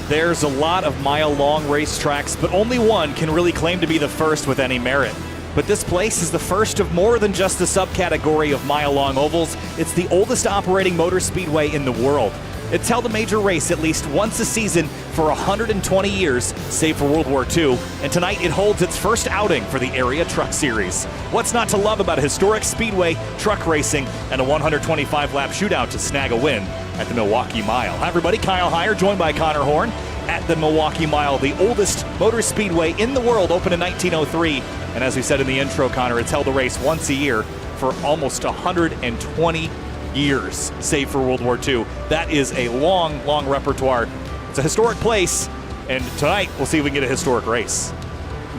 There's a lot of mile-long racetracks, but only one can really claim to be the first with any merit. But this place is the first of more than just the subcategory of mile-long ovals. It's the oldest operating motor speedway in the world. It's held a major race at least once a season for 120 years, save for World War II, and tonight it holds its first outing for the Area Truck Series. What's not to love about a historic speedway, truck racing, and a 125-lap shootout to snag a win at the Milwaukee Mile? Hi everybody, Kyle Heyer, joined by Connor Horn at the Milwaukee Mile, the oldest motor speedway in the world, opened in 1903. And as we said in the intro, Connor, it's held a race once a year for almost 120 years, save for World War II. That is a long, long repertoire. It's a historic place, and tonight we'll see if we can get a historic race.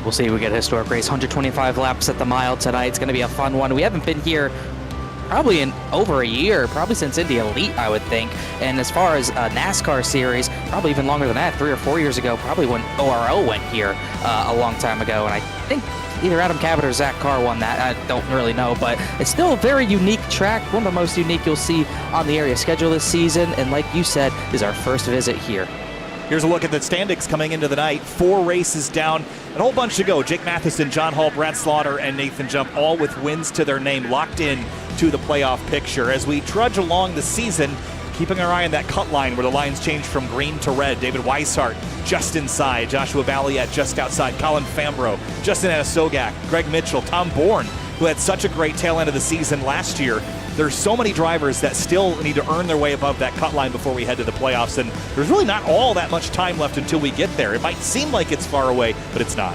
We'll see if we get a historic race. 125 laps at the mile tonight. It's going to be a fun one. We haven't been here probably in over a year, probably since Indy Elite, I would think. And as far as a NASCAR series, probably even longer than that, 3 or 4 years ago, probably when ORO went here a long time ago. And I think either Adam Cabot or Zach Carr won that. I don't really know, but it's still a very unique track, one of the most unique you'll see on the area schedule this season. And like you said, is our first visit here. Here's a look at the standings coming into the night. 4 races down, a whole bunch to go. Jake Matheson, John Hall, Brad Slaughter, and Nathan Jump, all with wins to their name, locked in to the playoff picture. As we trudge along the season, keeping our eye on that cut line where the lines change from green to red. David Weishart just inside, Joshua Valiat just outside, Colin Fambro, Justin Anasogak, Greg Mitchell, Tom Bourne, who had such a great tail end of the season last year. There's so many drivers that still need to earn their way above that cut line before we head to the playoffs, and there's really not all that much time left until we get there. It might seem like it's far away, but it's not.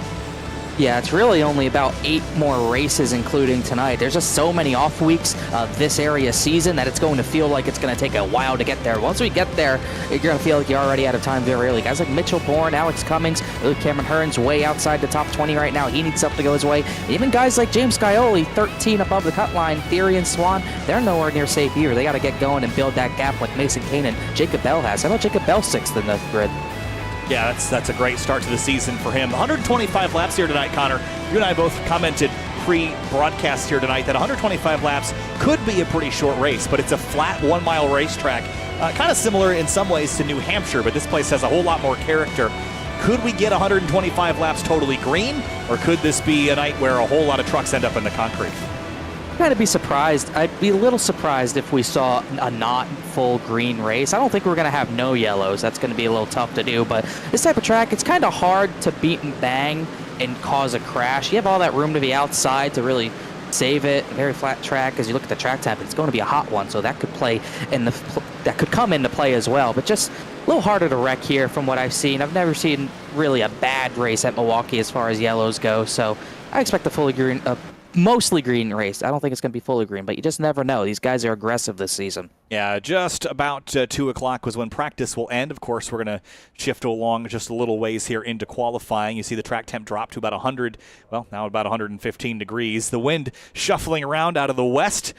Yeah, it's really only about 8 more races, including tonight. There's just so many off weeks of this area season that it's going to feel like it's going to take a while to get there. Once we get there, you're going to feel like you're already out of time very early. Guys like Mitchell Bourne, Alex Cummings, Cameron Hearn's way outside the top 20 right now. He needs something to go his way. Even guys like James Scioli, 13 above the cut line, Theory and Swan, they're nowhere near safe either. They got to get going and build that gap like Mason Kane and Jacob Bell has. How about Jacob Bell 6th in the grid? Yeah, that's a great start to the season for him. 125 laps here tonight, Connor. You and I both commented pre-broadcast here tonight that 125 laps could be a pretty short race, but it's a flat 1-mile racetrack, kind of similar in some ways to New Hampshire, but this place has a whole lot more character. Could we get 125 laps totally green, or could this be a night where a whole lot of trucks end up in the concrete? I'd be surprised. I'd be a little surprised if we saw a not full green race. I don't think we're going to have no yellows. That's going to be a little tough to do, but this type of track, it's kind of hard to beat and bang and cause a crash. You have all that room to be outside to really save it. A very flat track. As you look at the track temp, it's going to be a hot one, so that could that could come into play as well. But just a little harder to wreck here from what I've seen. I've never seen really a bad race at Milwaukee as far as yellows go, so I expect a fully green, mostly green race. I don't think it's going to be fully green, but you just never know. These guys are aggressive this season. Yeah, just about 2 o'clock was when practice will end. Of course, we're going to shift along just a little ways here into qualifying. You see the track temp drop to about 100, well, now about 115 degrees. The wind shuffling around out of the west,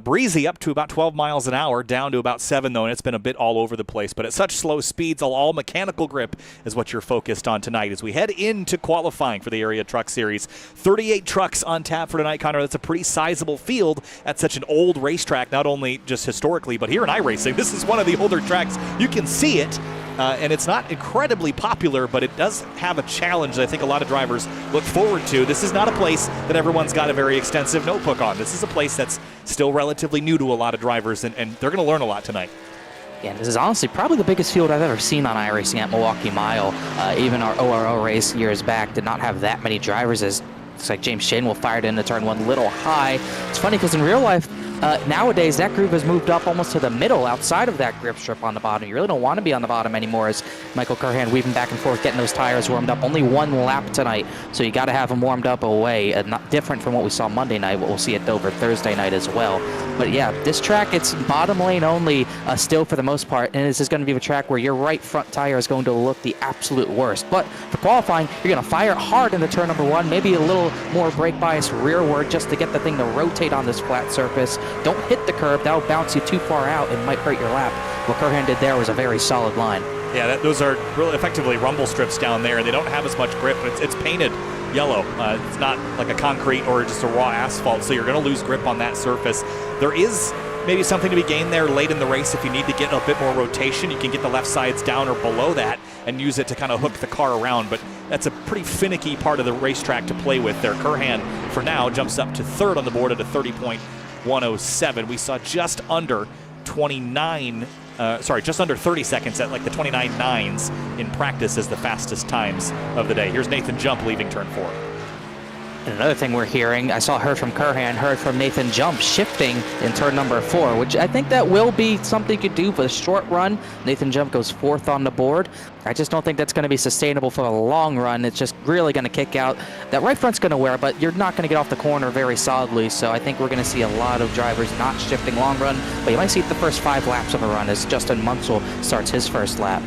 breezy up to about 12 miles an hour, down to about 7, though, and it's been a bit all over the place. But at such slow speeds, all mechanical grip is what you're focused on tonight as we head into qualifying for the Area Truck Series. 38 trucks on tap for tonight, Connor. That's a pretty sizable field at such an old racetrack, not only just historically, but here in iRacing. This is one of the older tracks. You can see it, and it's not incredibly popular, but it does have a challenge that I think a lot of drivers look forward to. This is not a place that everyone's got a very extensive notebook on. This is a place that's still relatively new to a lot of drivers, and they're going to learn a lot tonight. Yeah, this is honestly probably the biggest field I've ever seen on iRacing at Milwaukee Mile. Even our ORO race years back did not have that many drivers. As looks like James Shanwell fired into turn 1 a little high. It's funny because in real life, nowadays that groove has moved up almost to the middle outside of that grip strip on the bottom. You really don't want to be on the bottom anymore, as Michael Carhan weaving back and forth, getting those tires warmed up. Only 1 lap tonight, so you got to have them warmed up away. Not different from what we saw Monday night, but we'll see at Dover Thursday night as well. But yeah, this track, it's bottom lane only still for the most part, and this is going to be a track where your right front tire is going to look the absolute worst. But for qualifying, you're going to fire hard into turn number 1, maybe a little more brake bias rearward just to get the thing to rotate on this flat surface. Don't hit the curb, that'll bounce you too far out and might hurt your lap. What Carhan did there was a very solid line. Yeah, those are really effectively rumble strips down there. They don't have as much grip, but it's painted yellow. It's not like a concrete or just a raw asphalt, so you're going to lose grip on that surface. There is maybe something to be gained there late in the race if you need to get a bit more rotation. You can get the left sides down or below that and use it to kind of hook the car around. But that's a pretty finicky part of the racetrack to play with there. Curhan, for now, jumps up to third on the board at a 30.107. We saw just under 30 seconds at like the 29.9s in practice as the fastest times of the day. Here's Nathan Jump leaving turn 4. And another thing we're hearing, heard from Curhan, heard from Nathan Jump, shifting in turn number 4, which I think that will be something you could do for the short run. Nathan Jump goes 4th on the board. I just don't think that's going to be sustainable for the long run. It's just really going to kick out. That right front's going to wear, but you're not going to get off the corner very solidly, so I think we're going to see a lot of drivers not shifting long run, but you might see it the first 5 laps of a run as Justin Munsell starts his first lap.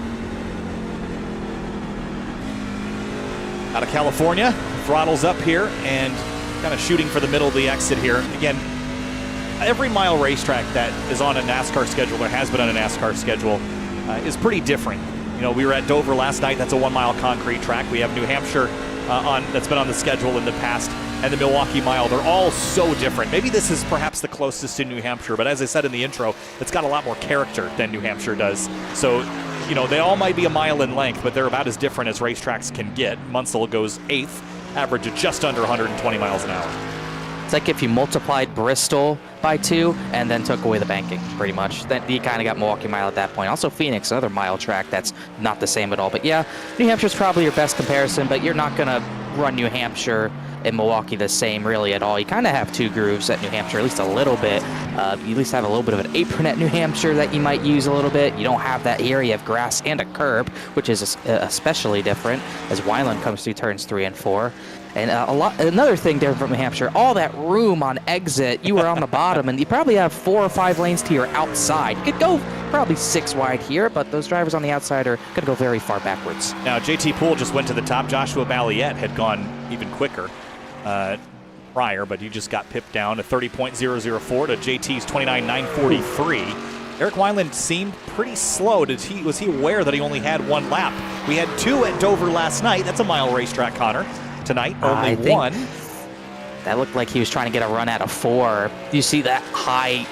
Out of California, throttles up here and kind of shooting for the middle of the exit here. Again, every mile racetrack that is on a NASCAR schedule or has been on a NASCAR schedule is pretty different. You know, we were at Dover last night. That's a 1 mile concrete track. We have New Hampshire that's been on the schedule in the past, and the Milwaukee Mile. They're all so different. Maybe this is perhaps the closest to New Hampshire, but as I said in the intro, it's got a lot more character than New Hampshire does. So, you know, they all might be a mile in length, but they're about as different as racetracks can get. Munsell goes 8th, average of just under 120 miles an hour. It's like if you multiplied Bristol by 2 and then took away the banking, pretty much. Then you kind of got Milwaukee Mile at that point. Also Phoenix, another mile track that's not the same at all. But yeah, New Hampshire's probably your best comparison, but you're not going to run New Hampshire and Milwaukee the same really at all. You kind of have 2 grooves at New Hampshire, at least a little bit. You at least have a little bit of an apron at New Hampshire that you might use a little bit. You don't have that here. You have grass and a curb, which is especially different as Weiland comes through turns 3 and 4. And another thing there from New Hampshire, all that room on exit, you were on the bottom, and you probably have 4 or 5 lanes to your outside. You could go probably 6 wide here, but those drivers on the outside are going to go very far backwards. Now, JT Poole just went to the top. Joshua Balliet had gone even quicker prior, but he just got pipped down to 30.004 to JT's 29.943. Eric Weiland seemed pretty slow. Was he aware that he only had 1 lap? We had 2 at Dover last night. That's a mile racetrack, Connor. Tonight, only 1. That looked like he was trying to get a run out of 4. You see that high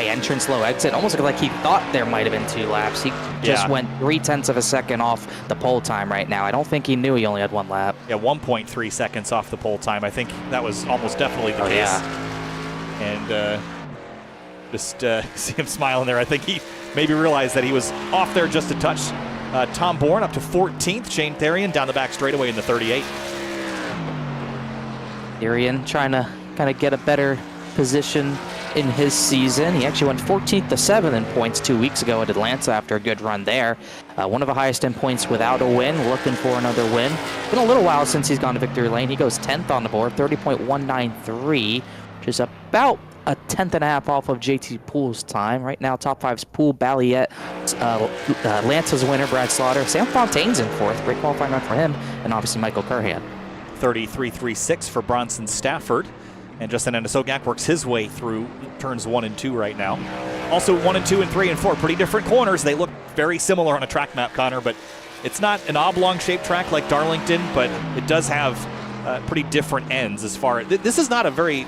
entrance, low exit? Almost looked like he thought there might have been 2 laps. He just went 0.3 of a second off the pole time right now. I don't think he knew he only had 1 lap. Yeah, 1.3 seconds off the pole time. I think that was almost definitely the case. Yeah. And just see him smiling there. I think he maybe realized that he was off there just a touch. Tom Bourne up to 14th. Shane Therian down the back straightaway in the 38. Therian trying to kind of get a better position in his season. He actually went 14th to 7th in points 2 weeks ago at Atlanta after a good run there. One of the highest in points without a win, looking for another win. Been a little while since he's gone to victory lane. He goes 10th on the board, 30.193, which is about a 10.5 off of JT Poole's time. Right now, top 5's Poole, Balliet, Lance's winner, Brad Slaughter. Sam Fontaine's in 4th. Great qualifying run for him. And obviously Michael Curhan. 33.36 for Bronson Stafford. And Justin Endesogak works his way through turns 1 and 2 right now. Also 1 and 2 and 3 and 4, pretty different corners. They look very similar on a track map, Connor, but it's not an oblong-shaped track like Darlington, but it does have pretty different ends as far as... This is not a very,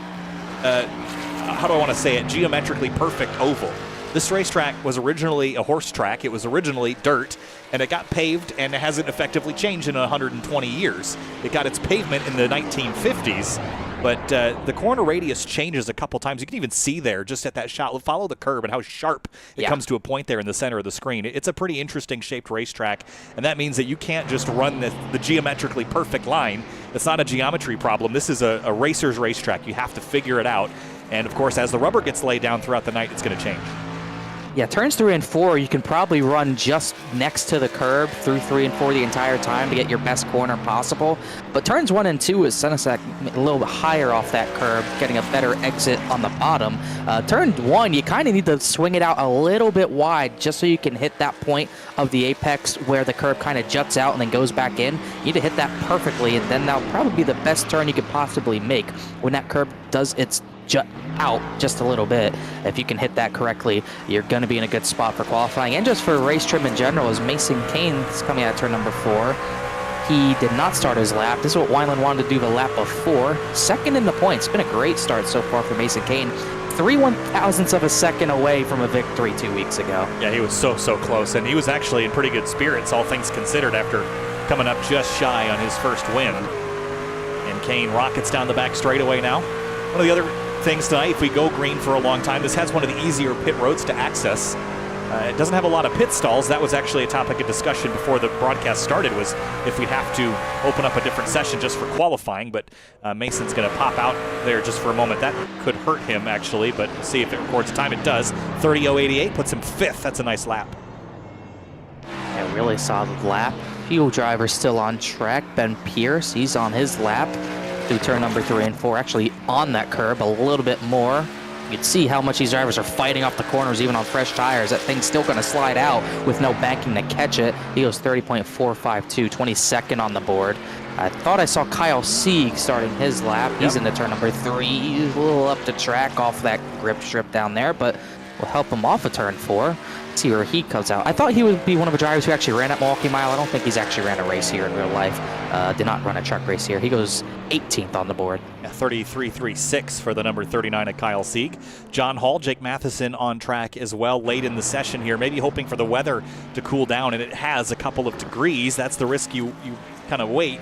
how do I want to say it, geometrically perfect oval. This racetrack was originally a horse track. It was originally dirt, and it got paved, and it hasn't effectively changed in 120 years. It got its pavement in the 1950s, but the corner radius changes a couple times. You can even see there, just at that shot, follow the curb and how sharp it comes to a point there in the center of the screen. It's a pretty interesting shaped racetrack, and that means that you can't just run the geometrically perfect line. It's not a geometry problem. This is a racer's racetrack. You have to figure it out, and of course, as the rubber gets laid down throughout the night, it's going to change. Yeah, turns 3 and 4, you can probably run just next to the curb through 3 and 4 the entire time to get your best corner possible. But turns 1 and 2 is Senesac a little bit higher off that curb, getting a better exit on the bottom. Turn 1, you kind of need to swing it out a little bit wide just so you can hit that point of the apex where the curb kind of juts out and then goes back in. You need to hit that perfectly, and then that'll probably be the best turn you could possibly make when that curb does its jut out just a little bit. If you can hit that correctly, you're going to be in a good spot for qualifying and just for race trim in general. As Mason Kane is coming out of turn number 4. He did not start his lap. This is what Weiland wanted to do the lap before. 2nd in the points. It's been a great start so far for Mason Kane. 3/1000ths of a second away from a victory 2 weeks ago. Yeah, he was so close, and he was actually in pretty good spirits, all things considered, after coming up just shy on his first win. And Kane rockets down the back straightaway now. One of the other things tonight, if we go green for a long time, this has one of the easier pit roads to access. It doesn't have a lot of pit stalls. That was actually a topic of discussion before the broadcast started, was if we'd have to open up a different session just for qualifying, but Mason's going to pop out there just for a moment. That could hurt him, actually, but we'll see if it records time. It does. 30.088 puts him 5th. That's a nice lap. A really solid lap. Few drivers still on track. Ben Pierce, he's on his lap through turn number 3 and 4, actually on that curb a little bit more. You can see how much these drivers are fighting off the corners, even on fresh tires. That thing's still going to slide out with no banking to catch it. He goes 30.452, 22nd on the board. I thought I saw Kyle Sieg starting his lap. He's into turn number 3. He's a little up the track off that grip strip down there, but will help him off of turn 4. See where he comes out. I thought he would be one of the drivers who actually ran at Milwaukee Mile. I don't think he's actually ran a race here in real life. Did not run a truck race here. He goes 18th on the board. Yeah, 33.36 for the number 39 at Kyle Sieg. John Hall, Jake Matheson on track as well late in the session here, maybe hoping for the weather to cool down, and it has a couple of degrees. That's the risk you kind of wait,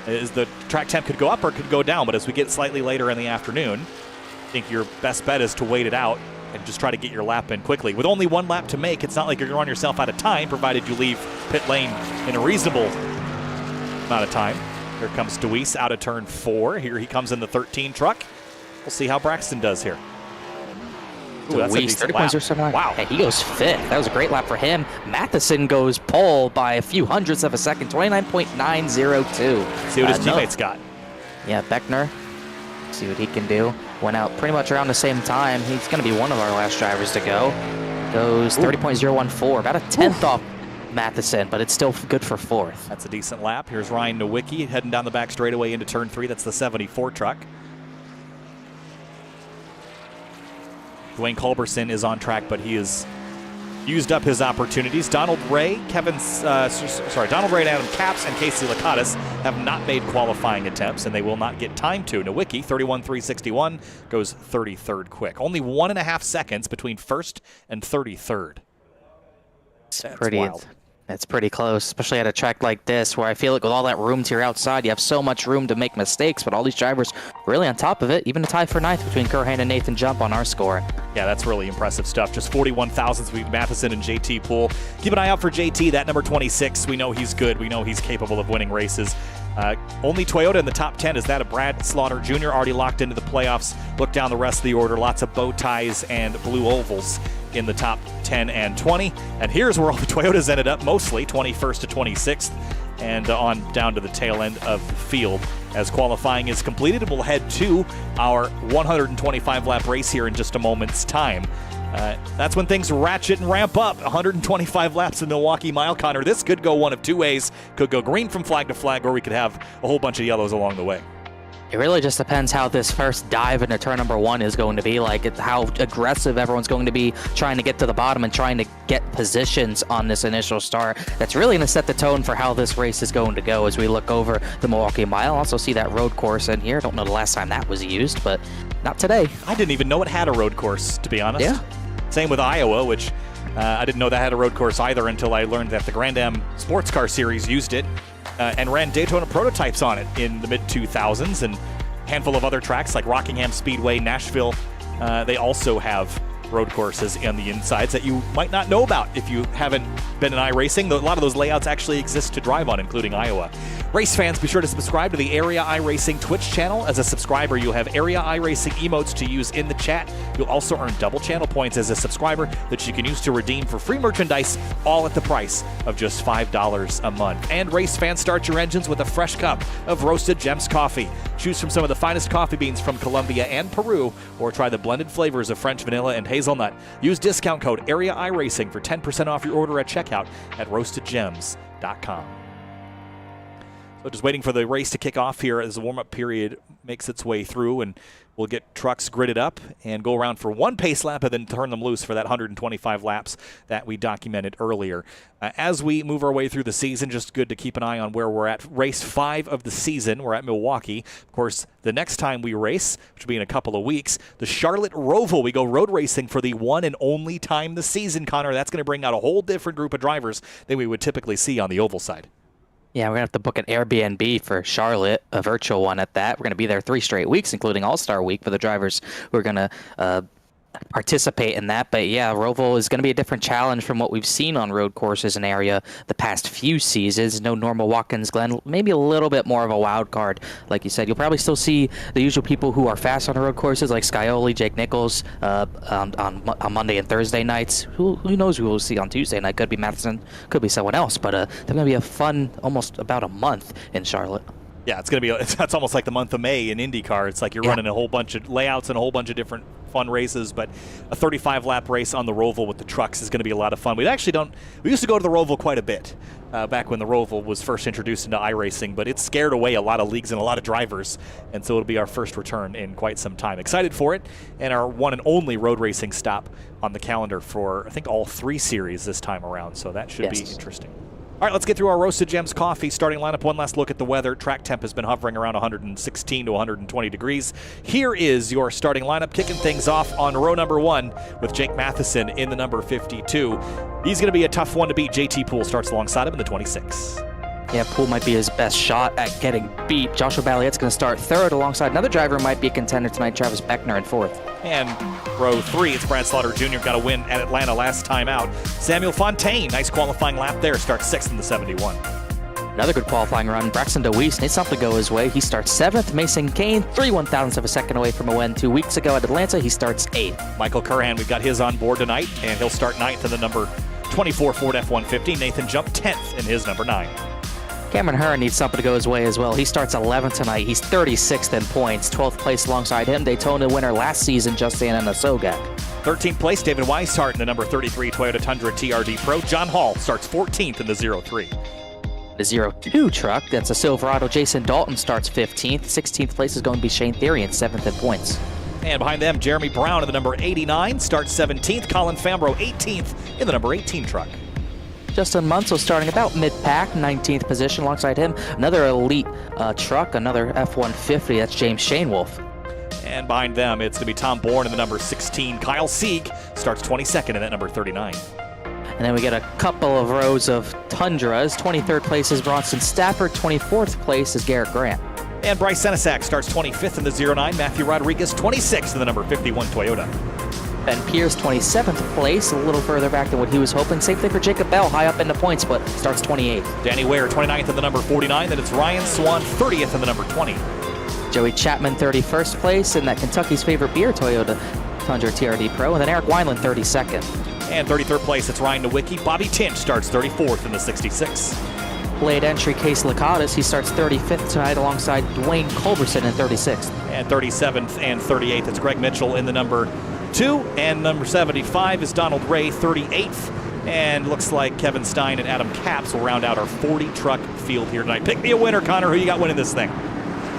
is the track temp could go up or it could go down, but as we get slightly later in the afternoon, I think your best bet is to wait it out and just try to get your lap in quickly. With only one lap to make, it's not like you're going to run yourself out of time, provided you leave pit lane in a reasonable amount of time. Here comes Deweese out of turn 4. Here he comes in the 13 truck. We'll see how Braxton does here. Ooh, that's a decent lap. Wow. Hey, he goes 5th. That was a great lap for him. Matheson goes pole by a few hundredths of a second, 29.902. See what his teammates got. Yeah, Beckner. See what he can do. Went out pretty much around the same time. He's going to be one of our last drivers to go. Goes 30.014, about a 10th off Matheson, but it's still good for 4th. That's a decent lap. Here's Ryan Nowicki heading down the back straightaway into turn 3. That's the 74 truck. Dwayne Culberson is on track, but he has used up his opportunities. Donald Ray, Donald Ray and Adam Capps and Casey Lakatos have not made qualifying attempts, and they will not get time to. Nowicki, 31.361, goes 33rd quick. Only 1.5 seconds between 1st and 33rd. That's wild. It's pretty close, especially at a track like this, where I feel like with all that room to your outside, you have so much room to make mistakes, but all these drivers really on top of it, even a tie for 9th between Kerhan and Nathan Jump on our score. Yeah, that's really impressive stuff. Just 41 thousandths between Matheson and JT Poole. Keep an eye out for JT, that number 26. We know he's good. We know he's capable of winning races. Only Toyota in the top 10 is that of Brad Slaughter Jr., already locked into the playoffs. Look down the rest of the order. Lots of bow ties and blue ovals in the top 10 and 20. And here's where all the Toyotas ended up, mostly 21st to 26th, and on down to the tail end of the field. As qualifying is completed, we'll head to our 125-lap race here in just a moment's time. That's when things ratchet and ramp up. 125 laps in Milwaukee Mile. Connor, this could go one of two ways. Could go green from flag to flag, or we could have a whole bunch of yellows along the way. It really just depends how this first dive into turn number 1 is going to be, like how aggressive everyone's going to be trying to get to the bottom and trying to get positions on this initial start. That's really going to set the tone for how this race is going to go as we look over the Milwaukee Mile. Also see that road course in here. Don't know the last time that was used, but not today. I didn't even know it had a road course, to be honest. Yeah. Same with Iowa, which I didn't know that had a road course either until I learned that the Grand Am Sports Car Series used it and ran Daytona prototypes on it in the mid-2000s, and a handful of other tracks like Rockingham Speedway, Nashville. They also have road courses on the insides that you might not know about if you haven't been in iRacing. A lot of those layouts actually exist to drive on, including Iowa. Race fans, be sure to subscribe to the Area iRacing Twitch channel. As a subscriber, you'll have Area iRacing emotes to use in the chat. You'll also earn double channel points as a subscriber that you can use to redeem for free merchandise, all at the price of just $5 a month. And race fans, start your engines with a fresh cup of Roasted Gems coffee. Choose from some of the finest coffee beans from Colombia and Peru, or try the blended flavors of French vanilla and hazelnut. Use discount code Area iRacing for 10% off your order at checkout at roastedgems.com. So just waiting for the race to kick off here as the warm-up period makes its way through, and we'll get trucks gridded up and go around for one pace lap and then turn them loose for that 125 laps that we documented earlier. As we move our way through the season, just good to keep an eye on where we're at. Race 5 of the season, we're at Milwaukee. Of course, the next time we race, which will be in a couple of weeks, the Charlotte Roval. We go road racing for the one and only time this season, Connor. That's going to bring out a whole different group of drivers than we would typically see on the oval side. Yeah, we're going to have to book an Airbnb for Charlotte, a virtual one at that. We're going to be there 3 straight weeks, including All-Star Week for the drivers who are going to participate in that. But yeah, Roval is going to be a different challenge from what we've seen on road courses in area the past few seasons. No normal Watkins Glen, maybe a little bit more of a wild card. Like you said, you'll probably still see the usual people who are fast on the road courses like Scioli, Jake Nichols on Monday and Thursday nights. Who knows who we'll see on Tuesday night? Could be Matheson, could be someone else. But they're going to be a fun, almost about a month in Charlotte. Yeah, it's going to be. It's almost like the month of May in IndyCar. It's like you're running a whole bunch of layouts and a whole bunch of different fun races. But a 35-lap race on the Roval with the trucks is going to be a lot of fun. We used to go to the Roval quite a bit back when the Roval was first introduced into iRacing, but it scared away a lot of leagues and a lot of drivers, and so it'll be our first return in quite some time. Excited for it, and our one and only road racing stop on the calendar for, I think, all 3 series this time around. So that should be interesting. All right, let's get through our Roasted Gems coffee starting lineup. One last look at the weather. Track temp has been hovering around 116 to 120 degrees. Here is your starting lineup, kicking things off on row number 1 with Jake Matheson in the number 52. He's going to be a tough one to beat. JT Poole starts alongside him in the 26. Yeah, Poole might be his best shot at getting beat. Joshua Balliette's going to start 3rd alongside another driver who might be a contender tonight, Travis Beckner, in 4th. And row 3, it's Brad Slaughter Jr. got a win at Atlanta last time out. Samuel Fontaine, nice qualifying lap there, starts 6th in the 71. Another good qualifying run. Braxton DeWeese needs something to go his way. He starts 7th. Mason Kane, 3/1000ths of a second away from a win 2 weeks ago at Atlanta. He starts 8th. Michael Curran, we've got his on board tonight, and he'll start 9th in the number 24 Ford F-150. Nathan jumped 10th in his number 9. Cameron Herr needs something to go his way as well. He starts 11th tonight. He's 36th in points. 12th place alongside him, Daytona winner last season, Justin Sogak. 13th place, David Weishart in the number 33 Toyota Tundra TRD Pro. John Hall starts 14th in the 03. The 02 truck, that's a Silverado. Jason Dalton starts 15th. 16th place is going to be Shane Therian, 7th in points. And behind them, Jeremy Brown in the number 89 starts 17th. Colin Fambro 18th in the number 18 truck. Justin Munsell starting about mid-pack, 19th position alongside him. Another elite truck, another F-150, that's James Shanewoolf. And behind them, it's going to be Tom Bourne in the number 16. Kyle Sieg starts 22nd in that number 39. And then we get a couple of rows of Tundras. 23rd place is Bronson Stafford. 24th place is Garrett Grant. And Bryce Senesac starts 25th in the 09. Matthew Rodriguez 26th in the number 51 Toyota. Ben Pierce, 27th place, a little further back than what he was hoping. Same thing for Jacob Bell, high up in the points, but starts 28th. Danny Ware, 29th in the number 49. Then it's Ryan Swan, 30th in the number 20. Joey Chapman, 31st place in that Kentucky's favorite beer, Toyota Tundra TRD Pro. And then Eric Wineland, 32nd. And 33rd place, it's Ryan Nowicki. Bobby Tinch starts 34th in the 66. Late entry, Case Lakatos, he starts 35th tonight alongside Dwayne Culberson in 36th. And 37th and 38th, it's Greg Mitchell in the number 2, and number 75 is Donald Ray, 38th, and looks like Kevin Stein and Adam Capps will round out our 40-truck field here tonight. Pick me a winner, Connor. Who you got winning this thing?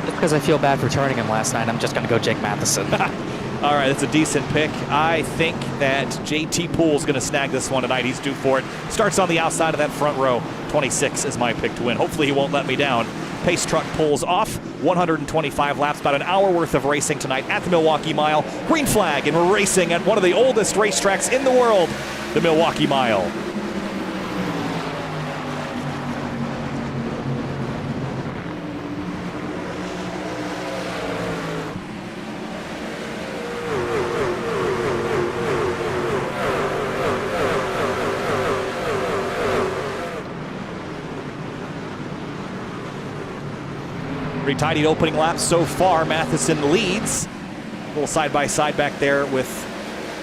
Just because I feel bad for turning him last night, I'm just going to go Jake Matheson. All right, that's a decent pick. I think that JT Poole's going to snag this one tonight. He's due for it. Starts on the outside of that front row. 26 is my pick to win. Hopefully he won't let me down. Pace truck pulls off. 125 laps, about an hour worth of racing tonight at the Milwaukee Mile. Green flag, and we're racing at one of the oldest racetracks in the world, the Milwaukee Mile. Pretty tidy opening laps so far. Matheson leads. A little side-by-side back there with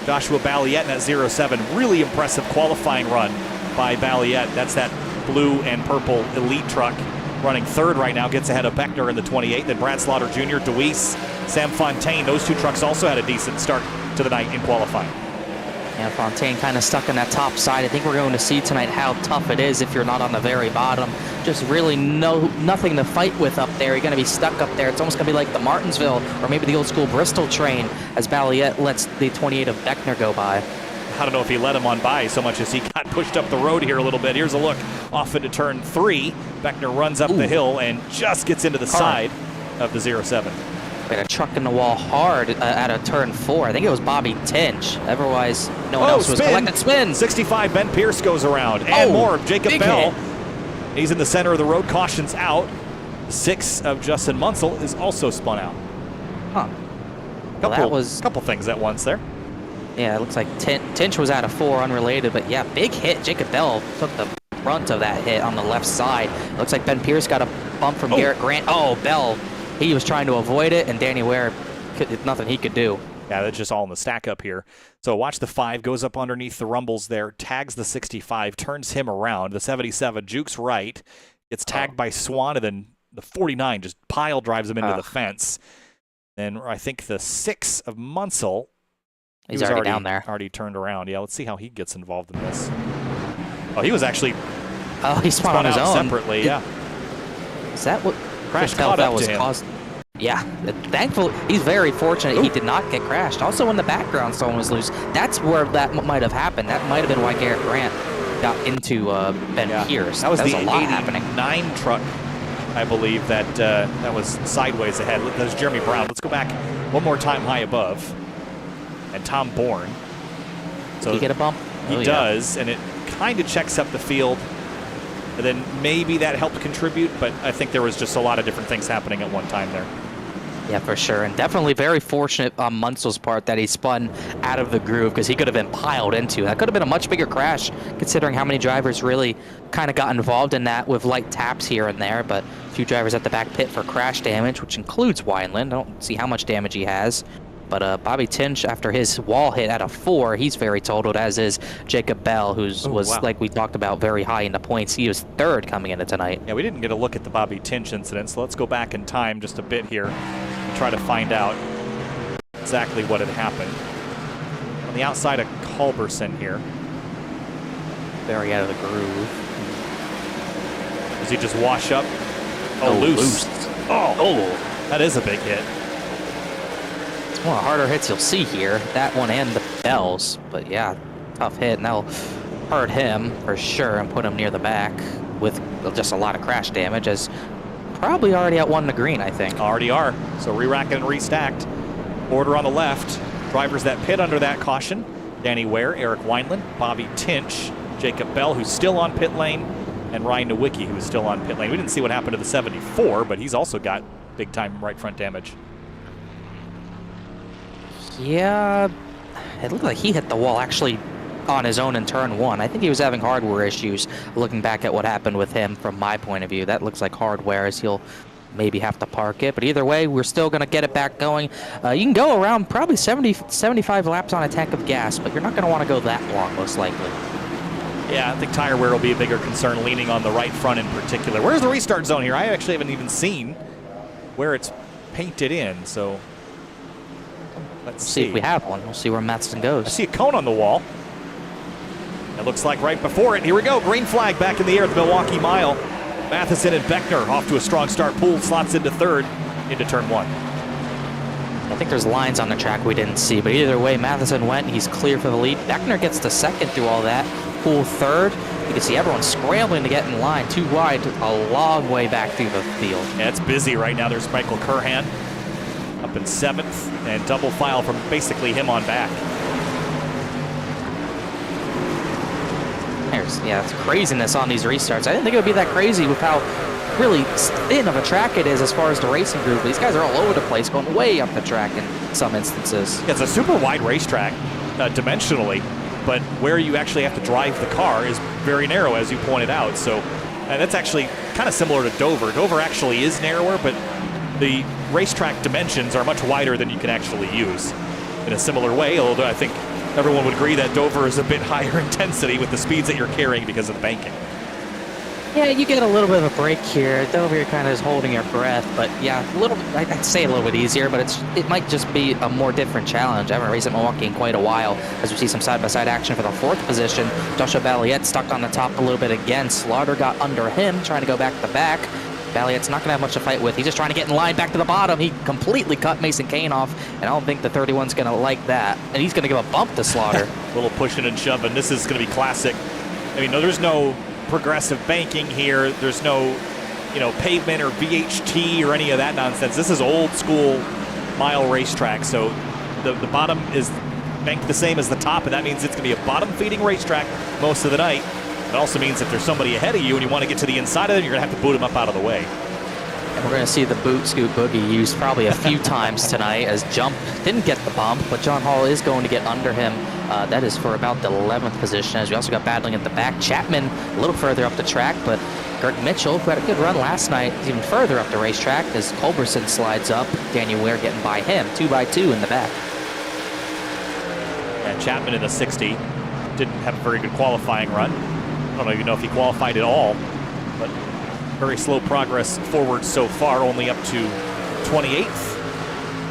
Joshua Balliette in that 07. Really impressive qualifying run by Balliette. That's that blue and purple elite truck running 3rd right now. Gets ahead of Beckner in the 28. Then Brad Slaughter Jr., DeWeese, Sam Fontaine. Those 2 trucks also had a decent start to the night in qualifying. And Fontaine kind of stuck in that top side. I think we're going to see tonight how tough it is if you're not on the very bottom. Just really nothing to fight with up there. You're going to be stuck up there. It's almost going to be like the Martinsville or maybe the old school Bristol train as Balliet lets the 28 of Beckner go by. I don't know if he let him on by so much as he got pushed up the road here a little bit. Here's a look off into turn 3. Beckner runs up the hill and just gets into the side of the 07. We had a truck in the wall hard at a turn 4. I think it was Bobby Tinch. Otherwise, no one else was collecting. Spin! 65, Ben Pierce goes around. And more, Jacob Bell. He's in the center of the road, cautions out. 6 of Justin Munsell is also spun out. Huh. Couple things at once there. Yeah, it looks like Tinch was out of 4, unrelated, but yeah, big hit. Jacob Bell took the brunt of that hit on the left side. It looks like Ben Pierce got a bump from Garrett Grant. Oh, Bell, he was trying to avoid it, and Danny Ware, nothing he could do. Yeah, that's just all in the stack up here. So watch the 5, goes up underneath the rumbles there, tags the 65, turns him around. The 77 jukes right, gets tagged by Swan, and then the 49 just pile drives him into the fence. Then I think the 6 of Munsell, He's already down there. Already turned around. Yeah, let's see how he gets involved in this. Oh, he was actually he spun on his own separately. Yeah. Is that what crash caught up to him? Caused? Yeah. Thankfully, he's very fortunate he did not get crashed. Also, in the background, someone was loose. That's where that might have happened. That might have been why Garrett Grant got into Ben Pierce. That was the a lot happening. 89 truck, I believe, that was sideways ahead. There's Jeremy Brown. Let's go back one more time high above. And Tom Bourne. So did he get a bump? He does, and it kind of checks up the field. And then maybe that helped contribute, but I think there was just a lot of different things happening at one time there. Yeah, for sure. And definitely very fortunate on Munsell's part that he spun out of the groove because he could have been piled into. That could have been a much bigger crash considering how many drivers really kind of got involved in that with light taps here and there. But a few drivers at the back pit for crash damage, which includes Wineland. I don't see how much damage he has. But Bobby Tinch, after his wall hit at a 4, he's very totaled, as is Jacob Bell, who like we talked about, very high in the points. He was 3rd coming into tonight. Yeah, we didn't get a look at the Bobby Tinch incident, so let's go back in time just a bit here and try to find out exactly what had happened. On the outside of Culberson here. Very out of the groove. Does he just wash up? Oh, loose. Oh, that is a big hit. One of the harder hits you'll see here, that one and the Bells, but yeah, tough hit, and that'll hurt him for sure and put him near the back with just a lot of crash damage, as probably already at 1 to green, I think. Already are, so re-racked and restacked. Order on the left, drivers that pit under that caution, Danny Ware, Eric Wineland, Bobby Tinch, Jacob Bell, who's still on pit lane, and Ryan Nowicki, who's still on pit lane. We didn't see what happened to the 74, but he's also got big time right front damage. Yeah, it looked like he hit the wall actually on his own in turn 1. I think he was having hardware issues. Looking back at what happened with him from my point of view, that looks like hardware, as he'll maybe have to park it. But either way, we're still going to get it back going. You can go around probably 75 laps on a tank of gas, but you're not going to want to go that long, most likely. Yeah, I think tire wear will be a bigger concern, leaning on the right front in particular. Where's the restart zone here? I actually haven't even seen where it's painted in, so let's see if we have one. We'll see where Matheson goes. I see a cone on the wall. It looks like right before it. Here we go. Green flag back in the air at the Milwaukee Mile. Matheson and Beckner off to a strong start. Poole slots into 3rd into turn 1. I think there's lines on the track we didn't see, but either way, Matheson went. He's clear for the lead. Beckner gets to 2nd through all that. Poole 3rd. You can see everyone scrambling to get in line. Too wide, a long way back through the field. Yeah, it's busy right now. There's Michael Curhan up in 7th, and double file from basically him on back. It's craziness on these restarts. I didn't think it would be that crazy with how really thin of a track it is as far as the racing group. These guys are all over the place, going way up the track in some instances. Yeah, it's a super wide racetrack dimensionally, but where you actually have to drive the car is very narrow, as you pointed out. So that's actually kind of similar to Dover. Dover actually is narrower, but the racetrack dimensions are much wider than you can actually use in a similar way, although I think everyone would agree that Dover is a bit higher intensity with the speeds that you're carrying because of the banking. Yeah, you get a little bit of a break here. Dover, you're kind of just holding your breath, but yeah, a little. I'd say a little bit easier, but it might just be a more different challenge. I haven't raced at Milwaukee in quite a while, as we see some side-by-side action for the 4th position. Joshua Balliet stuck on the top a little bit again. Slaughter got under him, trying to go back to back. Balliet's not going to have much to fight with. He's just trying to get in line back to the bottom. He completely cut Mason Kane off, and I don't think the 31's going to like that. And he's going to give a bump to Slaughter. A little pushing and shoving. This is going to be classic. I mean, no, there's no progressive banking here. There's no, pavement or VHT or any of that nonsense. This is old school mile racetrack. So the bottom is banked the same as the top, and that means it's going to be a bottom feeding racetrack most of the night. It also means if there's somebody ahead of you and you want to get to the inside of them, you're going to have to boot them up out of the way. And we're going to see the boot scoot boogie used probably a few times tonight, as Jump didn't get the bump, but John Hall is going to get under him. That is for about the 11th position, as we also got battling at the back. Chapman a little further up the track, but Kirk Mitchell, who had a good run last night, is even further up the racetrack as Culberson slides up. Daniel Ware getting by him, 2x2 in the back. And Chapman in the 60 didn't have a very good qualifying run. I don't even know if he qualified at all, but very slow progress forward so far, only up to 28th.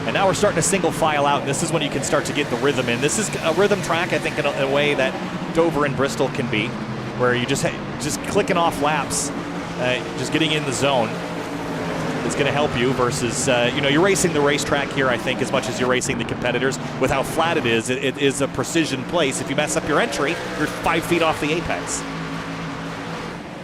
And now we're starting to single file out, and this is when you can start to get the rhythm in. This is a rhythm track, I think, in a way that Dover and Bristol can be, where you just clicking off laps, just getting in the zone is going to help you versus, you're racing the racetrack here, I think, as much as you're racing the competitors. With how flat it is a precision place. If you mess up your entry, you're 5 feet off the apex.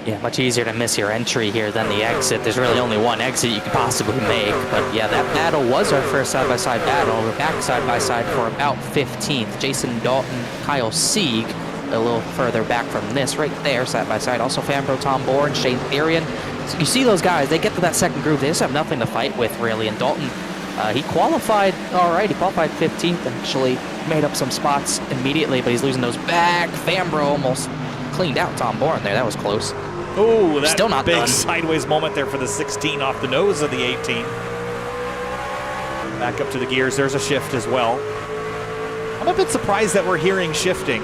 Yeah, much easier to miss your entry here than the exit. There's really only one exit you could possibly make. But yeah, that battle was our first side-by-side battle. We're back side-by-side for about 15th. Jason Dalton, Kyle Sieg, a little further back from this, right there, side-by-side. Also Fambro, Tom Bourne, Shane Therian. So you see those guys, they get to that second groove. They just have nothing to fight with, really. And Dalton, he qualified all right. He qualified 15th, actually. Made up some spots immediately, but he's losing those back. Fambro almost cleaned out Tom Bourne there. That was close. Oh, that still not big done. Sideways moment there for the 16 off the nose of the 18. Back up to the gears. There's a shift as well. I'm a bit surprised that we're hearing shifting.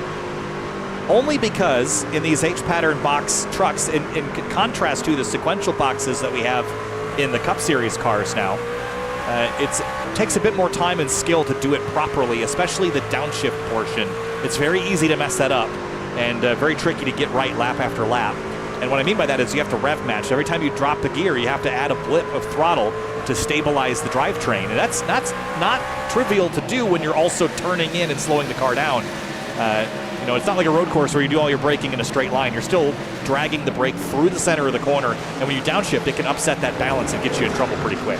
Only because in these H-pattern box trucks, in contrast to the sequential boxes that we have in the Cup Series cars now, it takes a bit more time and skill to do it properly, especially the downshift portion. It's very easy to mess that up and very tricky to get right lap after lap. And what I mean by that is you have to rev match. Every time you drop the gear, you have to add a blip of throttle to stabilize the drivetrain. And that's not trivial to do when you're also turning in and slowing the car down. It's not like a road course where you do all your braking in a straight line. You're still dragging the brake through the center of the corner. And when you downshift, it can upset that balance and get you in trouble pretty quick.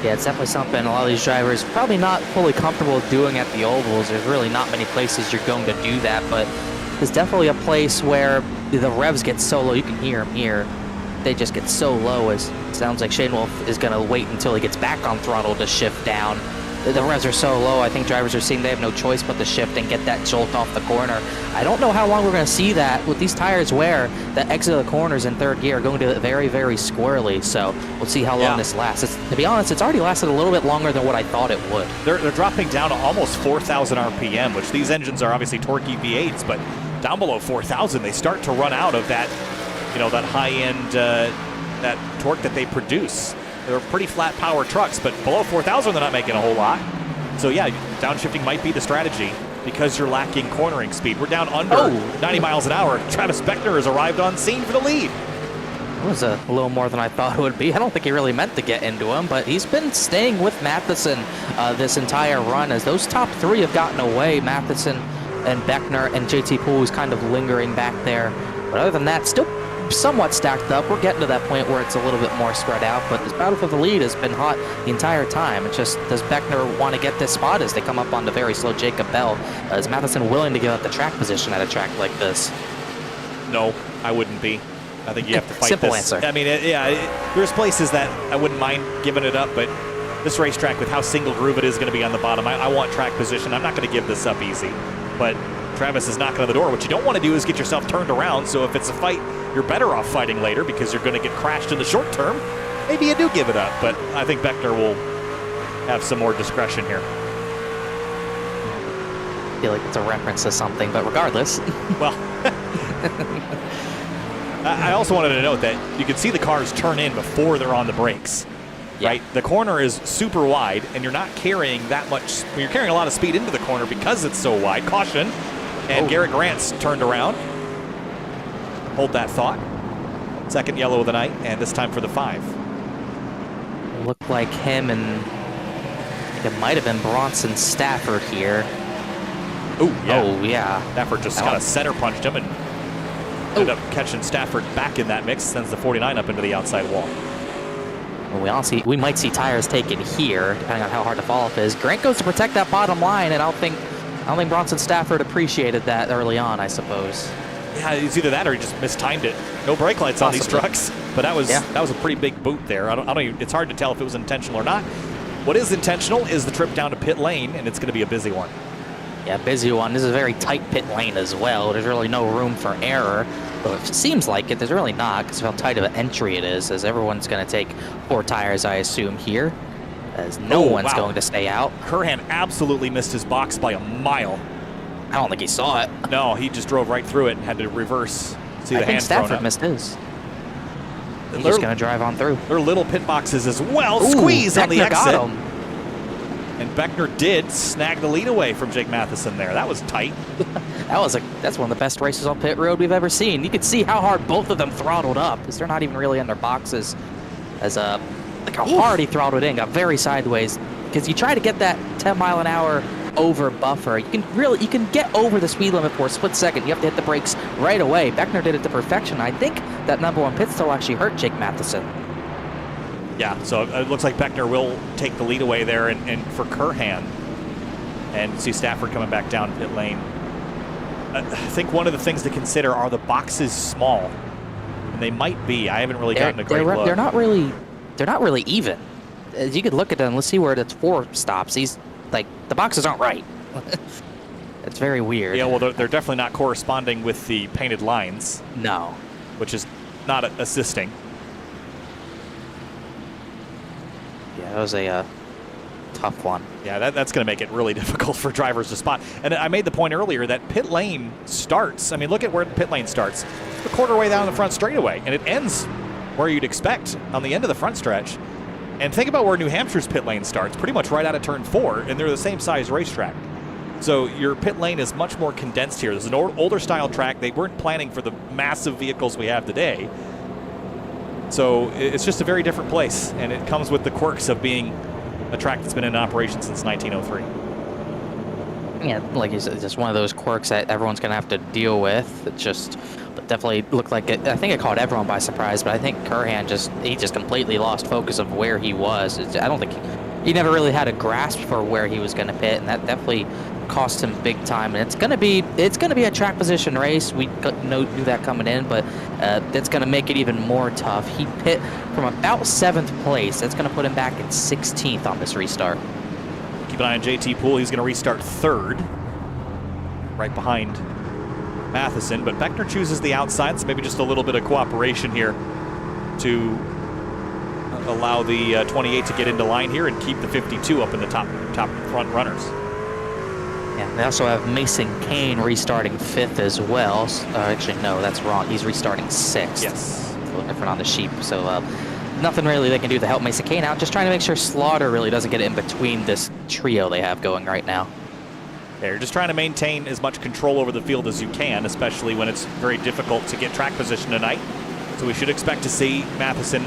Yeah, it's definitely something a lot of these drivers probably not fully comfortable doing at the ovals. There's really not many places you're going to do that, but there's definitely a place where the revs get so low. You can hear them here. They just get so low. It sounds like Shane Wolf is going to wait until he gets back on throttle to shift down. The revs are so low, I think drivers are seeing they have no choice but to shift and get that jolt off the corner. I don't know how long we're going to see that with these tires where the exit of the corners in third gear are going to get very, very squirrely. So we'll see how long this lasts. To be honest, it's already lasted a little bit longer than what I thought it would. They're dropping down to almost 4,000 RPM, which these engines are obviously torquey V8s, but down below 4,000, they start to run out of that, that high-end, that torque that they produce. They're pretty flat power trucks, but below 4,000, they're not making a whole lot. So yeah, downshifting might be the strategy because you're lacking cornering speed. We're down under 90 miles an hour. Travis Beckner has arrived on scene for the lead. It was a little more than I thought it would be. I don't think he really meant to get into him, but he's been staying with Matheson this entire run as those top three have gotten away. Matheson and Beckner and JT Poole is kind of lingering back there. But other than that, still somewhat stacked up. We're getting to that point where it's a little bit more spread out, but this battle for the lead has been hot the entire time. It's just, does Beckner want to get this spot as they come up on the very slow Jacob Bell? Is Matheson willing to give up the track position at a track like this? No, I wouldn't be. I think you have to fight Simple this. answer. I mean, there's places that I wouldn't mind giving it up, but this racetrack with how single groove it is going to be on the bottom, I want track position. I'm not going to give this up easy, but Travis is knocking on the door. What you don't want to do is get yourself turned around, so if it's a fight, you're better off fighting later because you're going to get crashed in the short term. Maybe you do give it up, but I think Beckner will have some more discretion here. I feel like it's a reference to something, but regardless. Well, I also wanted to note that you can see the cars turn in before they're on the brakes. Yeah. Right? The corner is super wide, and you're not carrying that much. You're carrying a lot of speed into the corner because it's so wide. Caution. And Garrett Grant's turned around. Hold that thought. Second yellow of the night, and this time for the 5. Looked like him and it might have been Bronson Stafford here. Oh, yeah. Oh, yeah. Stafford just kind of center punched him and ended up catching Stafford back in that mix, sends the 49 up into the outside wall. Well, we might see tires taken here, depending on how hard the fall-off is. Grant goes to protect that bottom line, and I don't think Bronson Stafford appreciated that early on, I suppose. Yeah, it's either that or he just mistimed it. No brake lights on these trucks, but that was a pretty big boot there. I don't even, it's hard to tell if it was intentional or not. What is intentional is the trip down to pit lane, and it's going to be a busy one. Yeah, busy one. This is a very tight pit lane as well. There's really no room for error. But if it seems like it, there's really not, because of how tight of an entry it is, as everyone's going to take 4 tires, I assume, here, as no one's going to stay out. Curhan absolutely missed his box by a mile. I don't think he saw it. No, he just drove right through it and had to reverse. See the I think Stafford missed his. He's just going to drive on through. They're little pit boxes as well. Ooh, squeeze on the exit. Got him. And Beckner did snag the lead away from Jake Matheson there. That was tight. That's one of the best races on pit road we've ever seen. You could see how hard both of them throttled up, because they're not even really in their boxes. As like how hard he throttled in, got very sideways. Because you try to get that 10-mile-an-hour over buffer, you can get over the speed limit for a split second. You have to hit the brakes right away. Beckner did it to perfection. I think that #1 pit stall actually hurt Jake Matheson. Yeah, so it looks like Beckner will take the lead away there, and for Curhan, and see Stafford coming back down pit lane. I think one of the things to consider are the boxes small, and they might be. I haven't really gotten a great look. They're not really even. As you could look at them, let's see where that's 4 stops. The boxes aren't right. It's very weird. Yeah, well, they're definitely not corresponding with the painted lines. No. Which is not assisting. Yeah, that was a tough one. Yeah, that's going to make it really difficult for drivers to spot. And I made the point earlier that pit lane starts. I mean, look at where the pit lane starts. It's a quarter way down the front straightaway, and it ends where you'd expect on the end of the front stretch. And think about where New Hampshire's pit lane starts, pretty much right out of turn 4, and they're the same size racetrack. So your pit lane is much more condensed here. This is an older style track. They weren't planning for the massive vehicles we have today. So it's just a very different place, and it comes with the quirks of being a track that's been in operation since 1903. Yeah, like you said, it's just one of those quirks that everyone's going to have to deal with. It just definitely looked like it. I think it caught everyone by surprise, but I think Curhan just completely lost focus of where he was. I don't think he never really had a grasp for where he was going to pit, and that definitely cost him big time. And it's going to be a track position race. We knew that coming in, but that's going to make it even more tough. He pit from about 7th place. That's going to put him back in 16th on this restart. Keep an eye on JT Poole. He's going to restart 3rd, right behind Matheson. But Beckner chooses the outside, so maybe just a little bit of cooperation here to allow the 28 to get into line here and keep the 52 up in the top front runners. Yeah, they also have Mason Kane restarting 5th as well. Actually, no, that's wrong. He's restarting 6th. Yes. It's a little different on the sheep. So nothing really they can do to help Mason Kane out. Just trying to make sure Slaughter really doesn't get in between this trio they have going right now. They're just trying to maintain as much control over the field as you can, especially when it's very difficult to get track position tonight. So we should expect to see Matheson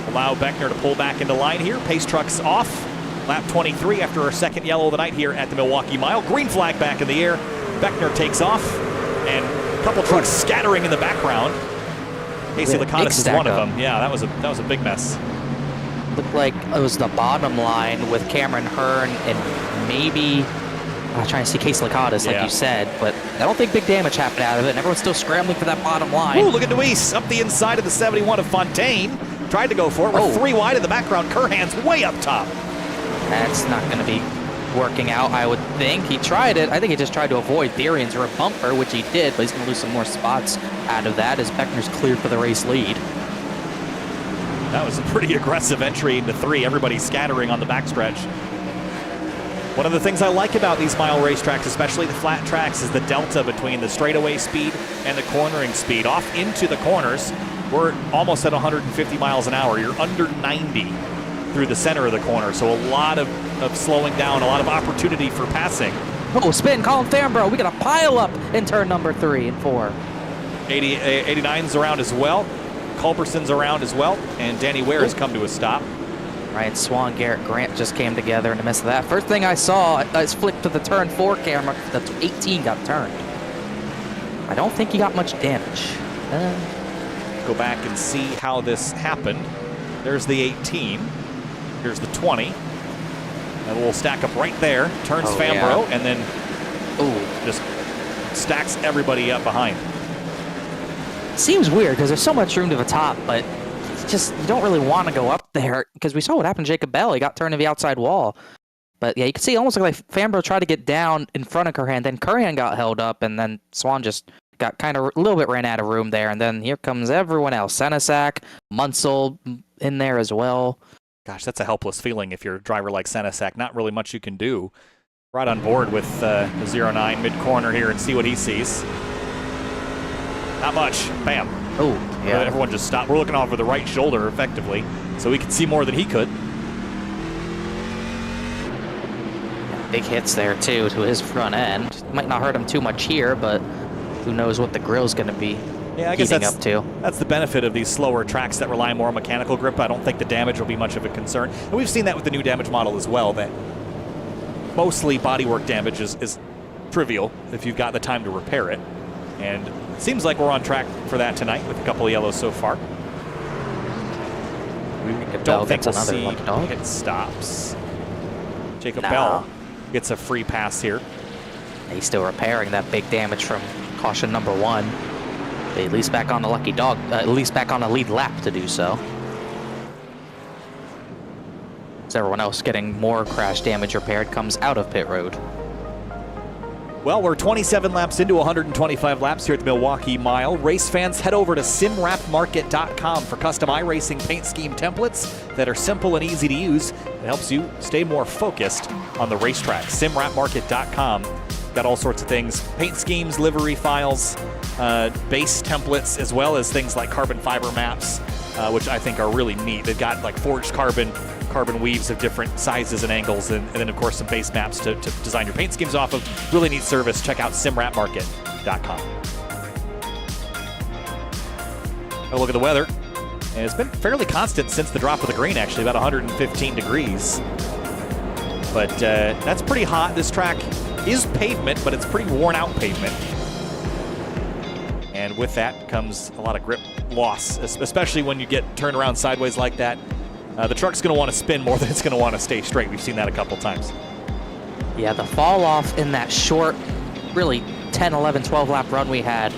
allow Beckner to pull back into line here. Pace trucks off. Lap 23 after our 2nd yellow of the night here at the Milwaukee Mile. Green flag back in the air. Beckner takes off, and a couple trucks scattering in the background. Casey Lakatos is one of them. Yeah, that was a big mess. Looked like it was the bottom line with Cameron Hearn and maybe I'm trying to see Casey Lakatos, like you said, but I don't think big damage happened out of it, and everyone's still scrambling for that bottom line. Ooh, look at Deweese up the inside of the 71 of Fontaine. Tried to go for it. We're 3 wide in the background. Curhan's way up top. That's not going to be working out, I would think. He tried it. I think he just tried to avoid Therian's rear bumper, which he did, but he's going to lose some more spots out of that as Beckner's cleared for the race lead. That was a pretty aggressive entry into 3. Everybody scattering on the backstretch. One of the things I like about these mile racetracks, especially the flat tracks, is the delta between the straightaway speed and the cornering speed. Off into the corners, we're almost at 150 miles an hour. You're under 90 through the center of the corner, so a lot of slowing down, a lot of opportunity for passing. Oh, spin, Colin Fambro. We got a pile up in turn number 3 and 4. 89's around as well. Culberson's around as well, and Danny Ware has come to a stop. Ryan Swan, Garrett Grant just came together in the midst of that. First thing I saw, I flipped to the turn 4 camera. The 18 got turned. I don't think he got much damage. Go back and see how this happened. There's the 18. Here's the 20. And we'll stack up right there. Turns Fambro, and then just stacks everybody up behind. Seems weird because there's so much room to the top, but it's just you don't really want to go up there because we saw what happened to Jacob Bell. He got turned to the outside wall. But yeah, you can see almost like Fambro tried to get down in front of Curran, then Curran got held up, and then Swan just got kind of a little bit ran out of room there. And then here comes everyone else. Senesac, Munsell in there as well. Gosh, that's a helpless feeling if you're a driver like Senesac. Not really much you can do. Right on board with the 09 mid-corner here and see what he sees. Not much. Bam. Oh, yeah. Everyone just stopped. We're looking off of the right shoulder, effectively, so we could see more than he could. Big hits there, too, to his front end. Might not hurt him too much here, but who knows what the grill's going to be heating up to. That's the benefit of these slower tracks that rely more on mechanical grip. I don't think the damage will be much of a concern. And we've seen that with the new damage model as well, that mostly bodywork damage is trivial if you've got the time to repair it. And it seems like we're on track for that tonight with a couple of yellows so far. We don't think we'll see hit stops. Jacob Bell gets a free pass here. He's still repairing that big damage from caution number 1. At least back on the lucky dog, at least back on the lead lap to do so. As everyone else getting more crash damage repaired comes out of pit road. Well, we're 27 laps into 125 laps here at the Milwaukee Mile. Race fans, head over to simwrapmarket.com for custom iRacing paint scheme templates that are simple and easy to use. It helps you stay more focused on the racetrack. simwrapmarket.com. Got all sorts of things, paint schemes, livery files, base templates, as well as things like carbon fiber maps, which I think are really neat. They've got like forged carbon weaves of different sizes and angles, and then of course some base maps to design your paint schemes off of. Really neat service. Check out simwrapmarket.com. A look at the weather, and it's been fairly constant since the drop of the green, actually, about 115 degrees. But that's pretty hot. This track is pavement, but it's pretty worn out pavement. And with that comes a lot of grip loss, especially when you get turned around sideways like that. The truck's going to want to spin more than it's going to want to stay straight. We've seen that a couple times. Yeah, the fall off in that short, really 10, 11, 12 lap run we had,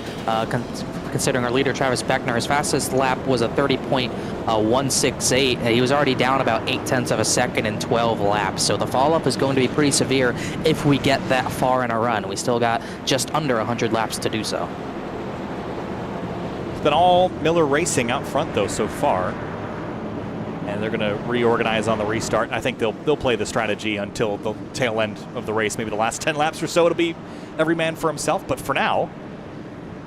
considering our leader, Travis Beckner, his fastest lap was a 30.168. He was already down about 0.8 of a second in 12 laps. So the fall off is going to be pretty severe if we get that far in a run. We still got just under 100 laps to do so. It's been all Miller Racing out front, though, so far. And they're going to reorganize on the restart. I think they'll play the strategy until the tail end of the race. Maybe the last 10 laps or so, it'll be every man for himself. But for now,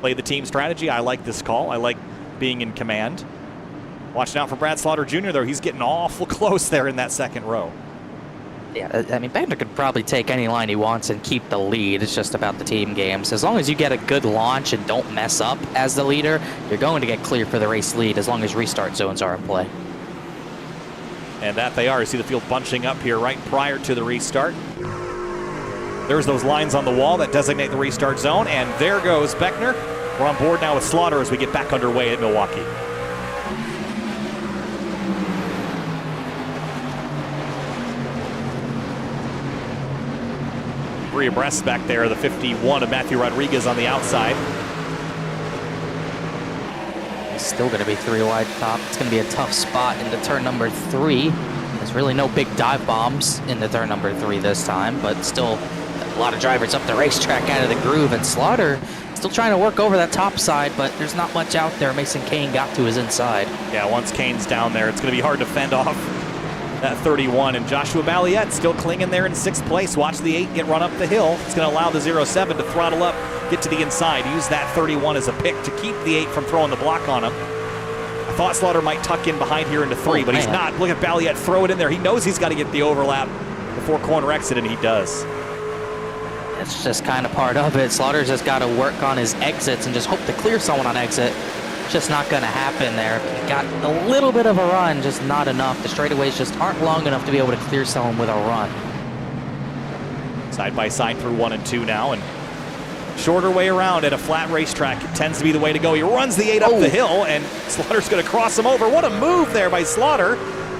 play the team strategy. I like this call. I like being in command. Watching out for Brad Slaughter Jr., though. He's getting awful close there in that second row. Yeah, I mean, Beckner could probably take any line he wants and keep the lead. It's just about the team games. As long as you get a good launch and don't mess up as the leader, you're going to get clear for the race lead as long as restart zones are in play. And that they are. You see the field bunching up here right prior to the restart. There's those lines on the wall that designate the restart zone, and there goes Beckner. We're on board now with Slaughter as we get back underway at Milwaukee. 3 abreast back there, the 51 of Matthew Rodriguez on the outside. It's still going to be 3 wide top. It's going to be a tough spot into turn number 3. There's really no big dive bombs into turn number 3 this time, but still a lot of drivers up the racetrack out of the groove, and Slaughter still trying to work over that top side, but there's not much out there. Mason Kane got to his inside. Yeah, once Kane's down there, it's going to be hard to fend off that 31. And Joshua Balliet still clinging there in 6th place. Watch the 8 get run up the hill. It's going to allow the 07 to throttle up, get to the inside, use that 31 as a pick to keep the 8 from throwing the block on him. I thought Slaughter might tuck in behind here into 3, but he's not. Look at Balliet throw it in there. He knows he's got to get the overlap before corner exit, and he does. It's just kind of part of it. Slaughter's just got to work on his exits and just hope to clear someone on exit. Just not going to happen there. He got a little bit of a run, just not enough. The straightaways just aren't long enough to be able to clear someone with a run. Side by side through 1 and 2 now, and shorter way around at a flat racetrack tends to be the way to go. He runs the 8 up the hill, and Slaughter's going to cross him over. What a move there by Slaughter.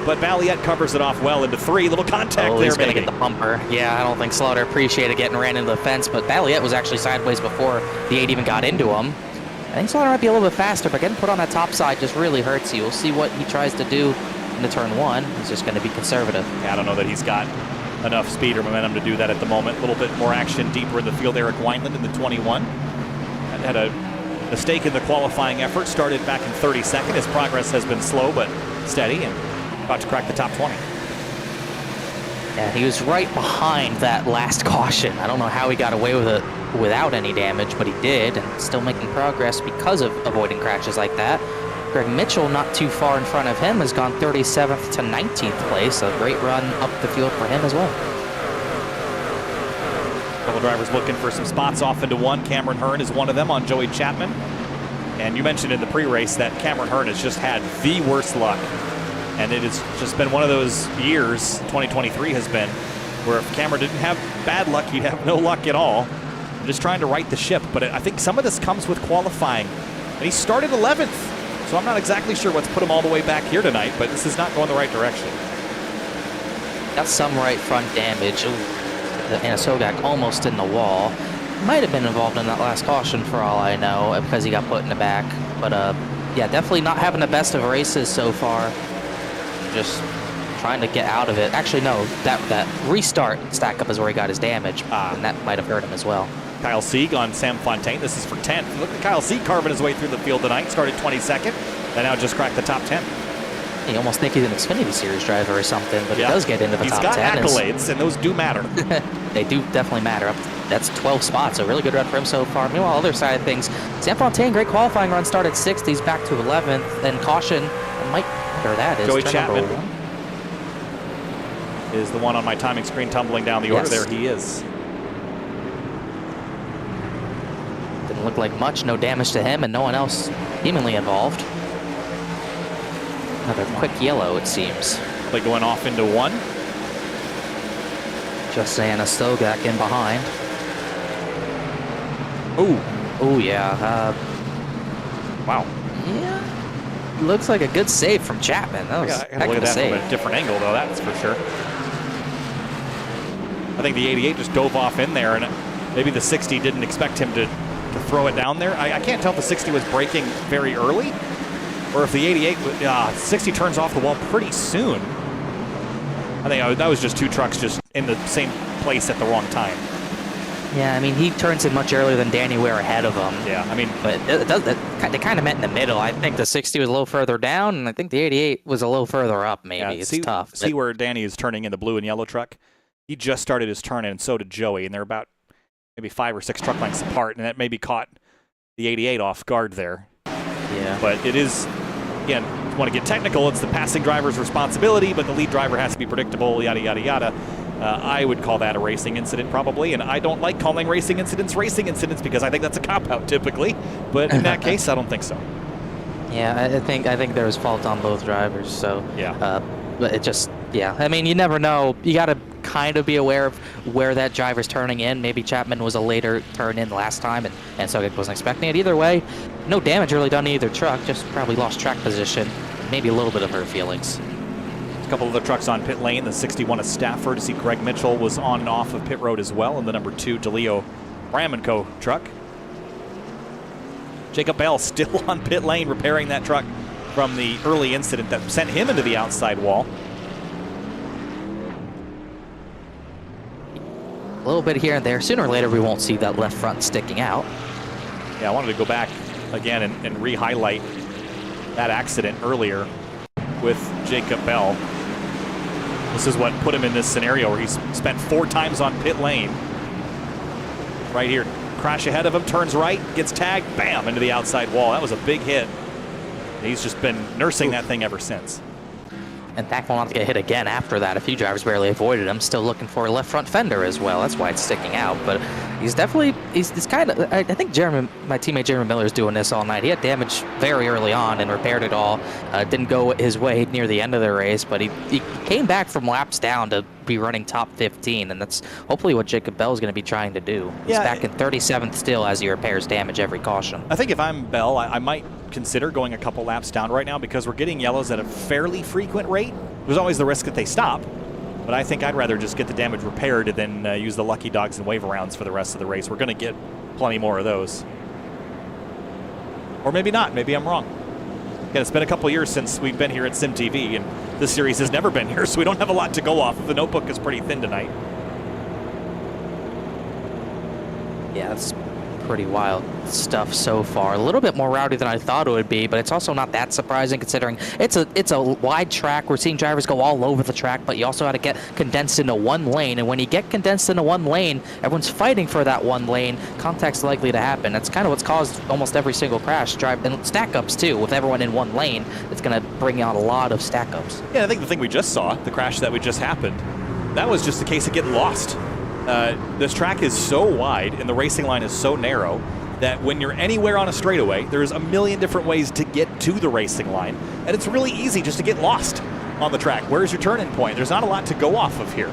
But Balliet covers it off well into 3. Little contact there, he's going to maybe. get the bumper. Yeah, I don't think Slaughter appreciated getting ran into the fence, but Balliet was actually sideways before the 8 even got into him. I think Slaughter might be a little bit faster, but getting put on that top side just really hurts you. We'll see what he tries to do into turn 1. He's just going to be conservative. Yeah, I don't know that he's got enough speed or momentum to do that at the moment. A little bit more action deeper in the field. Eric Wineland in the 21. Had a mistake in the qualifying effort. Started back in 32nd. His progress has been slow but steady, and about to crack the top 20. Yeah, he was right behind that last caution. I don't know how he got away with it without any damage, but he did, and still making progress because of avoiding crashes like that. Greg Mitchell, not too far in front of him, has gone 37th to 19th place. A great run up the field for him as well. Couple drivers looking for some spots off into 1. Cameron Hearn is one of them on Joey Chapman. And you mentioned in the pre-race that Cameron Hearn has just had the worst luck. And it has just been one of those years, 2023 has been, where if Cameron didn't have bad luck, he'd have no luck at all. I'm just trying to right the ship, but I think some of this comes with qualifying. And he started 11th, so I'm not exactly sure what's put him all the way back here tonight, but this is not going the right direction. Got some right front damage. And Sogak almost in the wall. Might have been involved in that last caution for all I know, because he got put in the back. But yeah, definitely not having the best of races so far. Just trying to get out of it. Actually, no, that restart stack up is where he got his damage, and that might have hurt him as well. Kyle Sieg on Sam Fontaine. This is for 10th. Look at Kyle Sieg carving his way through the field tonight. Started 22nd, and now just cracked the top 10. You almost think he's an Xfinity Series driver or something, but he does get into the top 10. He's got accolades, and those do matter. They do definitely matter. That's 12 spots, a really good run for him so far. Meanwhile, other side of things, Sam Fontaine, great qualifying run, started 6th. He's back to 11th, and caution, might whatever that is. Joey Chapman is the one on my timing screen tumbling down the order. There he is. Didn't look like much, no damage to him, and no one else seemingly involved. Another quick yellow, it seems. Like going off into 1. Just Anna Stogak in behind. Oh yeah. Wow. Yeah. Looks like a good save from Chapman. That was I gotta look at that from a different angle, though. That's for sure. I think the 88 just dove off in there, and maybe the 60 didn't expect him to throw it down there. I can't tell if the 60 was braking very early, or if the 88, 60 turns off the wall pretty soon. I think that was just 2 trucks just in the same place at the wrong time. Yeah, I mean, he turns in much earlier than Danny Ware ahead of him. Yeah, I mean... But they kind of met in the middle. I think the 60 was a little further down, and I think the 88 was a little further up, maybe. Yeah, it's tough. See where Danny is turning in the blue and yellow truck? He just started his turn in, and so did Joey, and they're about maybe 5 or 6 truck lengths apart, and that maybe caught the 88 off guard there. Yeah. But it is, again, if you want to get technical, it's the passing driver's responsibility, but the lead driver has to be predictable, yada, yada, yada. I would call that a racing incident probably, and I don't like calling racing incidents because I think that's a cop-out typically, but in that case, I don't think so. Yeah, I think there was fault on both drivers, so yeah. But it just, yeah, I mean, you never know. You got to kind of be aware of where that driver's turning in. Maybe Chapman was a later turn in last time, and Sogak wasn't expecting it. Either way, no damage really done to either truck, just probably lost track position, maybe a little bit of hurt feelings. A couple of the trucks on pit lane. The 61 of Stafford. See Greg Mitchell was on and off of pit road as well, and the number 2 DeLeo Bram&Co truck. Jacob Bell still on pit lane repairing that truck from the early incident that sent him into the outside wall. A little bit here and there. Sooner or later, we won't see that left front sticking out. Yeah, I wanted to go back again and re-highlight that accident earlier with Jacob Bell. This is what put him in this scenario where he's spent 4 times on pit lane. Right here, crash ahead of him, turns right, gets tagged, bam, into the outside wall. That was a big hit. He's just been nursing that thing ever since. And thankful not to get hit again after that. A few drivers barely avoided him. Still looking for a left front fender as well. That's why it's sticking out. But he's definitely, he's kind of, I think my teammate Jeremy Miller is doing this all night. He had damage very early on and repaired it all. Didn't go his way near the end of the race, but he came back from laps down to be running top 15. And that's hopefully what Jacob Bell is going to be trying to do. He's back in 37th still as he repairs damage every caution. I think if I'm Bell, I might consider going a couple laps down right now because we're getting yellows at a fairly frequent rate. There's always the risk that they stop, but I think I'd rather just get the damage repaired and then use the lucky dogs and wave arounds for the rest of the race. We're going to get plenty more of those. Or maybe not. Maybe I'm wrong. Again, it's been a couple years since we've been here at SimTV, and this series has never been here, so we don't have a lot to go off of. The notebook is pretty thin tonight. Yeah, that's pretty wild stuff so far. A little bit more rowdy than I thought it would be, but it's also not that surprising considering it's a wide track. We're seeing drivers go all over the track, but you also got to get condensed into one lane. And when you get condensed into one lane, everyone's fighting for that one lane. Contact's likely to happen. That's kind of what's caused almost every single crash. And stack ups too. With everyone in one lane, it's going to bring out a lot of stack ups. Yeah, I think the thing we just saw, the crash that we just happened, that was just a case of getting lost. This track is so wide and the racing line is so narrow that when you're anywhere on a straightaway, there's a million different ways to get to the racing line, and it's really easy just to get lost on the track. Where's your turn-in point? There's not a lot to go off of here.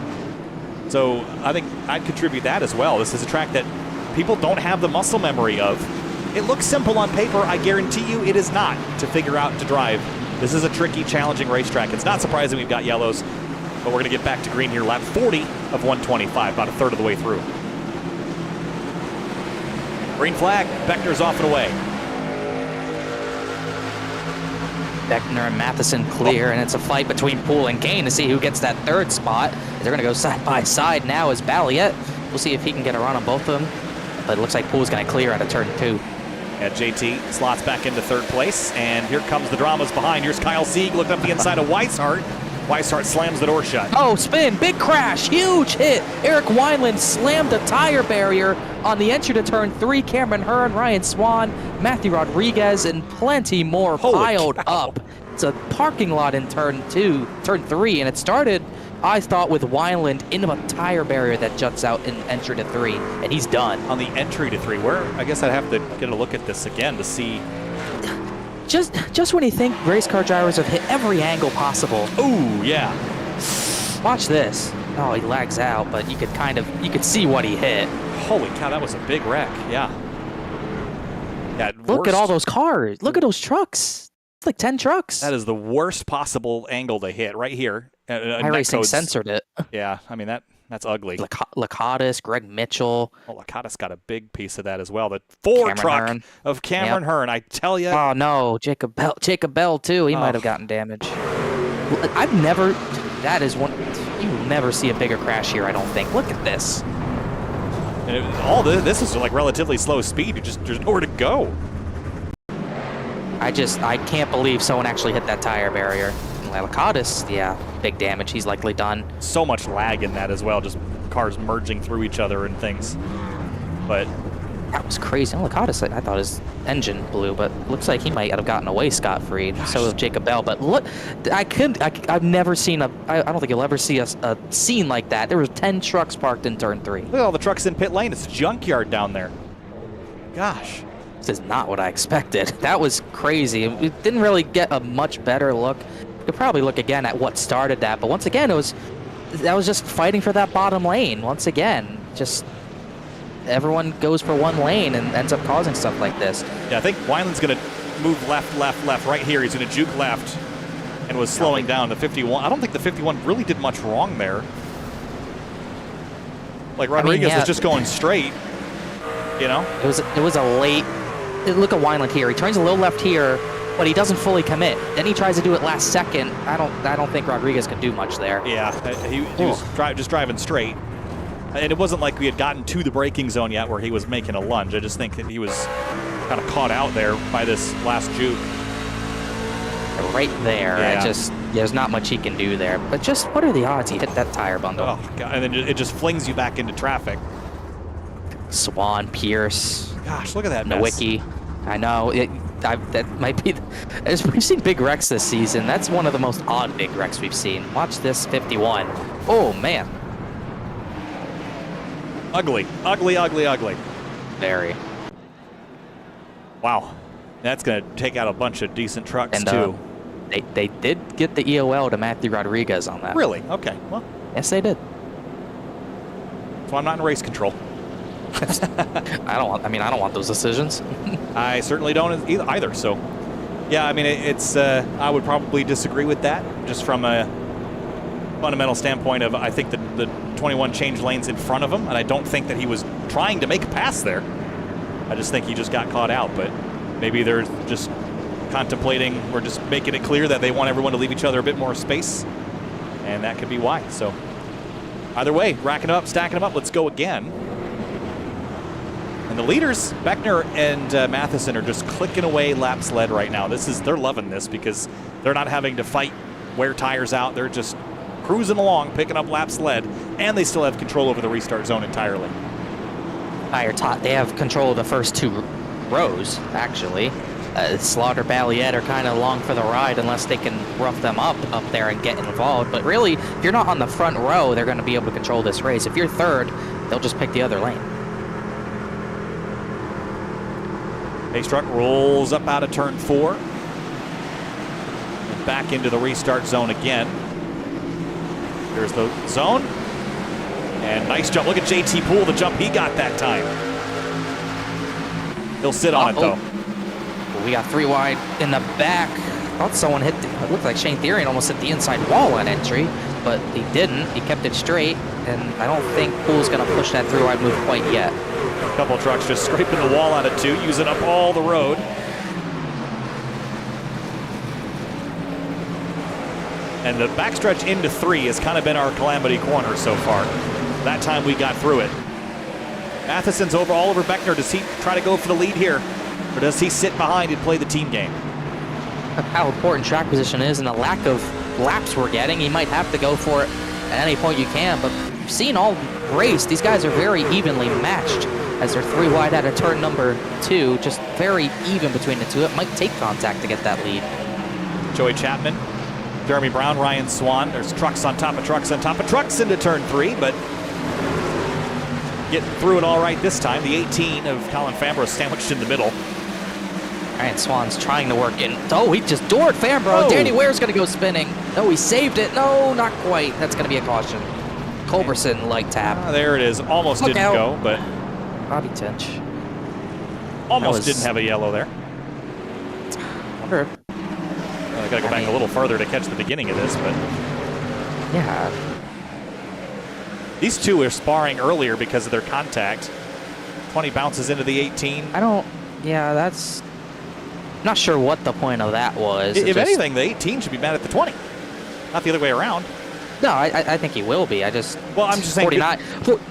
So I think I'd contribute that as well. This is a track that people don't have the muscle memory of. It looks simple on paper. I guarantee you it is not to figure out to drive. This is a tricky, challenging racetrack. It's not surprising we've got yellows. But we're going to get back to green here, lap 40 of 125, about a third of the way through. Green flag, Beckner's off and away. Beckner and Matheson clear, and it's a fight between Poole and Kane to see who gets that third spot. They're going to go side by side now as Balliet. We'll see if he can get a run on both of them. But it looks like Poole's going to clear out of turn 2. Yeah, JT slots back into third place, and here comes the dramas behind. Here's Kyle Sieg looking up the inside of Weishart. Weishart slams the door shut. Oh, spin, big crash, huge hit. Eric Wineland slammed a tire barrier on the entry to turn 3. Cameron Hearn, Ryan Swan, Matthew Rodriguez, and plenty more piled up. It's a parking lot in turn 3, and it started, I thought, with Wineland into a tire barrier that juts out in entry to 3, and he's done. On the entry to 3, where I guess I'd have to get a look at this again to see. Just when you think race car drivers have hit every angle possible. Ooh, yeah. Watch this. Oh, he lags out, but you could see what he hit. Holy cow, that was a big wreck. Yeah. Yeah. Look at all those cars. Look at those trucks. It's like 10 trucks. That is the worst possible angle to hit right here. iRacing censored it. Yeah, I mean that's ugly. Lakatis, Greg Mitchell. Oh, Lakatis got a big piece of that as well. The Ford truck Hearn. of Cameron Hearn, I tell you. Oh no, Jacob Bell too. He might have gotten damage. That is one. You will never see a bigger crash here, I don't think. Look at this. And this is like relatively slow speed. There's nowhere to go. I can't believe someone actually hit that tire barrier. Lakatis, yeah, big damage. He's likely done. So much lag in that as well, just cars merging through each other and things. But that was crazy. Lakatis, I thought his engine blew, but looks like he might have gotten away scot-free. So has Jacob Bell. But look, I've never seen I don't think you'll ever see a scene like that. There were 10 trucks parked in turn 3. Look at all the trucks in pit lane. It's a junkyard down there. Gosh. This is not what I expected. That was crazy. We didn't really get a much better look. We could probably look again at what started that, but once again, that was just fighting for that bottom lane. Once again, just everyone goes for one lane and ends up causing stuff like this. Yeah, I think Wineland's going to move left right here. He's going to juke left and was slowing down the 51. I don't think the 51 really did much wrong there. Like Rodriguez was just going straight, you know? It was a late. Look at Wineland here. He turns a little left here, but he doesn't fully commit. Then he tries to do it last second. I don't think Rodriguez can do much there. Yeah, he was just driving straight. And it wasn't like we had gotten to the braking zone yet where he was making a lunge. I just think that he was kind of caught out there by this last juke. Right there. Yeah. there's not much he can do there. But just what are the odds he hit that tire bundle? Oh, God. And then it just flings you back into traffic. Swan, Pierce. Gosh, look at that mess. Milwaukee. I know. That might be... As we've seen big wrecks this season. That's one of the most odd big wrecks we've seen. Watch this 51. Oh, man. Ugly. Ugly, ugly, ugly. Very. Wow. That's going to take out a bunch of decent trucks, And, too. They did get the EOL to Matthew Rodriguez on that. Really? Okay. Well, Yes, they did. so I'm not in race control. I don't want those decisions. I certainly don't either. So, yeah, I mean, it's. I would probably disagree with that, just from a fundamental standpoint of I think that the 21 changed lanes in front of him, and I don't think that he was trying to make a pass there. I just think he just got caught out. But maybe they're just contemplating or just making it clear that they want everyone to leave each other a bit more space, and that could be why. So, either way, racking up, stacking them up. Let's go again. And the leaders, Beckner and Matheson, are just clicking away laps led right now. They're loving this because they're not having to fight, wear tires out. They're just cruising along, picking up laps led, and they still have control over the restart zone entirely. They have control of the first two rows, actually. Slaughter, Balliet are kind of along for the ride unless they can rough them up there and get involved. But really, if you're not on the front row, they're going to be able to control this race. If you're third, they'll just pick the other lane. Pace truck rolls up out of turn 4 and back into the restart zone again. Here's the zone. And nice jump. Look at JT Poole, the jump he got that time. He'll sit on it, though. We got 3 wide in the back. Thought someone hit, it looked like Shane Therian almost hit the inside wall on entry, but he didn't. He kept it straight, and I don't think Poole's going to push that 3 wide move quite yet. A couple of trucks just scraping the wall out of 2, using up all the road. And the backstretch into 3 has kind of been our calamity corner so far. That time we got through it. Matheson's all over Beckner. Does he try to go for the lead here? Or does he sit behind and play the team game? How important track position is and the lack of laps we're getting, he might have to go for it at any point you can. But you've seen all race, these guys are very evenly matched as they're 3 wide out of turn number 2. Just very even between the two. It might take contact to get that lead. Joey Chapman, Jeremy Brown, Ryan Swan. There's trucks on top of trucks on top of trucks into turn 3, but getting through it all right this time. The 18 of Colin Fambro sandwiched in the middle. Ryan Swan's trying to work in. Oh, he just doored Fambro. Oh. Danny Ware's going to go spinning. No, he saved it. No, not quite. That's going to be a caution. Culberson light tap. There it is. Almost Look didn't out. go, but Bobby Tinch. almost didn't have a yellow there. Wonder. I got to go back a little further to catch the beginning of this, but Yeah. these two were sparring earlier because of their contact. 20 bounces into the 18. Yeah, that's... Not sure what the point of that was. If anything, the 18 should be mad at the 20, not the other way around. No, I think he will be. I'm just saying 49.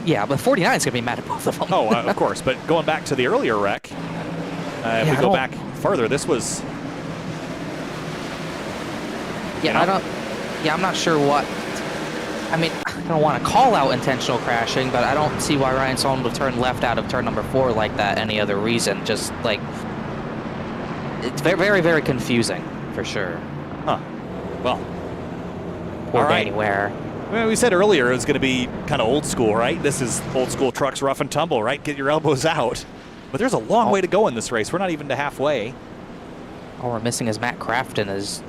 Yeah, but 49 is going to be mad at both of them. Oh, of course. But going back to the earlier wreck, if we go back further, this was. Yeah, I'm not sure what. I mean, I don't want to call out intentional crashing, but I don't see why Ryan Swan would turn left out of turn number 4 like that. Any other reason? Just like it's very, very, very confusing for sure. Huh. Well. Or anywhere. Well, we said earlier it was going to be kind of old school, right? This is old school trucks, rough and tumble, right? Get your elbows out. But there's a long way to go in this race. We're not even to halfway. All we're missing is Matt Crafton has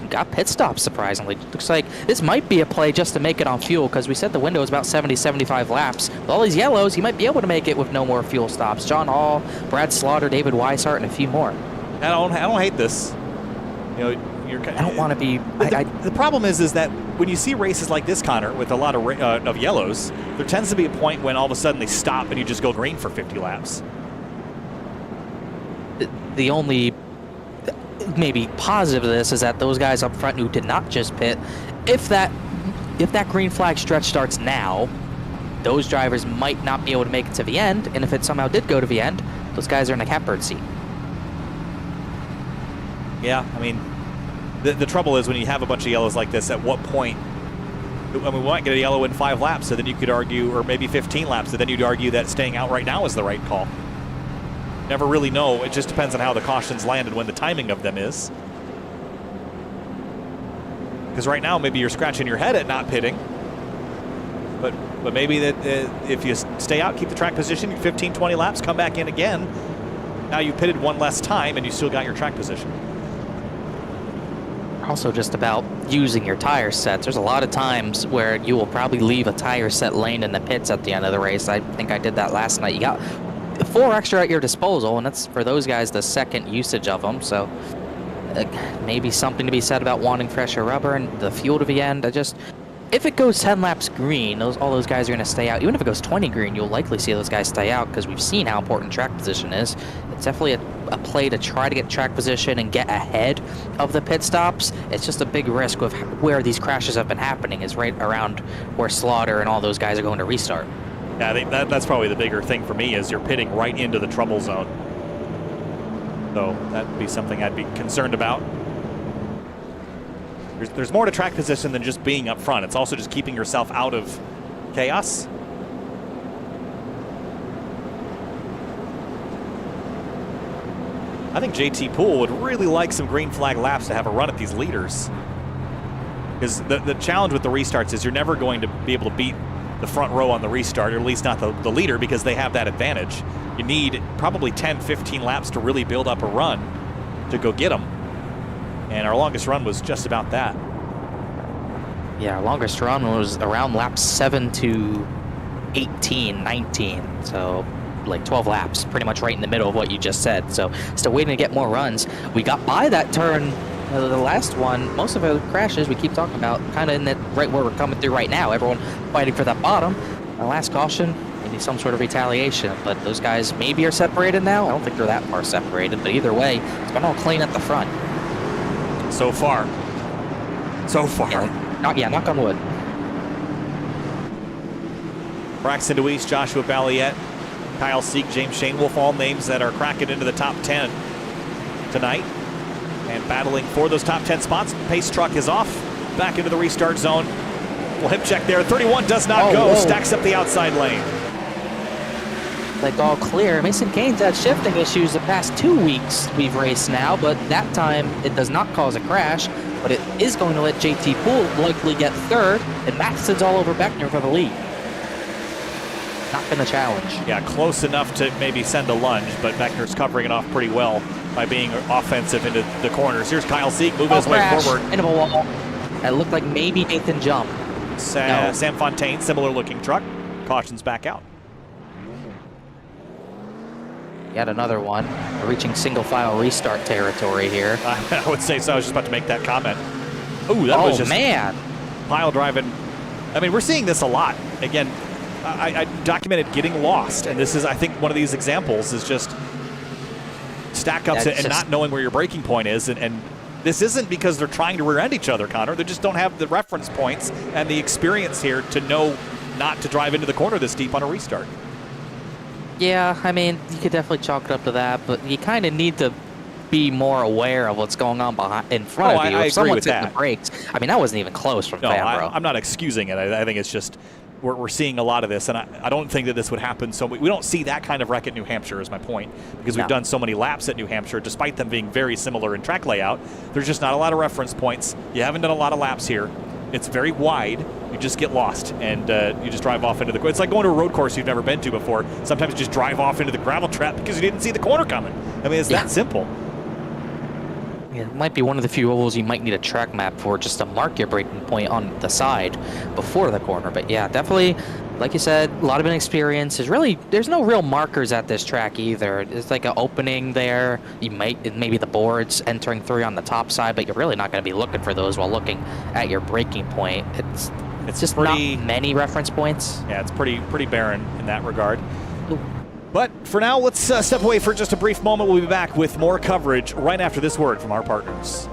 got pit stops, surprisingly. Looks like this might be a play just to make it on fuel, because we said the window is about 70, 75 laps. With all these yellows, he might be able to make it with no more fuel stops. John Hall, Brad Slaughter, David Weishart, and a few more. I don't hate this. You know, I don't want to be. The problem is that when you see races like this, Connor, with a lot of yellows, there tends to be a point when all of a sudden they stop and you just go green for 50 laps. The only maybe positive of this is that those guys up front who did not just pit, if that green flag stretch starts now, those drivers might not be able to make it to the end, and if it somehow did go to the end, those guys are in a catbird seat. Yeah, I mean, The trouble is when you have a bunch of yellows like this, at what point, I mean, we might get a yellow in 5 laps, so then you could argue, or maybe 15 laps, so then you'd argue that staying out right now is the right call. Never really know. It just depends on how the cautions land and when the timing of them is. Because right now, maybe you're scratching your head at not pitting. But maybe that if you stay out, keep the track position, 15, 20 laps, come back in again. Now you pitted one less time and you still got your track position. Also just about using your tire sets. There's a lot of times where you will probably leave a tire set laying in the pits at the end of the race. I think I did that last night. You got 4 extra at your disposal, and that's for those guys the second usage of them. So maybe something to be said about wanting fresher rubber and the fuel to the end. If it goes 10 laps green, all those guys are going to stay out. Even if it goes 20 green, you'll likely see those guys stay out because we've seen how important track position is. It's definitely a play to try to get track position and get ahead of the pit stops. It's just a big risk with where these crashes have been happening is right around where Slaughter and all those guys are going to restart. Yeah, I think that's probably the bigger thing for me is you're pitting right into the trouble zone. So that'd be something I'd be concerned about. There's more to track position than just being up front. It's also just keeping yourself out of chaos. I think JT Poole would really like some green flag laps to have a run at these leaders. Because the challenge with the restarts is you're never going to be able to beat the front row on the restart, or at least not the leader, because they have that advantage. You need probably 10, 15 laps to really build up a run to go get them. And our longest run was just about that. Yeah, our longest run was around laps 7 to 18, 19. So like 12 laps, pretty much right in the middle of what you just said. So still waiting to get more runs. We got by that turn, the last one. Most of the crashes we keep talking about kind of in that right where we're coming through right now. Everyone fighting for that bottom. Our last caution, maybe some sort of retaliation, but those guys maybe are separated now. I don't think they're that far separated, but either way, it's been all clean at the front. So far. Knock on wood. Braxton DeWeese, Joshua Balliet, Kyle Seek, James Shainwolf, all names that are cracking into the top 10 tonight. And battling for those top 10 spots. Pace truck is off, back into the restart zone. Well, hip check there. 31 does not go. Whoa. Stacks up the outside lane. Like all clear. Mason Kane's had shifting issues the past 2 weeks we've raced now, but that time it does not cause a crash, but it is going to let JT Poole likely get third, and Maxton's all over Beckner for the lead. Not been a challenge. Yeah, close enough to maybe send a lunge, but Beckner's covering it off pretty well by being offensive into the corners. Here's Kyle Seek moving his way forward. Into a wall. It looked like maybe Nathan jumped. Sam Fontaine, similar looking truck. Caution's back out. Yet another one. We're reaching single file restart territory here. I would say so. I was just about to make that comment. Ooh, that was just man. Pile driving. I mean, we're seeing this a lot. Again, I documented getting lost, and this is, I think, one of these examples is just stack ups and not knowing where your braking point is. And this isn't because they're trying to rear end each other, Connor. They just don't have the reference points and the experience here to know not to drive into the corner this deep on a restart. Yeah, I mean, you could definitely chalk it up to that, but you kind of need to be more aware of what's going on in front of you. If someone's hitting the brakes, I mean, that wasn't even close from Fambro. I'm not excusing it. I think it's just we're seeing a lot of this, and I don't think that this would happen. So we don't see that kind of wreck at New Hampshire is my point, because we've done so many laps at New Hampshire, despite them being very similar in track layout. There's just not a lot of reference points. You haven't done a lot of laps here. It's very wide. You just get lost, and you just drive off into the... It's like going to a road course you've never been to before. Sometimes you just drive off into the gravel trap because you didn't see the corner coming. I mean, it's that simple. Yeah, it might be one of the few ovals you might need a track map for, just to mark your braking point on the side before the corner. But yeah, definitely, like you said, a lot of inexperience. There's no real markers at this track either. It's like an opening there. You maybe the boards entering through on the top side, but you're really not going to be looking for those while looking at your braking point. It's just pretty, not many reference points. Yeah, it's pretty barren in that regard. But for now, let's step away for just a brief moment. We'll be back with more coverage right after this word from our partners.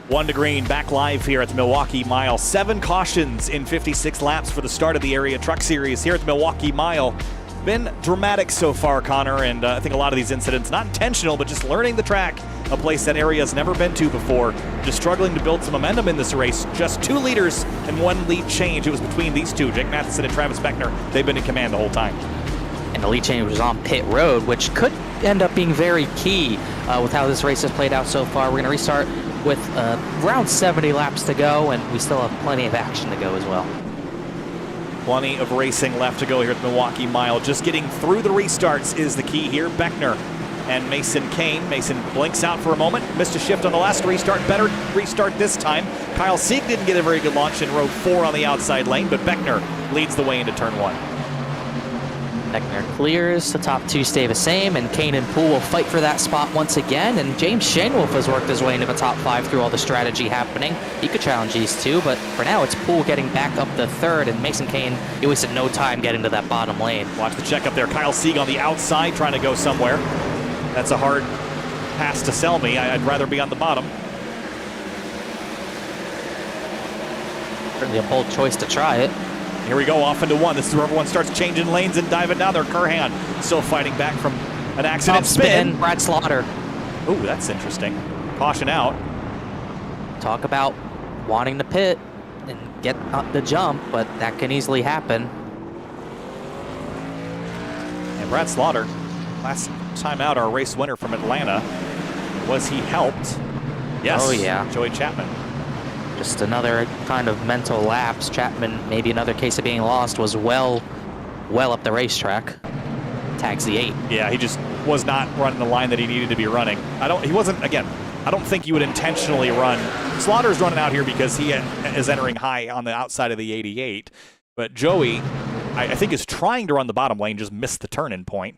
One to green, back live here at the Milwaukee Mile. 7 cautions in 56 laps for the start of the Area Truck Series here at the Milwaukee Mile. Been dramatic so far, Connor, and I think a lot of these incidents, not intentional, but just learning the track, a place that Area's never been to before. Just struggling to build some momentum in this race. Just 2 leaders and 1 lead change. It was between these two, Jake Matheson and Travis Beckner. They've been in command the whole time. And the lead change was on pit road, which could end up being very key with how this race has played out so far. We're going to restart with around 70 laps to go, and we still have plenty of action to go as well. Plenty of racing left to go here at the Milwaukee Mile. Just getting through the restarts is the key here. Beckner and Mason Kane. Mason blinks out for a moment. Missed a shift on the last restart. Better restart this time. Kyle Sieg didn't get a very good launch in row 4 on the outside lane, but Beckner leads the way into turn 1. Beckner clears, the top 2 stay the same, and Kane and Poole will fight for that spot once again, and James Shanewolf has worked his way into the top 5 through all the strategy happening. He could challenge these two, but for now it's Poole getting back up the 3rd, and Mason Kane, he wasted no time getting to that bottom lane. Watch the check up there. Kyle Sieg on the outside trying to go somewhere. That's a hard pass to sell me. I'd rather be on the bottom. Certainly a bold choice to try it. Here we go, off into 1. This is where everyone starts changing lanes and diving down there. Kurhan still fighting back from an accident. Spin. Brad Slaughter. Ooh, that's interesting. Caution out. Talk about wanting to pit and get up the jump, but that can easily happen. And Brad Slaughter, last time out, our race winner from Atlanta. Was he helped? Yes. Oh, yeah. Joey Chapman. Just another kind of mental lapse. Chapman, maybe another case of being lost, was well up the racetrack. Tags the 8. Yeah, he just was not running the line that he needed to be running. I don't think you would intentionally run. Slaughter's running out here because he is entering high on the outside of the 88. But Joey, I think, is trying to run the bottom lane, just missed the turn-in point,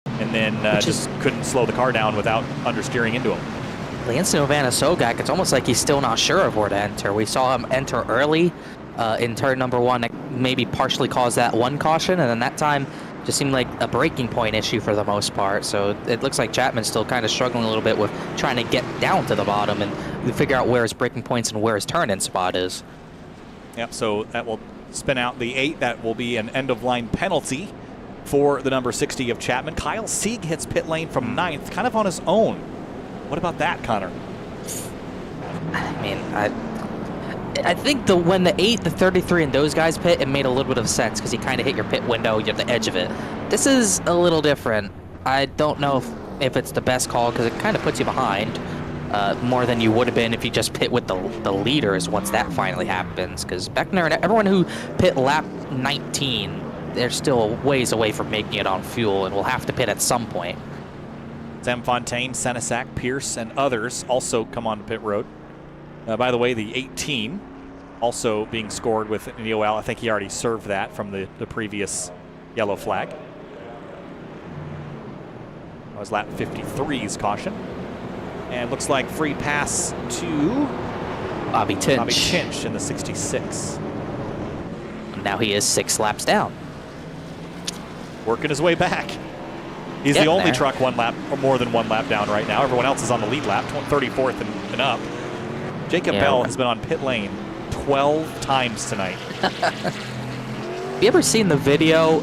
and then just couldn't slow the car down without understeering into him. Lance Novana-Sogak, it's almost like he's still not sure of where to enter. We saw him enter early in turn number 1. That maybe partially caused that 1 caution, and then that time just seemed like a breaking point issue for the most part. So it looks like Chapman's still kind of struggling a little bit with trying to get down to the bottom and figure out where his breaking points and where his turn-in spot is. Yep, so that will spin out the 8. That will be an end-of-line penalty for the number 60 of Chapman. Kyle Sieg hits pit lane from 9th, kind of on his own. What about that, Connor? I mean, I think when the 8, the 33, and those guys pit, it made a little bit of sense because you kind of hit your pit window, you're at the edge of it. This is a little different. I don't know if it's the best call because it kind of puts you behind more than you would have been if you just pit with the leaders once that finally happens. Because Beckner and everyone who pit lap 19, they're still ways away from making it on fuel and will have to pit at some point. Sam Fontaine, Senesac, Pierce, and others also come on pit road. By the way, the 18 also being scored with Neoal. I think he already served that from the previous yellow flag. That was lap 53's caution. And looks like free pass to Bobby Tinch. Bobby Tinch in the 66. Now he is 6 laps down. Working his way back. He's the only truck 1 lap or more than 1 lap down right now. Everyone else is on the lead lap, 34th and up. Jacob Bell has been on pit lane 12 times tonight. Have you ever seen the video?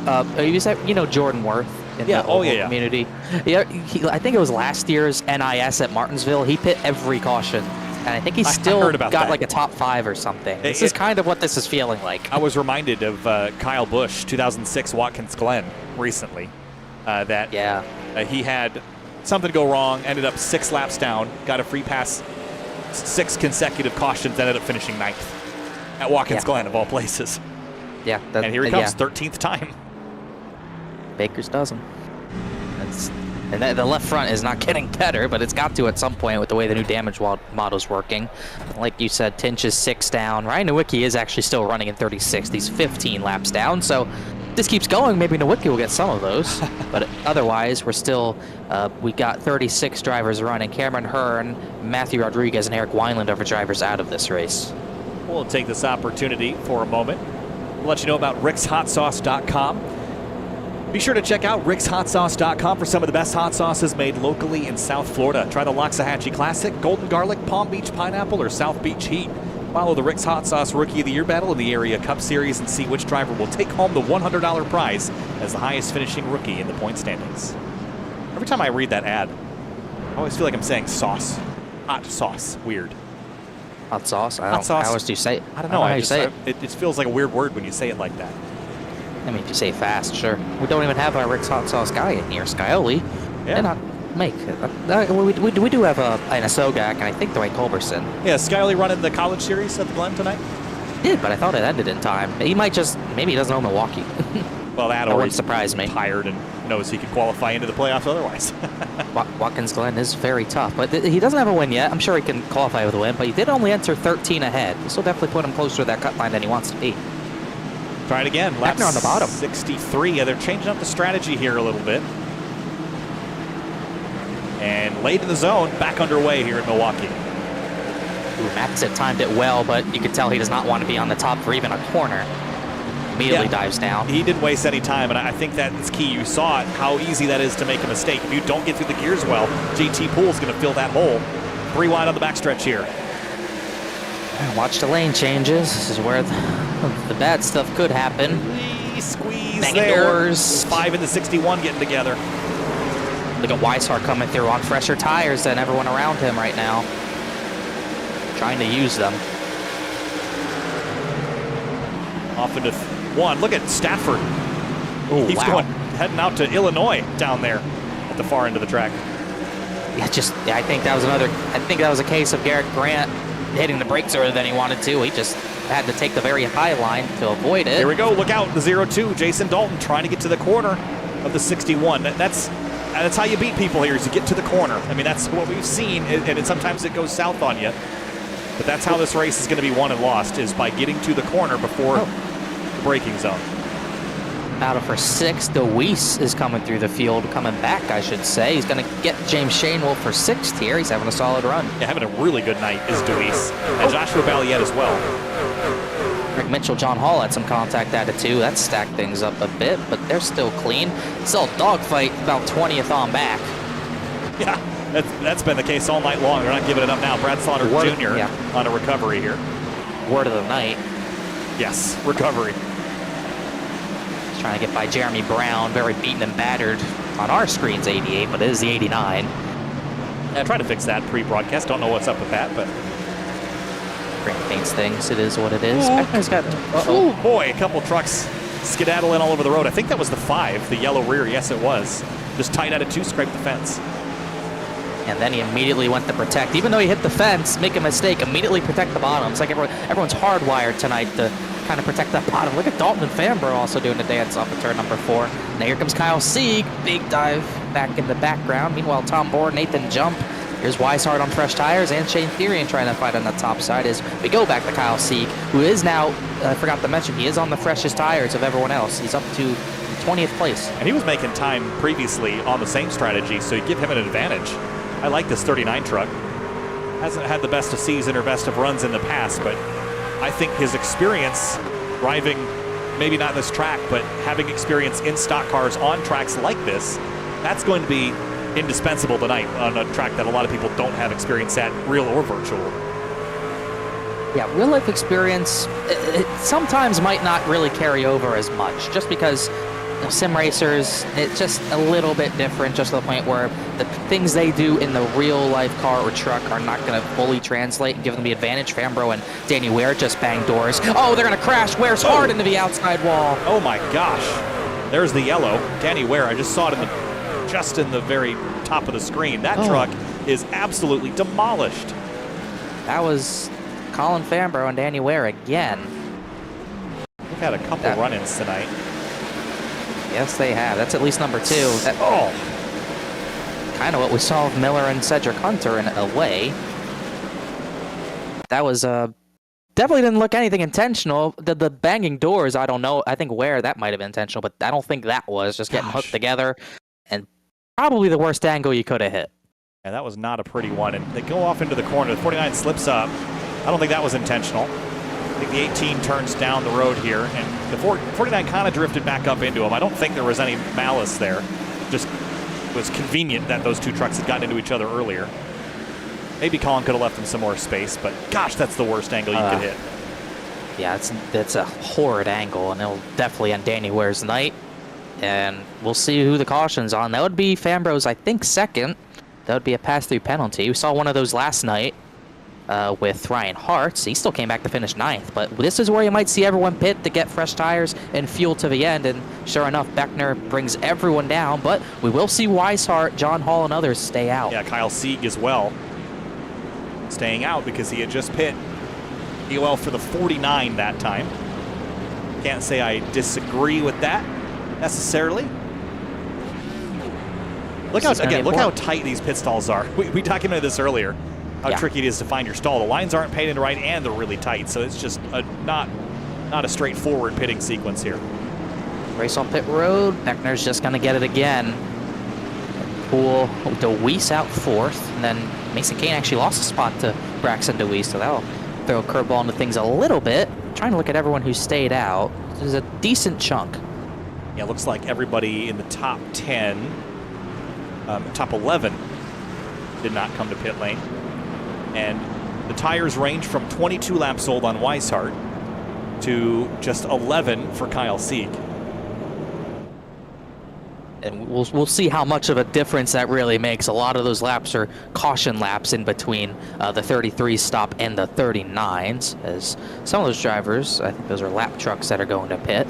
Jordan Worth in the community? Yeah, I think it was last year's NIS at Martinsville. He pit every caution. And I think he's still got like a top 5 or something. This is kind of what this is feeling like. I was reminded of Kyle Busch, 2006 Watkins Glen recently. He had something go wrong, ended up 6 laps down, got a free pass, 6 consecutive cautions, ended up finishing 9th at Watkins Glen, of all places. Yeah. And here he comes, 13th time. Baker's dozen. And the left front is not getting better, but it's got to at some point with the way the new damage model's working. Like you said, Tinch is 6 down. Ryan Nowicki is actually still running in 36th. He's 15 laps down, so this keeps going. Maybe Nowicki will get some of those, but otherwise we're still, we got 36 drivers running. Cameron Hearn, Matthew Rodriguez, and Eric Wineland are the drivers out of this race. We'll take this opportunity for a moment. We'll let you know about rickshotsauce.com. Be sure to check out rickshotsauce.com for some of the best hot sauces made locally in South Florida. Try the Loxahatchee Classic, Golden Garlic, Palm Beach Pineapple, or South Beach Heat. Follow the Rick's Hot Sauce Rookie of the Year battle in the Area Cup Series and see which driver will take home the $100 prize as the highest finishing rookie in the point standings. Every time I read that ad, I always feel like I'm saying sauce. Hot sauce. Weird. Hot sauce? Hot sauce. How else do you say it? I don't know. How you say it. It just feels like a weird word when you say it like that. I mean, if you say it fast, sure. We don't even have our Rick's Hot Sauce guy in here, Scioli. Yeah. They're not make. We do have an Asogak, and I think Dwight Culberson. Yeah, Skyly running the college series at the Glen tonight? He did, but I thought it ended in time. He might just, maybe he doesn't know Milwaukee. Well, that wouldn't surprise me. Tired and knows he could qualify into the playoffs otherwise. Watkins Glen is very tough, but he doesn't have a win yet. I'm sure he can qualify with a win, but he did only enter 13 ahead. This will definitely put him closer to that cut line than he wants to be. Try it again. Lap on the bottom. 63. Yeah, they're changing up the strategy here a little bit. And late in the zone, back underway here in Milwaukee. Ooh, Max had timed it well, but you could tell he does not want to be on the top for even a corner. Immediately dives down. He didn't waste any time, and I think that's key. You saw it, how easy that is to make a mistake. If you don't get through the gears well, JT Poole's going to fill that hole. 3 wide on the backstretch here. Watch the lane changes. This is where the bad stuff could happen. Squeeze Banging there. doors. 5 into 61 getting together. Look at Weishart coming through on fresher tires than everyone around him right now. Trying to use them. Off into 1. Look at Stafford. Oh, He's wow. heading out to Illinois down there at the far end of the track. I think that was a case of Garrett Grant hitting the brakes earlier than he wanted to. He just had to take the very high line to avoid it. Here we go. Look out. The 0-2. Jason Dalton trying to get to the corner of the 61. That's how you beat people here, is you get to the corner. I mean, that's what we've seen, and sometimes it goes south on you. But that's how this race is going to be won and lost, is by getting to the corner before the braking zone. Out of her 6th, DeWeese is coming through the field, coming back, I should say. He's going to get James Shanewell for 6th here. He's having a solid run. Yeah, having a really good night is Deweese. And Joshua Balliet as well. Rick Mitchell, John Hall had some contact added too. That stacked things up a bit, but they're still clean. Still a dogfight, about 20th on back. Yeah, that's been the case all night long. They're not giving it up now. Brad Slaughter Jr. On a recovery here. Word of the night. Yes, recovery. Trying to get by Jeremy Brown, very beaten and battered on our screens, 88, but it is the 89. I tried to fix that pre-broadcast. Don't know what's up with that, but Grant paints things. It is what it is. Oh boy, a couple trucks skedaddling all over the road. I think that was the 5, the yellow rear. Yes, it was. Just tight out of 2, scraped the fence. And then he immediately went to protect. Even though he hit the fence, make a mistake, immediately protect the bottom. It's like everyone's hardwired tonight to kind of protect that bottom. Look at Dalton and Fambro also doing the dance off of turn number 4. Now here comes Kyle Sieg. Big dive back in the background. Meanwhile, Tom Bohr, Nathan Jump. Here's Weishart on fresh tires, and Shane Therian trying to fight on the top side as we go back to Kyle Sieg, who is now, I forgot to mention, he is on the freshest tires of everyone else. He's up to 20th place. And he was making time previously on the same strategy, so you give him an advantage. I like this 39 truck. Hasn't had the best of season or best of runs in the past, but I think his experience driving, maybe not this track, but having experience in stock cars on tracks like this, that's going to be indispensable tonight on a track that a lot of people don't have experience at, real or virtual. Yeah, real life experience it sometimes might not really carry over as much, just because sim racers, it's just a little bit different, just to the point where the things they do in the real life car or truck are not going to fully translate and give them the advantage. Fambro and Danny Ware just banged doors. Oh, they're going to crash. Ware's hard into the outside wall. Oh my gosh. There's the yellow. Danny Ware, I just saw it just in the very top of the screen. That truck is absolutely demolished. That was Colin Fambro and Danny Ware again. We've had a couple run-ins tonight. Yes, they have. That's at least number 2. Kind of what we saw of Miller and Cedric Hunter in a way. That was definitely didn't look anything intentional. The banging doors, I don't know. I think Ware, that might have been intentional, but I don't think that was. Just getting hooked together. And probably the worst angle you could have hit. And that was not a pretty one. And they go off into the corner. The 49 slips up. I don't think that was intentional. I think the 18 turns down the road here, and the 49 kind of drifted back up into him. I don't think there was any malice there. Just was convenient that those two trucks had gotten into each other earlier. Maybe Colin could have left him some more space, but gosh, that's the worst angle you could hit. Yeah, it's a horrid angle, and it'll definitely end Danny Ware's night. And we'll see who the caution's on. That would be Fambro's, I think, second. That would be a pass-through penalty. We saw one of those last night with Ryan Hartz. He still came back to finish 9th, but this is where you might see everyone pit to get fresh tires and fuel to the end. And sure enough, Beckner brings everyone down, but we will see Weishart, John Hall, and others stay out. Yeah, Kyle Sieg as well, staying out because he had just pit EOL for the 49 that time. Can't say I disagree with that necessarily. Look how tight these pit stalls are. We documented this earlier, how tricky it is to find your stall. The lines aren't painted right and they're really tight, so it's just not a straightforward pitting sequence here. Race on pit road. Beckner's just going to get it again. Pull DeWeese out 4th, and then Mason Kane actually lost a spot to Braxton DeWeese, so that'll throw a curveball into things a little bit. Trying to look at everyone who stayed out. This is a decent chunk. Yeah, looks like everybody in the top 10, top 11 did not come to pit lane. And the tires range from 22 laps old on Weishart to just 11 for Kyle Sieg. And we'll see how much of a difference that really makes. A lot of those laps are caution laps in between the 33 stop and the 39s, as some of those drivers, I think those are lap trucks that are going to pit.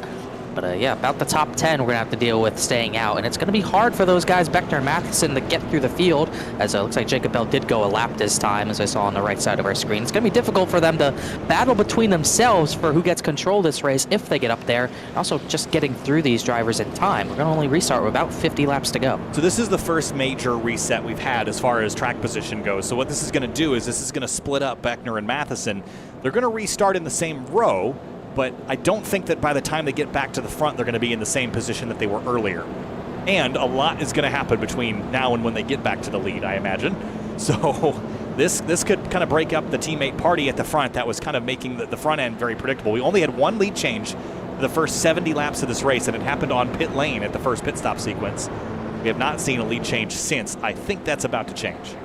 But yeah, about the top 10 we're going to have to deal with staying out. And it's going to be hard for those guys, Beckner and Matheson, to get through the field, as it looks like Jacob Bell did go a lap this time, as I saw on the right side of our screen. It's going to be difficult for them to battle between themselves for who gets control of this race if they get up there. Also, just getting through these drivers in time. We're going to only restart with about 50 laps to go. So this is the first major reset we've had as far as track position goes. So what this is going to do is this is going to split up Beckner and Matheson. They're going to restart in the same row, but I don't think that by the time they get back to the front, they're going to be in the same position that they were earlier. And a lot is going to happen between now and when they get back to the lead, I imagine. So this could kind of break up the teammate party at the front that was kind of making the front end very predictable. We only had one lead change for the first 70 laps of this race, and it happened on pit lane at the first pit stop sequence. We have not seen a lead change since. I think that's about to change.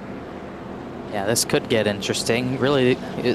Yeah, this could get interesting. Really,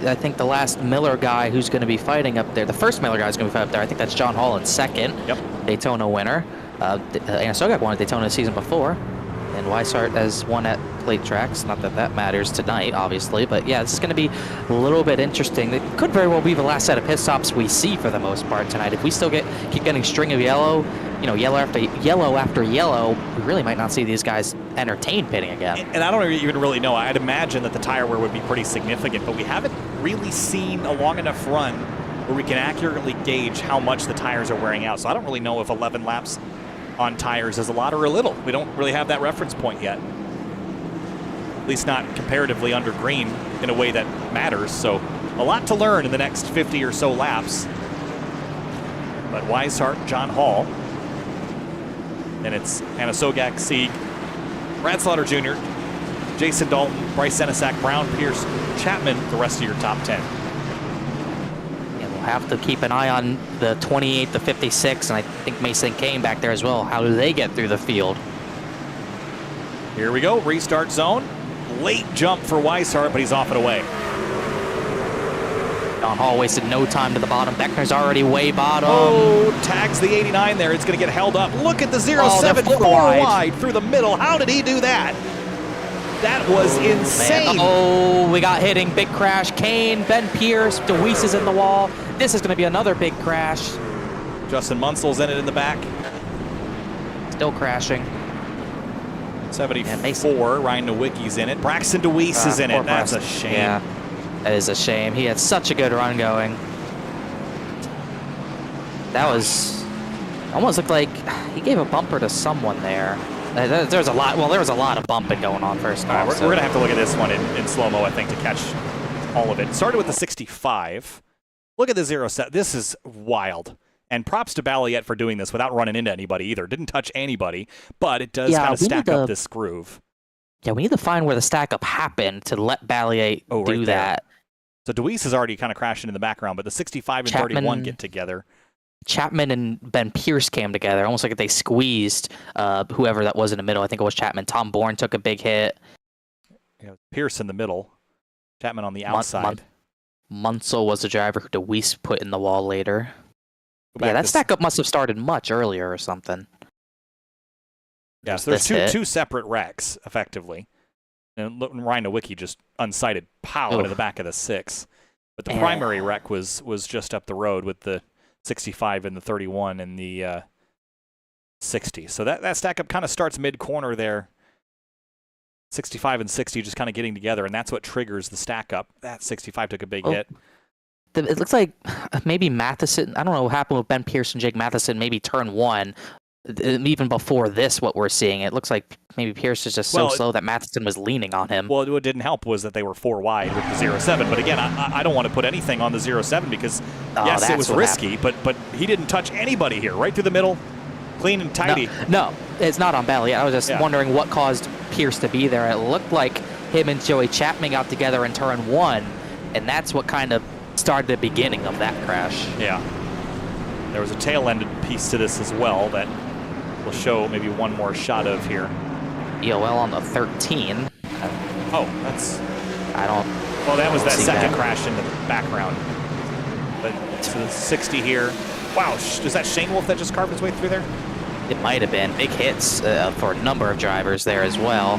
I think the last Miller guy who's going to be fighting up there, the first Miller guy who's going to be fighting up there, I think that's John Hall in second. Yep. Daytona winner. Anasogak won at Daytona the season before. And Weishart has won at plate tracks. Not that that matters tonight, obviously. But yeah, this is going to be a little bit interesting. It could very well be the last set of pit stops we see for the most part tonight. If we still keep getting string of yellow, yellow after yellow, we really might not see these guys entertain pitting again. And I don't even really know. I'd imagine that the tire wear would be pretty significant, but we haven't really seen a long enough run where we can accurately gauge how much the tires are wearing out. So I don't really know if 11 laps on tires is a lot or a little. We don't really have that reference point yet. At least not comparatively under green in a way that matters. So a lot to learn in the next 50 or so laps. But Weishart, John Hall, and it's Anasogak, Sieg, Brad Slaughter Jr., Jason Dalton, Bryce Senesac, Brown, Pierce, Chapman, the rest of your top 10. And we'll have to keep an eye on the 28 to 56, and I think Mason Kane back there as well. How do they get through the field? Here we go, restart zone. Late jump for Weishart, but he's off and away. John Hall wasted no time to the bottom. Beckner's already way bottom. Oh, tags the 89 there. It's going to get held up. Look at the 07, four wide through the middle. How did he do that? That was insane. Oh, we got hitting. Big crash. Kane, Ben Pierce, DeWeese is in the wall. This is going to be another big crash. Justin Munsel's in it in the back. Still crashing. 74, Ryan Nowicki's in it. Braxton DeWeese is in it. That's a shame. Yeah. That is a shame. He had such a good run going. That was almost looked like he gave a bumper to someone there. There's a lot. Well, there was a lot of bumping going on first. All right, we're going to have to look at this one in slow-mo, I think, to catch all of it. It started with the 65. Look at the 07. This is wild. And props to Balliet for doing this without running into anybody either. Didn't touch anybody, but it does kind of stack up this groove. Yeah, we need to find where the stack up happened to let Balliet do that. So Deweese is already kind of crashing in the background, but the 65 and 31 get together. Chapman and Ben Pierce came together, almost like they squeezed whoever that was in the middle. I think it was Chapman. Tom Bourne took a big hit. Yeah, Pierce in the middle. Chapman on the outside. Munsell was the driver who Deweese put in the wall later. Yeah, that stack up must have started much earlier or something. Yeah, so there's two separate wrecks, effectively. And Ryan Nowicki just unsighted pow into the back of the 6. But the primary wreck was just up the road with the 65 and the 31 and the 60. So that stack up kind of starts mid-corner there. 65 and 60 just kind of getting together, and that's what triggers the stack up. That 65 took a big hit. It looks like maybe Matheson, I don't know what happened with Ben Pierce and Jake Matheson, maybe turn 1. Even before this, what we're seeing, it looks like maybe Pierce is just so slow that Matheson was leaning on him. Well, what didn't help was that they were 4 wide with the 07. But again, I don't want to put anything on the 07 because, yes, it was risky, but he didn't touch anybody here. Right through the middle, clean and tidy. No, it's not on Belly. I was just wondering what caused Pierce to be there. It looked like him and Joey Chapman got together in turn 1, and that's what kind of started the beginning of that crash. Yeah. There was a tail-ended piece to this as well that we'll show maybe one more shot of here. EOL on the 13. Oh, that's... I don't... Well, that was that second crash in the background. But to the 60 here. Wow, is that Shane Wolf that just carved his way through there? It might have been. Big hits for a number of drivers there as well.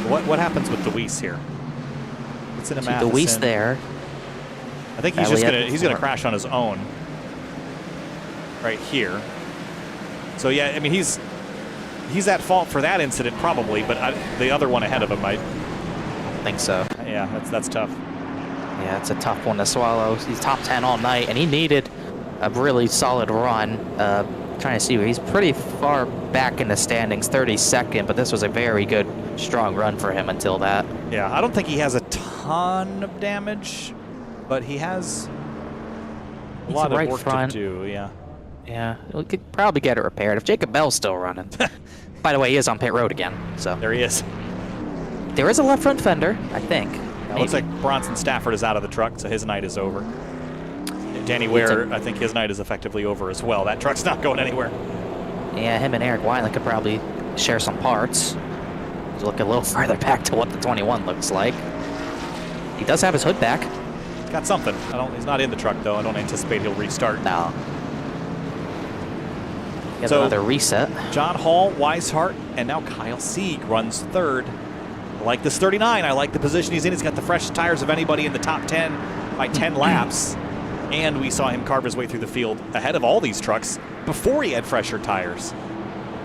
What happens with Deweese here? It's in a Matheson. Deweese there. I think he's gonna crash on his own. Right here. So yeah, I mean he's at fault for that incident probably, but the other one ahead of him, I don't think so. Yeah, that's tough. Yeah, it's a tough one to swallow. He's top 10 all night, and he needed a really solid run. Trying to see where he's pretty far back in the standings, 32nd, but this was a very good, strong run for him until that. Yeah, I don't think he has a ton of damage, but he has a lot of work to do. Yeah. Yeah, we could probably get it repaired if Jacob Bell's still running. By the way, he is on pit road again. So there he is. There is a left front fender, I think. It looks like Bronson Stafford is out of the truck, so his night is over. Danny Ware, I think his night is effectively over as well. That truck's not going anywhere. Yeah, him and Eric Weinle could probably share some parts. He's looking a little farther back to what the 21 looks like. He does have his hood back. He's got something. He's not in the truck, though. I don't anticipate he'll restart. No. So another reset. John Hall, Weishart, and now Kyle Sieg runs 3rd. I like this 39. I like the position he's in. He's got the freshest tires of anybody in the top 10 by 10 laps. And we saw him carve his way through the field ahead of all these trucks before he had fresher tires.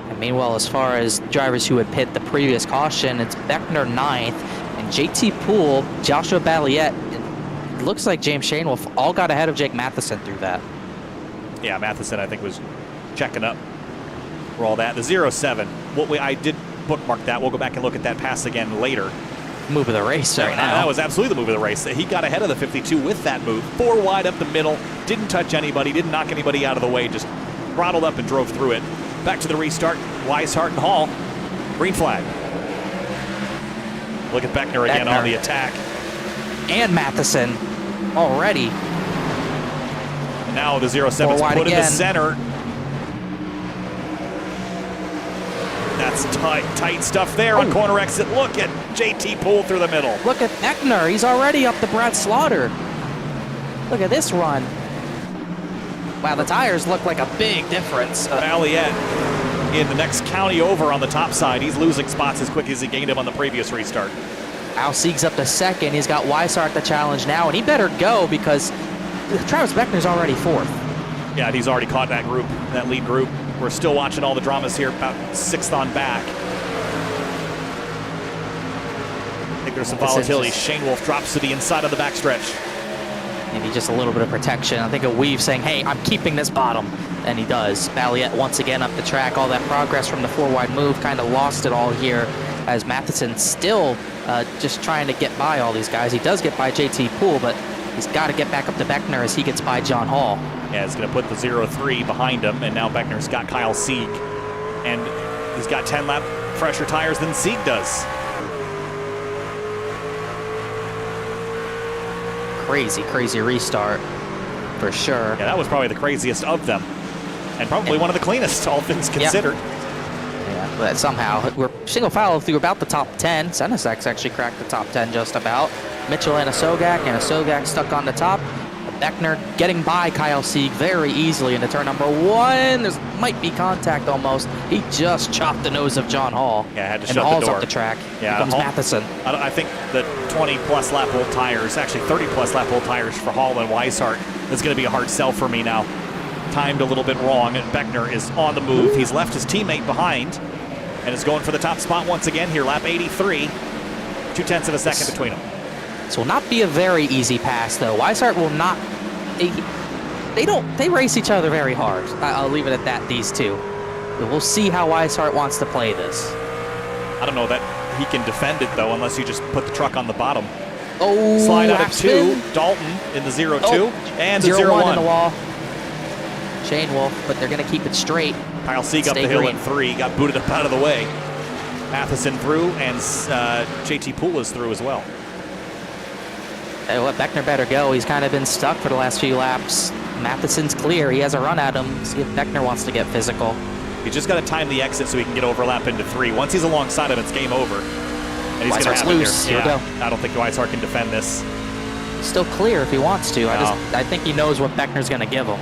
And meanwhile, as far as drivers who had pit the previous caution, it's Beckner 9th, and JT Poole, Joshua Balliet, it looks like James Shanewolf all got ahead of Jake Matheson through that. Yeah, Matheson, I think, was checking up for all that. The 07, I did bookmark that. We'll go back and look at that pass again later. Move of the race right now. That was absolutely the move of the race. He got ahead of the 52 with that move. 4 wide up the middle, didn't touch anybody, didn't knock anybody out of the way, just throttled up and drove through it. Back to the restart, Weishart and Hall. Green flag. Look at Beckner again on the attack. And Matheson already. And now the 07's put in the center. That's tight stuff there on corner exit. Look at JT Poole through the middle. Look at Beckner. He's already up to Brad Slaughter. Look at this run. Wow, the tires look like a big difference. Balliet in the next county over on the top side. He's losing spots as quick as he gained them on the previous restart. Al Sieg's up to 2nd. He's got Weishart the challenge now, and he better go because Travis Beckner's already 4th. Yeah, he's already caught that group, that lead group. We're still watching all the dramas here, about 6th on back. I think there's some volatility. Shane Wolf drops to the inside of the backstretch. Maybe just a little bit of protection. I think a Weave saying, hey, I'm keeping this bottom. And he does. Balliet once again up the track. All that progress from the 4-wide move kind of lost it all here as Matheson still just trying to get by all these guys. He does get by JT Poole, but he's got to get back up to Beckner as he gets by John Hall. Yeah, he's going to put the 03 behind him, and now Beckner's got Kyle Sieg. And he's got 10 lap fresher tires than Sieg does. crazy, crazy restart for sure. Yeah, that was probably the craziest of them. And probably one of the cleanest, all things considered. Yeah, but somehow we're single file through about the top 10. Senesec's actually cracked the top 10 just about. Mitchell and a Sogak stuck on the top. Beckner getting by Kyle Sieg very easily into turn number 1. There might be contact almost. He just chopped the nose of John Hall. Yeah, had to and shut Hall's the door. up the track. Yeah, Here comes Matheson. I think the 20-plus lap old tires, actually 30-plus lap old tires for Hall and Weishart is going to be a hard sell for me now. Timed a little bit wrong, and Beckner is on the move. He's left his teammate behind and is going for the top spot once again here, lap 83. 0.2 of a second between them. This will not be a very easy pass, though. Weishart will not. They race each other very hard. I'll leave it at that. These two. We'll see how Weishart wants to play this. I don't know that he can defend it though, unless you just put the truck on the bottom. Oh, slide out of spin. 2. Dalton in the 0-2 and the 0-1 0-1 in the wall. Shane Wolf, but they're going to keep it straight. Kyle Sieg up Stay the hill green. in 3, got booted up out of the way. Matheson through, and JT Poole is through as well. Hey, what, Beckner better go. He's kind of been stuck for the last few laps. Matheson's clear. He has a run at him. See if Beckner wants to get physical. He's just got to time the exit so he can get overlap into 3. Once he's alongside him, it's game over. And he's going to Weishart's have loose. it here. Here we Yeah, I don't think Weishart can defend this. Still clear if he wants to. No. I think he knows what Beckner's going to give him.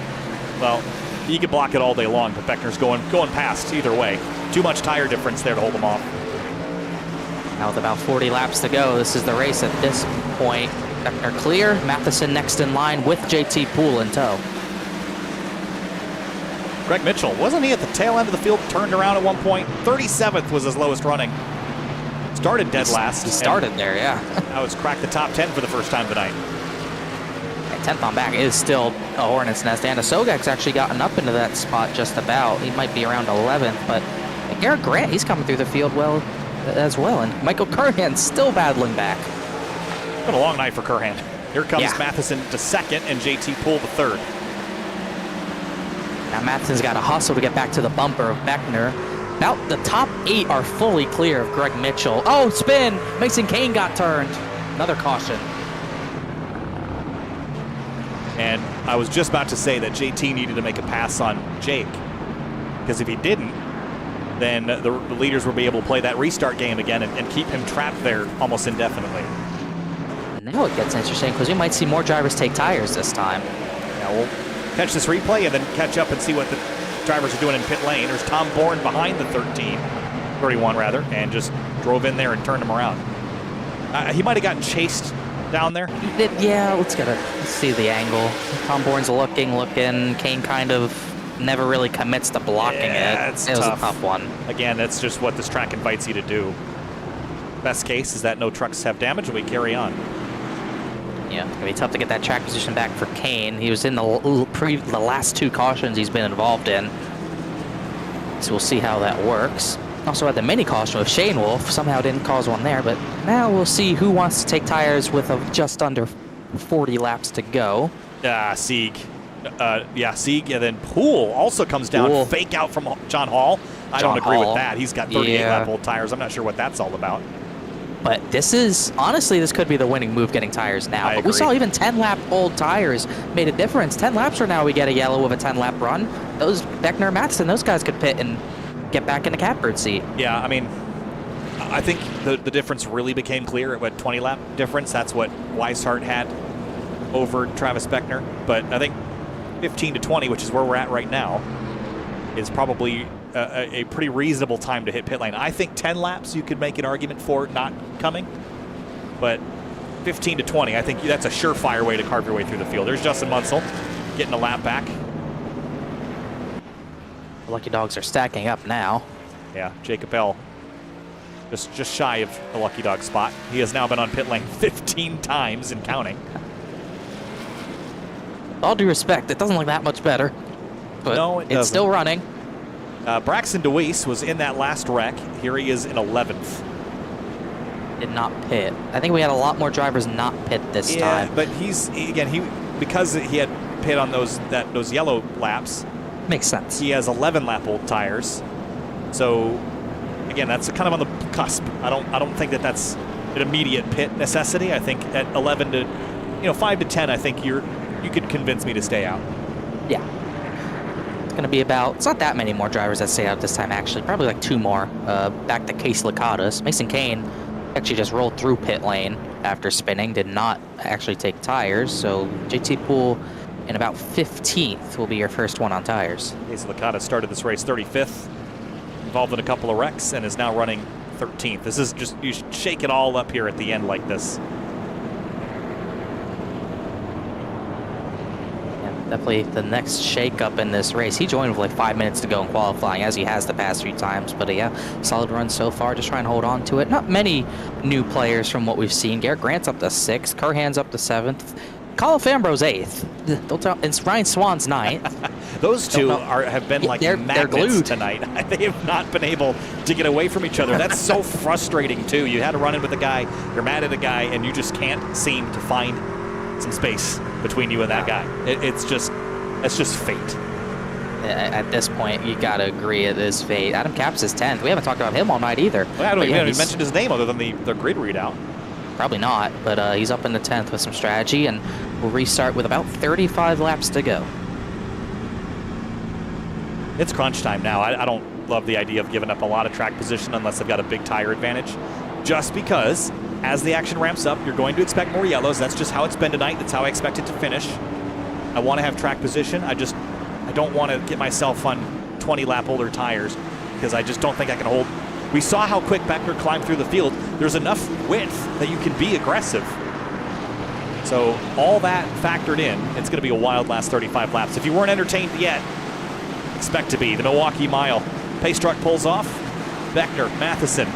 Well, you could block it all day long, but Beckner's going past either way. Too much tire difference there to hold him off. Now with about 40 laps to go, this is the race at this point. Beckner clear. Matheson next in line with JT Poole in tow. Greg Mitchell, wasn't he at the tail end of the field, turned around at one point? 37th was his lowest running. Started dead last. He started there, yeah. Now it's cracked the top 10 for the first time tonight. And 10th on back is still a hornet's nest. And Sogak's actually gotten up into that spot just about. He might be around 11th, but Garrett Grant, he's coming through the field well as well. And Michael Curhan's still battling back. Been a long night for Curhan. Here comes Yeah. Matheson to second and JT Poole to third. Now Matheson's got to hustle to get back to the bumper of Beckner. About the top 8 are fully clear of Greg Mitchell. Oh, spin! Mason Kane got turned. Another caution. And I was just about to say that JT needed to make a pass on Jake. Because if he didn't, then the leaders will be able to play that restart game again and keep him trapped there almost indefinitely. Now it gets interesting because we might see more drivers take tires this time. Now we'll catch this replay and then catch up and see what the drivers are doing in pit lane. There's Tom Bourne behind the 31 rather, and just drove in there and turned him around. He might have gotten chased down there. Yeah, let's see the angle. Tom Bourne's looking. Kane kind of never really commits to blocking Yeah, it. it's It was tough. a tough one. Again, that's just what this track invites you to do. Best case is that no trucks have damage and we carry on. Yeah, it's gonna be tough to get that track position back for Kane. He was in the last 2 cautions he's been involved in. So we'll see how that works. Also had the mini caution with Shane Wolf. Somehow didn't cause one there, but now we'll see who wants to take tires with just under 40 laps to go. Sieg. Sieg, and then Poole also comes down. Poole. Fake out from John Hall. I John don't agree Hall. with that. He's got 38 Yeah. lap old tires. I'm not sure what that's all about. But honestly, this could be the winning move getting tires now. I But we agree. saw even 10-lap old tires made a difference. 10 laps from now, we get a yellow with a 10-lap run. Those Beckner, Matheson, those guys could pit and get back in the catbird seat. Yeah, I mean, I think the difference really became clear at what 20 lap difference. That's what Weishart had over Travis Beckner. But I think 15 to 20, which is where we're at right now, is probably a pretty reasonable time to hit pit lane. I think 10 laps you could make an argument for not coming, but 15 to 20, I think that's a surefire way to carve your way through the field. There's Justin Munsell getting a lap back. The Lucky Dogs are stacking up now. Yeah, Jacob L. just shy of the Lucky Dog spot. He has now been on pit lane 15 times and counting. All due respect, it doesn't look that much better. But No, it it's doesn't. still running. Braxton DeWeese was in that last wreck. Here he is in 11th. Did not pit. I think we had a lot more drivers not pit this time. But because he had pit on those yellow laps, Makes sense. he has 11 lap old tires. So again, that's kind of on the cusp. I don't think that's an immediate pit necessity. I think at 11 to 5 to 10, I think you could convince me to stay out. Yeah. It's going to be it's not that many more drivers that stay out this time, actually. Probably like 2 more. Back to Case Licadas. Mason Kane actually just rolled through pit lane after spinning, did not actually take tires. So JT Poole in about 15th will be your first one on tires. Case Licadas started this race 35th, involved in a couple of wrecks, and is now running 13th. This is just, you should shake it all up here at the end like this. Definitely the next shake-up in this race. He joined with like 5 minutes to go in qualifying, as he has the past few times. But yeah, solid run so far. Just trying to hold on to it. Not many new players from what we've seen. Garrett Grant's up to 6th. Curhan's up to 7th. Colin Fambro's 8th. Don't tell. It's Ryan Swan's 9th. Those two have been like magnets glued tonight. They have not been able to get away from each other. That's so frustrating too. You had to run in with a guy, you're mad at a guy, and you just can't seem to find some space between you and that guy. It's just fate. At this point, you gotta agree it is fate. Adam Capps is 10th. We haven't talked about him all night either. Well, I don't even mentioned his name other than the grid readout. Probably not, but he's up in the 10th with some strategy, and we'll restart with about 35 laps to go. It's crunch time now. I don't love the idea of giving up a lot of track position unless they've got a big tire advantage, just because as the action ramps up, you're going to expect more yellows. That's just how it's been tonight. That's how I expect it to finish. I want to have track position. I don't want to get myself on 20-lap older tires because I just don't think I can hold. We saw how quick Becker climbed through the field. There's enough width that you can be aggressive. So all that factored in, it's going to be a wild last 35 laps. If you weren't entertained yet, expect to be. The Milwaukee Mile. Pace truck pulls off. Beckner, Matheson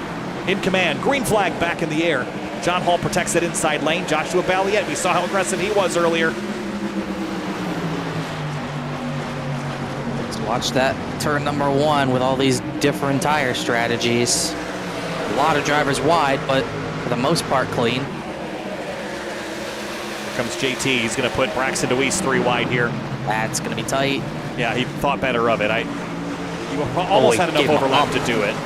in command. Green flag back in the air. John Hall protects that inside lane. Joshua Balliet, we saw how aggressive he was earlier. Let's watch that turn number 1 with all these different tire strategies. A lot of drivers wide, but for the most part clean. Here comes JT. He's going to put Braxton DeWeese 3 wide here. That's going to be tight. Yeah, he thought better of it. He almost had enough overlap to do it.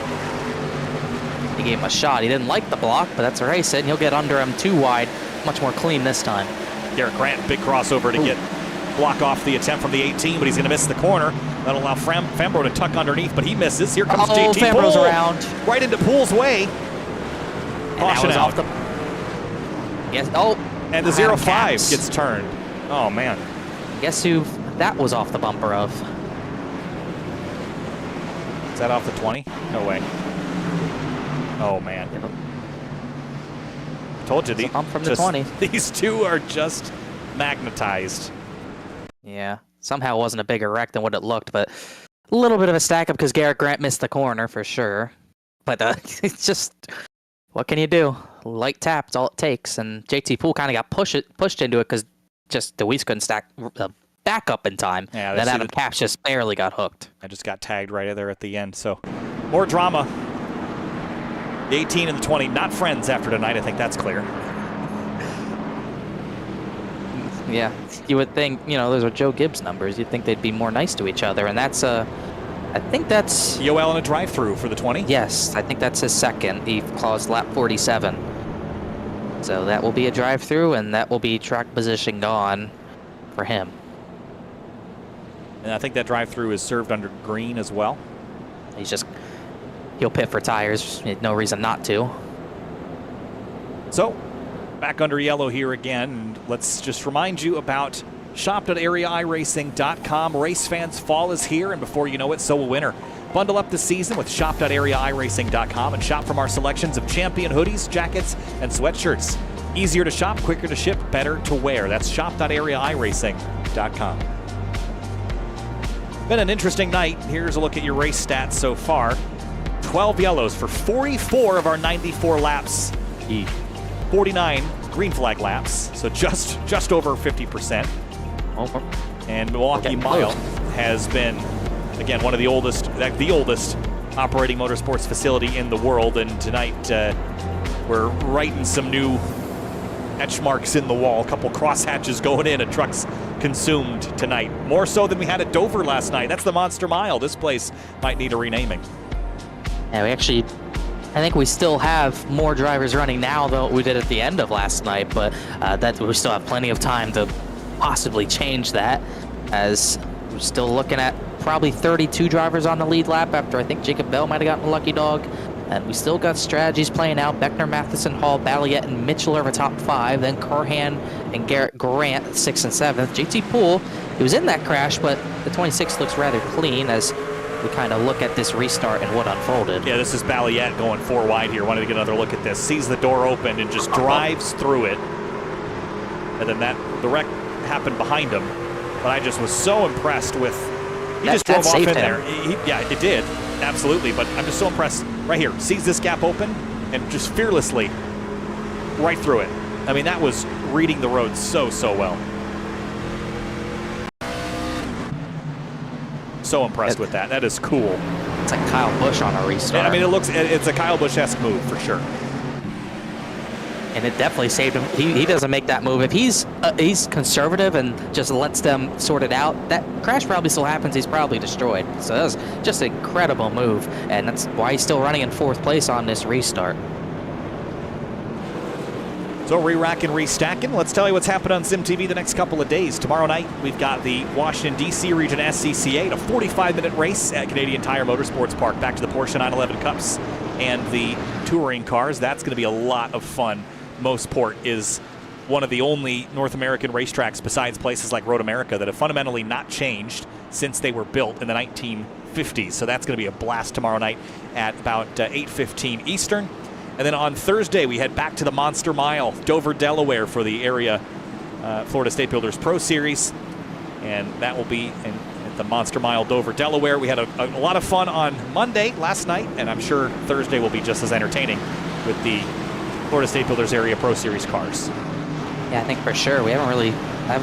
He gave him a shot. He didn't like the block, but that's all right. He said he'll get under him 2 wide. Much more clean this time. Garrett Grant, big crossover to block off the attempt from the 18, but he's going to miss the corner. That'll allow Fambro to tuck underneath, but he misses. Here comes JT Fambro's Poole. Around. Right into Poole's way. Caution out. Off the... Yes. Oh. And the 0-5 gets turned. Oh, man. Guess who that was off the bumper of? Is that off the 20? No way. Oh, man. Told you, from the 20. These two are just magnetized. Yeah. Somehow it wasn't a bigger wreck than what it looked, but a little bit of a stack up because Garrett Grant missed the corner for sure. But it's just, what can you do? Light tap's all it takes, and JT Poole kind of got pushed into it because just DeWeese couldn't stack back up in time. Yeah, then Adam Capps just barely got hooked. I just got tagged right there at the end. So more drama. The 18 and the 20, not friends after tonight. I think that's clear. Yeah, you would think, those are Joe Gibbs numbers. You'd think they'd be more nice to each other, and that's I think that's Yoel in a drive-through for the 20. Yes, I think that's his second. He closed lap 47. So that will be a drive-through, and that will be track position gone for him. And I think that drive-through is served under green as well. He'll pit for tires. No reason not to. So, back under yellow here again. And let's just remind you about shop.areairacing.com. Race fans, fall is here, and before you know it, so will winter. Bundle up the season with shop.areairacing.com and shop from our selections of champion hoodies, jackets, and sweatshirts. Easier to shop, quicker to ship, better to wear. That's shop.areairacing.com. Been an interesting night. Here's a look at your race stats so far. 12 yellows for 44 of our 94 laps. 49 green flag laps, so just over 50%. And Milwaukee Mile has been, again, one of the oldest operating motorsports facility in the world. And tonight we're writing some new etch marks in the wall. A couple crosshatches going in, and trucks consumed tonight. More so than we had at Dover last night. That's the Monster Mile. This place might need a renaming. Yeah, we actually I think we still have more drivers running now than we did at the end of last night, but that we still have plenty of time to possibly change that, as we're still looking at probably 32 drivers on the lead lap after I think Jacob Bell might have gotten a lucky dog. And we still got strategies playing out. Beckner, Matheson, Hall, Balliet, and Mitchell are the top 5. Then Carhan and Garrett Grant, 6th and 7th. JT Poole, he was in that crash, but the 26th looks rather clean as we kind of look at this restart and what unfolded. Yeah, this is Balliet going 4 wide here. Wanted to get another look at this. Sees the door open and just drives through it. And then the wreck happened behind him. But I just was so impressed with... He just drove off in there. Yeah, it did. Absolutely. But I'm just so impressed. Right here. Sees this gap open and just fearlessly right through it. I mean, that was reading the road so well. So impressed with that. That is cool. It's like Kyle Busch on a restart. Yeah, I mean, it's a Kyle Busch-esque move for sure. And it definitely saved him. He doesn't make that move. If he's conservative and just lets them sort it out, that crash probably still happens. He's probably destroyed. So that was just an incredible move, and that's why he's still running in 4th place on this restart. So re-racking, restacking. Let's tell you what's happened on SimTV the next couple of days. Tomorrow night, we've got the Washington, D.C. region SCCA, a 45-minute race at Canadian Tire Motorsports Park. Back to the Porsche 911 Cups and the touring cars. That's going to be a lot of fun. Mossport is one of the only North American racetracks besides places like Road America that have fundamentally not changed since they were built in the 1950s. So that's going to be a blast tomorrow night at about 8:15 Eastern. And then on Thursday, we head back to the Monster Mile, Dover, Delaware, for the area Florida State Builders Pro Series. And that will be at the Monster Mile, Dover, Delaware. We had a lot of fun on Monday, last night, and I'm sure Thursday will be just as entertaining with the Florida State Builders Area Pro Series cars. Yeah, I think for sure. We haven't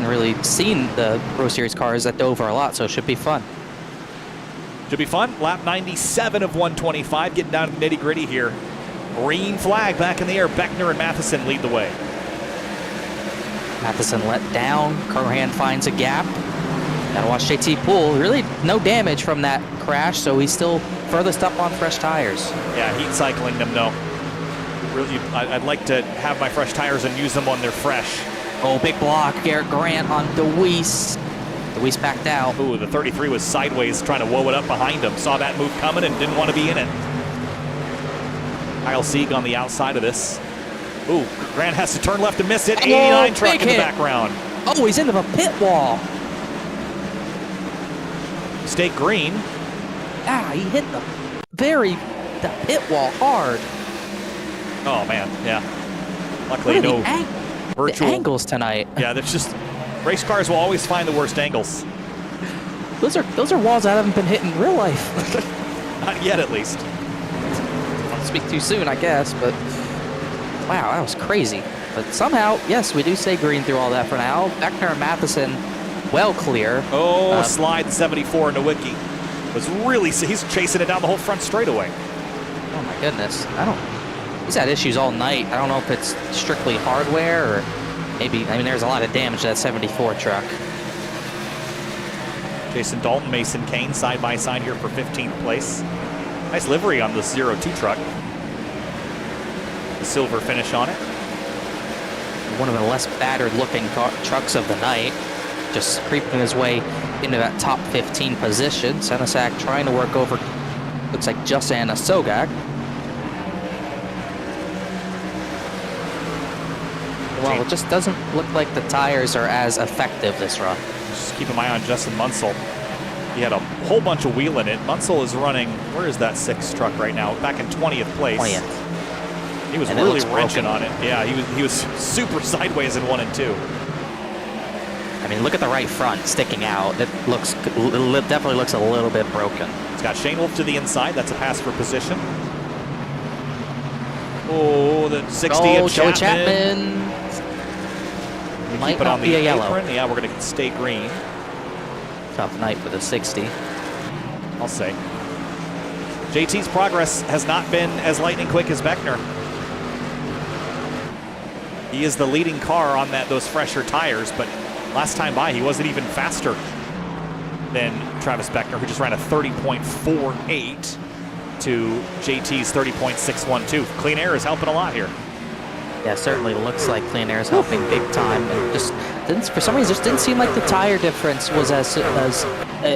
really seen the Pro Series cars at Dover a lot, so it should be fun. Should be fun. Lap 97 of 125, getting down to the nitty-gritty here. Green flag back in the air. Beckner and Matheson lead the way. Matheson let down. Carhan finds a gap. Gotta watch JT Poole. Really no damage from that crash, so he's still furthest up on fresh tires. Yeah, heat cycling them, no. Really, I'd like to have my fresh tires and use them when they're fresh. Oh, big block. Garrett Grant on DeWeese. DeWeese backed out. Ooh, the 33 was sideways trying to woe it up behind him. Saw that move coming and didn't want to be in it. Kyle Sieg on the outside of this. Ooh, Grant has to turn left to miss it. 89 truck in the background. Oh, he's into the pit wall. Stay green. Ah, he hit the pit wall hard. Oh, man, yeah. Luckily, no virtual. The angles tonight. Yeah, there's just, race cars will always find the worst angles. Those are walls that haven't been hit in real life. Not yet, at least. Don't speak too soon, I guess, but wow, that was crazy. But somehow, yes, we do stay green through all that for now. Beckner and Matheson, well clear. Oh, slide 74 Nowicki was really, he's chasing it down the whole front straightaway. Oh my goodness, he's had issues all night. I don't know if it's strictly hardware or maybe, I mean, there's a lot of damage to that 74 truck. Jason Dalton, Mason Kane side by side here for 15th place. Nice livery on the 02 truck. The silver finish on it. One of the less battered looking trucks of the night. Just creeping his way into that top 15 position. Senesac trying to work over, looks like Justin Sogak. Well, it just doesn't look like the tires are as effective this run. Just keeping my eye on Justin Munsell. He had a whole bunch of wheel in it. Munsell is running, where is that 6 truck right now? Back in 20th place. 20th. He was really wrenching on it. Yeah, he was super sideways in 1 and 2. I mean, look at the right front sticking out. It definitely looks a little bit broken. It's got Shane Wolf to the inside. That's a pass for position. Oh, the 60 of Joey Chapman. Might not be a yellow. Apron. Yeah, we're going to stay green. Tough night for the 60. I'll say. JT's progress has not been as lightning quick as Beckner. He is the leading car on those fresher tires, but last time by, he wasn't even faster than Travis Beckner, who just ran a 30.48. to JT's 30.612. Clean air is helping a lot here. Yeah, certainly looks like clean air is helping big time, and just didn't, for some reason, just didn't seem like the tire difference was as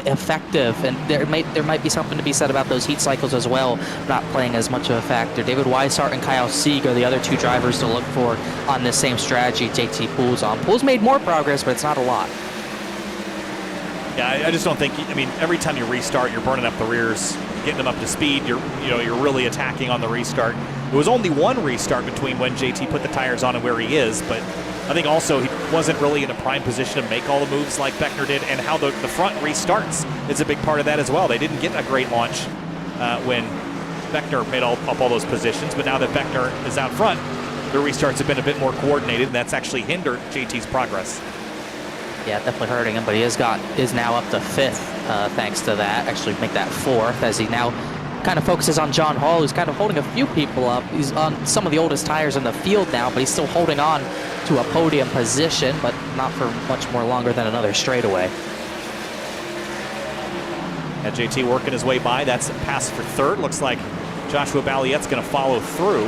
effective. And there might be something to be said about those heat cycles as well, not playing as much of a factor. David Weishart and Kyle Sieg are the other two drivers to look for on this same strategy JT Poole's on. Poole's made more progress, but it's not a lot. Yeah, I just don't think. I mean, every time you restart, you're burning up the rears, getting them up to speed. You're really attacking on the restart. It was only one restart between when JT put the tires on and where he is, but I think also he wasn't really in a prime position to make all the moves like Beckner did, and how the front restarts is a big part of that as well. They didn't get a great launch when Beckner made up all those positions, but now that Beckner is out front, the restarts have been a bit more coordinated, and that's actually hindered JT's progress. Yeah, definitely hurting him, but he is now up to 5th thanks to that. Actually make that 4th as he now kind of focuses on John Hall, who's kind of holding a few people up. He's on some of the oldest tires in the field now, but he's still holding on to a podium position, but not for much more longer than another straightaway. And JT working his way by. That's a pass for 3rd. Looks like Joshua Balliette's going to follow through.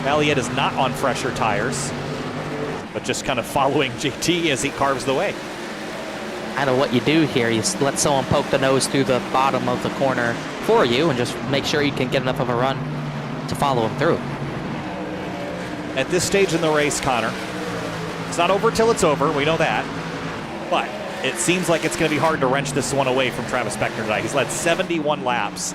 Balliette is not on fresher tires, but just kind of following JT as he carves the way. Kind of what you do here, you let someone poke the nose through the bottom of the corner for you and just make sure you can get enough of a run to follow him through. At this stage in the race, Connor, it's not over till it's over, we know that, but it seems like it's going to be hard to wrench this one away from Travis Beckner tonight. He's led 71 laps,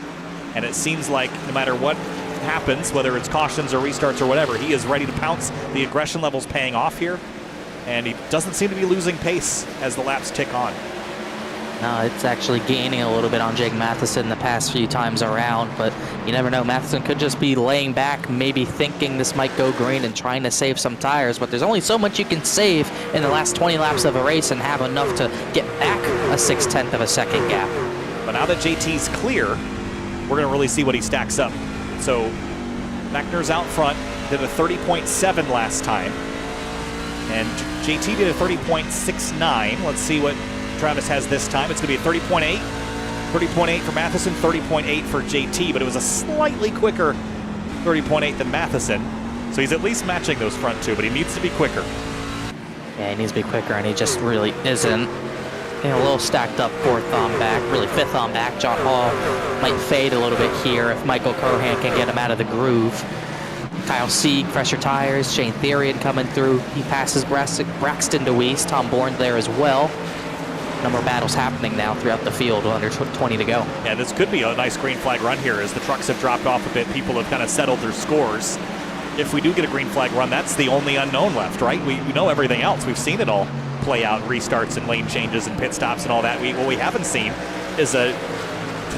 and it seems like no matter what happens, whether it's cautions or restarts or whatever, he is ready to pounce. The aggression level's paying off here, and he doesn't seem to be losing pace as the laps tick on. No, it's actually gaining a little bit on Jake Matheson the past few times around, but you never know. Matheson could just be laying back, maybe thinking this might go green and trying to save some tires, but there's only so much you can save in the last 20 laps of a race and have enough to get back a 6/10 of a second gap. But now that JT's clear, we're going to really see what he stacks up. So Beckner's out front, did a 30.7 last time, and JT did a 30.69. Let's see what Travis has this time. It's going to be a 30.8. 30.8 for Matheson, 30.8 for JT, but it was a slightly quicker 30.8 than Matheson. So he's at least matching those front two, but he needs to be quicker. Yeah, he needs to be quicker, and he just really isn't. A little stacked up 4th on back, really 5th on back. John Hall might fade a little bit here if Michael Cohan can get him out of the groove. Kyle Sieg, fresher tires. Shane Therian coming through. He passes Braxton DeWeese. Tom Bourne there as well. Number of battles happening now throughout the field, under 20 to go. Yeah, this could be a nice green flag run here as the trucks have dropped off a bit. People have kind of settled their scores. If we do get a green flag run, that's the only unknown left, right? We know everything else. We've seen it all play out, restarts and lane changes and pit stops and all that. What we haven't seen is a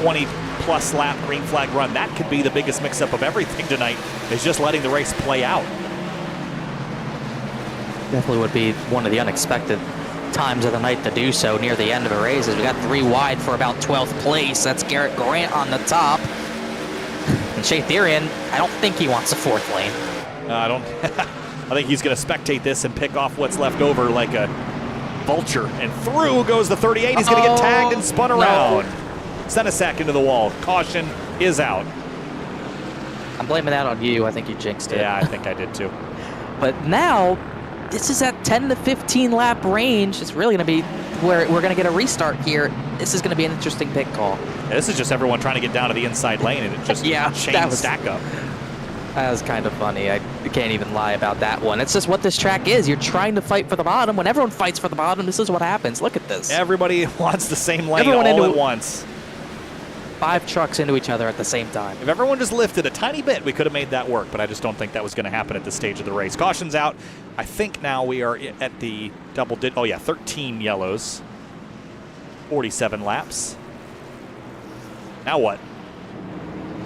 20-plus lap green flag run. That could be the biggest mix-up of everything tonight, is just letting the race play out. Definitely would be one of the unexpected times of the night to do so near the end of a race, as we got 3 wide for about 12th place. That's Garrett Grant on the top. And Shea Therian, I don't think he wants a 4th lane. I don't. I think he's going to spectate this and pick off what's left over like a vulture. And through goes the 38. He's going to get tagged and spun around. Sent a sack into the wall. Caution is out. I'm blaming that on you. I think you jinxed it. Yeah, I think I did too. But now, this is at 10 to 15 lap range. It's really going to be where we're going to get a restart here. This is going to be an interesting pit call. Yeah, this is just everyone trying to get down to the inside lane, and it just chain stack up. That was kind of funny. I can't even lie about that one. It's just what this track is. You're trying to fight for the bottom. When everyone fights for the bottom, this is what happens. Look at this. Everybody wants the same lane all at once. 5 trucks into each other at the same time. If everyone just lifted a tiny bit, we could have made that work, but I just don't think that was going to happen at this stage of the race. Caution's out. I think now we are at the 13 yellows. 47 laps. Now what?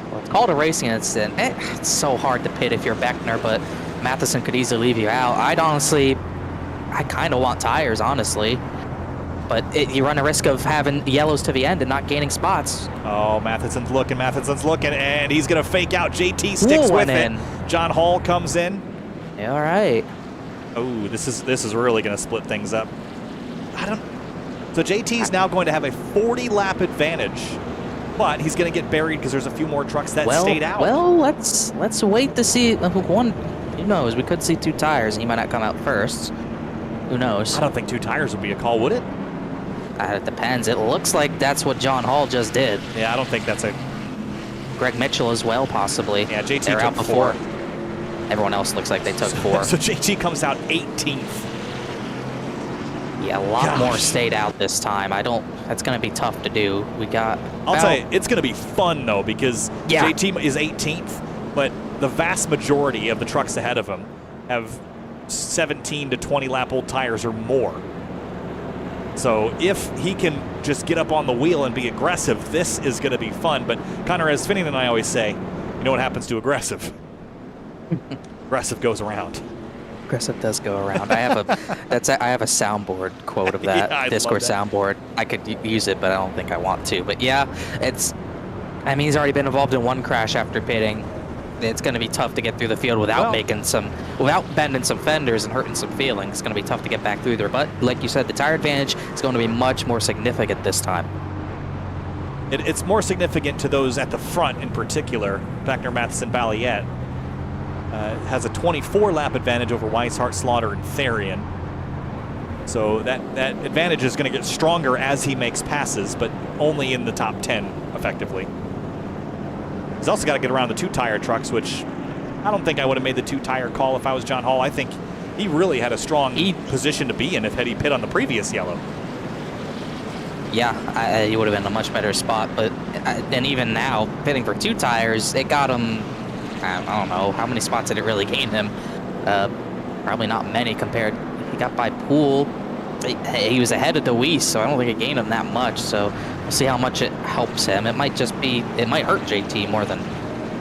Well, it's called a racing incident. It's so hard to pit if you're Beckner, but Matheson could easily leave you out. I kind of want tires, honestly. But you run a risk of having yellows to the end and not gaining spots. Oh, Matheson's looking, and he's going to fake out. JT sticks with it. John Hall comes in. Yeah, all right. Oh, this is really going to split things up. So JT's now going to have a 40-lap advantage but he's going to get buried because there's a few more trucks that stayed out. Well, let's wait to see. One, who knows? We could see 2 tires. He might not come out first. Who knows? I don't think 2 tires would be a call, would it? It depends. It looks like that's what John Hall just did. Yeah, I don't think that's a... Greg Mitchell as well, possibly. Yeah, JT They're took out before. 4. Everyone else looks like they took 4. So JT comes out 18th. Yeah, a lot more stayed out this time. That's going to be tough to do. We got... I'll tell you, it's going to be fun, though, because Yeah. JT is 18th, but the vast majority of the trucks ahead of him have 17 to 20 lap old tires or more. So if he can just get up on the wheel and be aggressive, this is going to be fun. But Connor, as Finning and I always say, you know what happens to aggressive? Aggressive goes around. Aggressive does go around. I have a soundboard quote of that. Yeah, Discord soundboard. I could use it, but I don't think I want to. But yeah, I mean, he's already been involved in 1 crash after pitting. It's going to be tough to get through the field without without bending some fenders and hurting some feelings. It's going to be tough to get back through there. But like you said, the tire advantage is going to be much more significant this time. It's more significant to those at the front in particular. Beckner, Matheson, Balliet has a 24-lap advantage over Weishart, Slaughter, and Therian. So that advantage is going to get stronger as he makes passes, but only in the top 10, effectively. He's also got to get around the 2-tire trucks, which I don't think I would have made the 2-tire call if I was John Hall. I think he really had a strong position to be in if had he pit on the previous yellow. Yeah, he would have been in a much better spot. But and even now, pitting for 2 tires, it got him, I don't know, how many spots did it really gain him? Probably not many compared. He got by Poole. He was ahead of DeWeese, so I don't think it gained him that much. So we'll see how much it helps him. It might hurt JT more than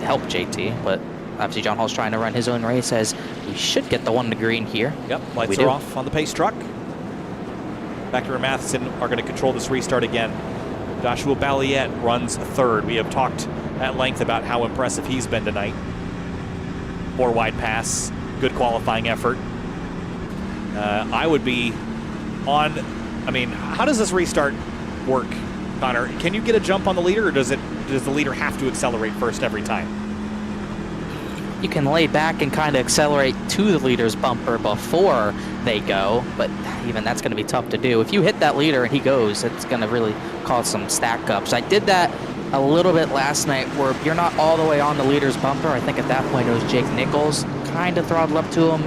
help JT. But obviously John Hall's trying to run his own race as we should get the 1 to green here. Yep, lights are off on the pace truck. Beckner and Matheson are going to control this restart again. Joshua Balliet runs 3rd. We have talked at length about how impressive he's been tonight. 4 wide pass, good qualifying effort. I would be on, I mean, how does this restart work, Connor? Can you get a jump on the leader, or does the leader have to accelerate first every time? You can lay back and kind of accelerate to the leader's bumper before they go, but even that's going to be tough to do. If you hit that leader and he goes, it's going to really cause some stack ups. I did that a little bit last night where you're not all the way on the leader's bumper. I think at that point it was Jake Nichols kind of throttled up to him.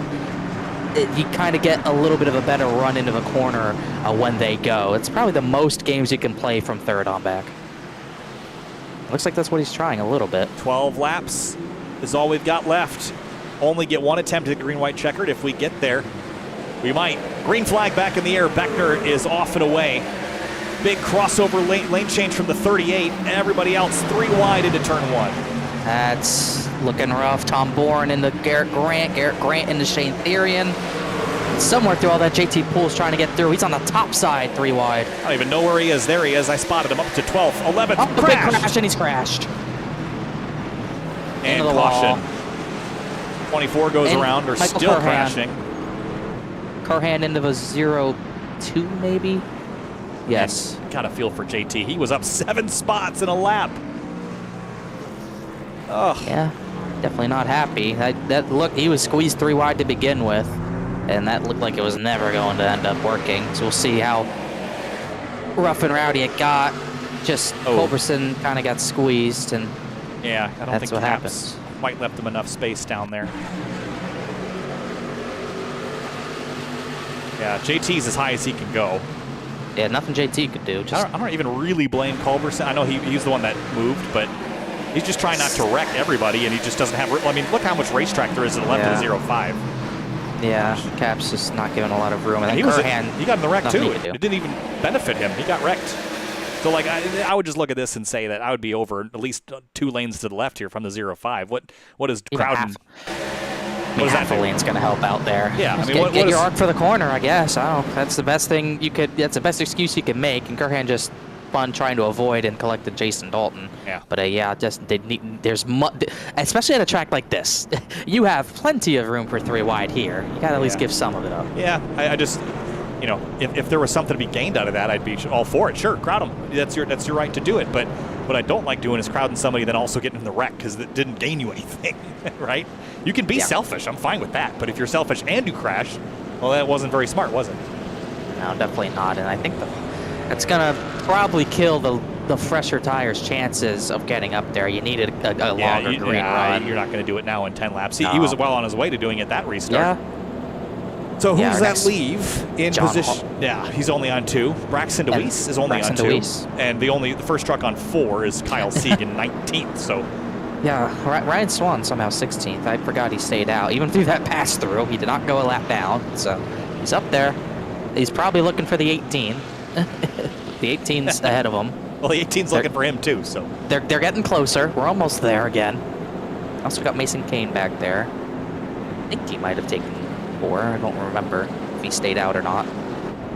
You kind of get a little bit of a better run into the corner when they go. It's probably the most games you can play from 3rd on back. Looks like that's what he's trying a little bit. 12 laps is all we've got left. Only get 1 attempt at the green-white checkered. If we get there, we might. Green flag back in the air. Beckner is off and away. Big crossover lane change from the 38. Everybody else 3 wide into turn 1. That's looking rough. Tom Bourne into Garrett Grant. Garrett Grant into Shane Therian. Somewhere through all that, JT Poole's trying to get through. He's on the top side, 3 wide. I don't even know where he is. There he is. I spotted him up to 12th, 11th. Oh, big crash, and he's crashed. And caution. 24 goes around, or Michael still Curhan. crashing. Curhan into a 0-2 maybe? Yes. Got a feel for JT. He was up 7 spots in a lap. Oh. Yeah, definitely not happy. That look, he was squeezed 3 wide to begin with, and that looked like it was never going to end up working. So we'll see how rough and rowdy it got. Just Culberson kind of got squeezed, and yeah, I don't think what Caps happens. quite left him enough space down there. Yeah, JT's as high as he can go. Yeah, nothing JT could do. I don't even really blame Culberson. I know he's the one that moved, but he's just trying not to wreck everybody, and he just doesn't have... I mean, look how much racetrack there is to the left of the 05. Yeah, Caps just not giving a lot of room. And he got in the wreck, too. It didn't even benefit him. He got wrecked. So, like, I would just look at this and say that I would be over at least 2 lanes to the left here from the 05. What is Crowden... What is that? Half a lane's going to help out there. Yeah, I mean, get your arc for the corner, I guess. I don't know. That's the best thing you could. That's the best excuse you can make. And Curhan just fun trying to avoid and collected Jason Dalton. Yeah. But yeah, just there's especially at a track like this, you have plenty of room for 3 wide here. You got to at least give some of it up. Yeah, I just, you know, if there was something to be gained out of that, I'd be all for it. Sure, crowd them. That's your right to do it. But What I don't like doing is crowding somebody then also getting in the wreck because it didn't gain you anything, right? You can be selfish. I'm fine with that. But if you're selfish and you crash, well, that wasn't very smart, was it? No, definitely not. And I think it's going to probably kill the fresher tires' chances of getting up there. You needed a longer green run. You're not going to do it now in 10 laps. He was well on his way to doing it that restart. Yeah. So who does that leave in John position? Yeah, he's only on 2. Braxton DeWeese is only on 2. And the first truck on 4 is Kyle Sieg in 19th. So yeah, Ryan Swan somehow 16th. I forgot he stayed out. Even through that pass through, he did not go a lap down. So he's up there. He's probably looking for the 18. The 18's ahead of him. Well, the 18's looking for him too. So they're getting closer. We're almost there again. Also got Mason Kane back there. I think he might have taken 4. I don't remember if he stayed out or not.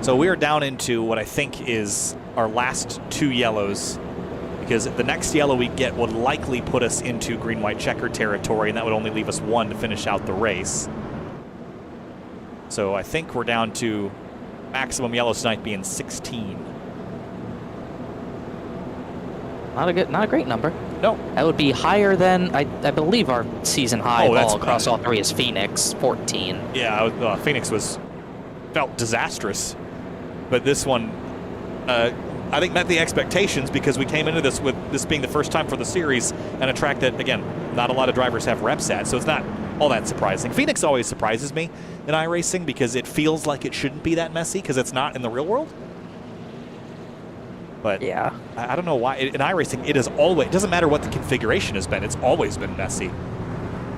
So we are down into what I think is our last 2 yellows, because the next yellow we get would likely put us into green-white checker territory, and that would only leave us 1 to finish out the race. So I think we're down to maximum yellows tonight being 16. Not a great number. No. That would be higher than, I believe our season high all across all 3 is Phoenix, 14. Yeah, Phoenix felt disastrous. But this one, I think, met the expectations because we came into this with this being the first time for the series and a track that, again, not a lot of drivers have reps at, so it's not all that surprising. Phoenix always surprises me in iRacing because it feels like it shouldn't be that messy because it's not in the real world. But yeah, I don't know why. In iRacing, it doesn't matter what the configuration has been, it's always been messy.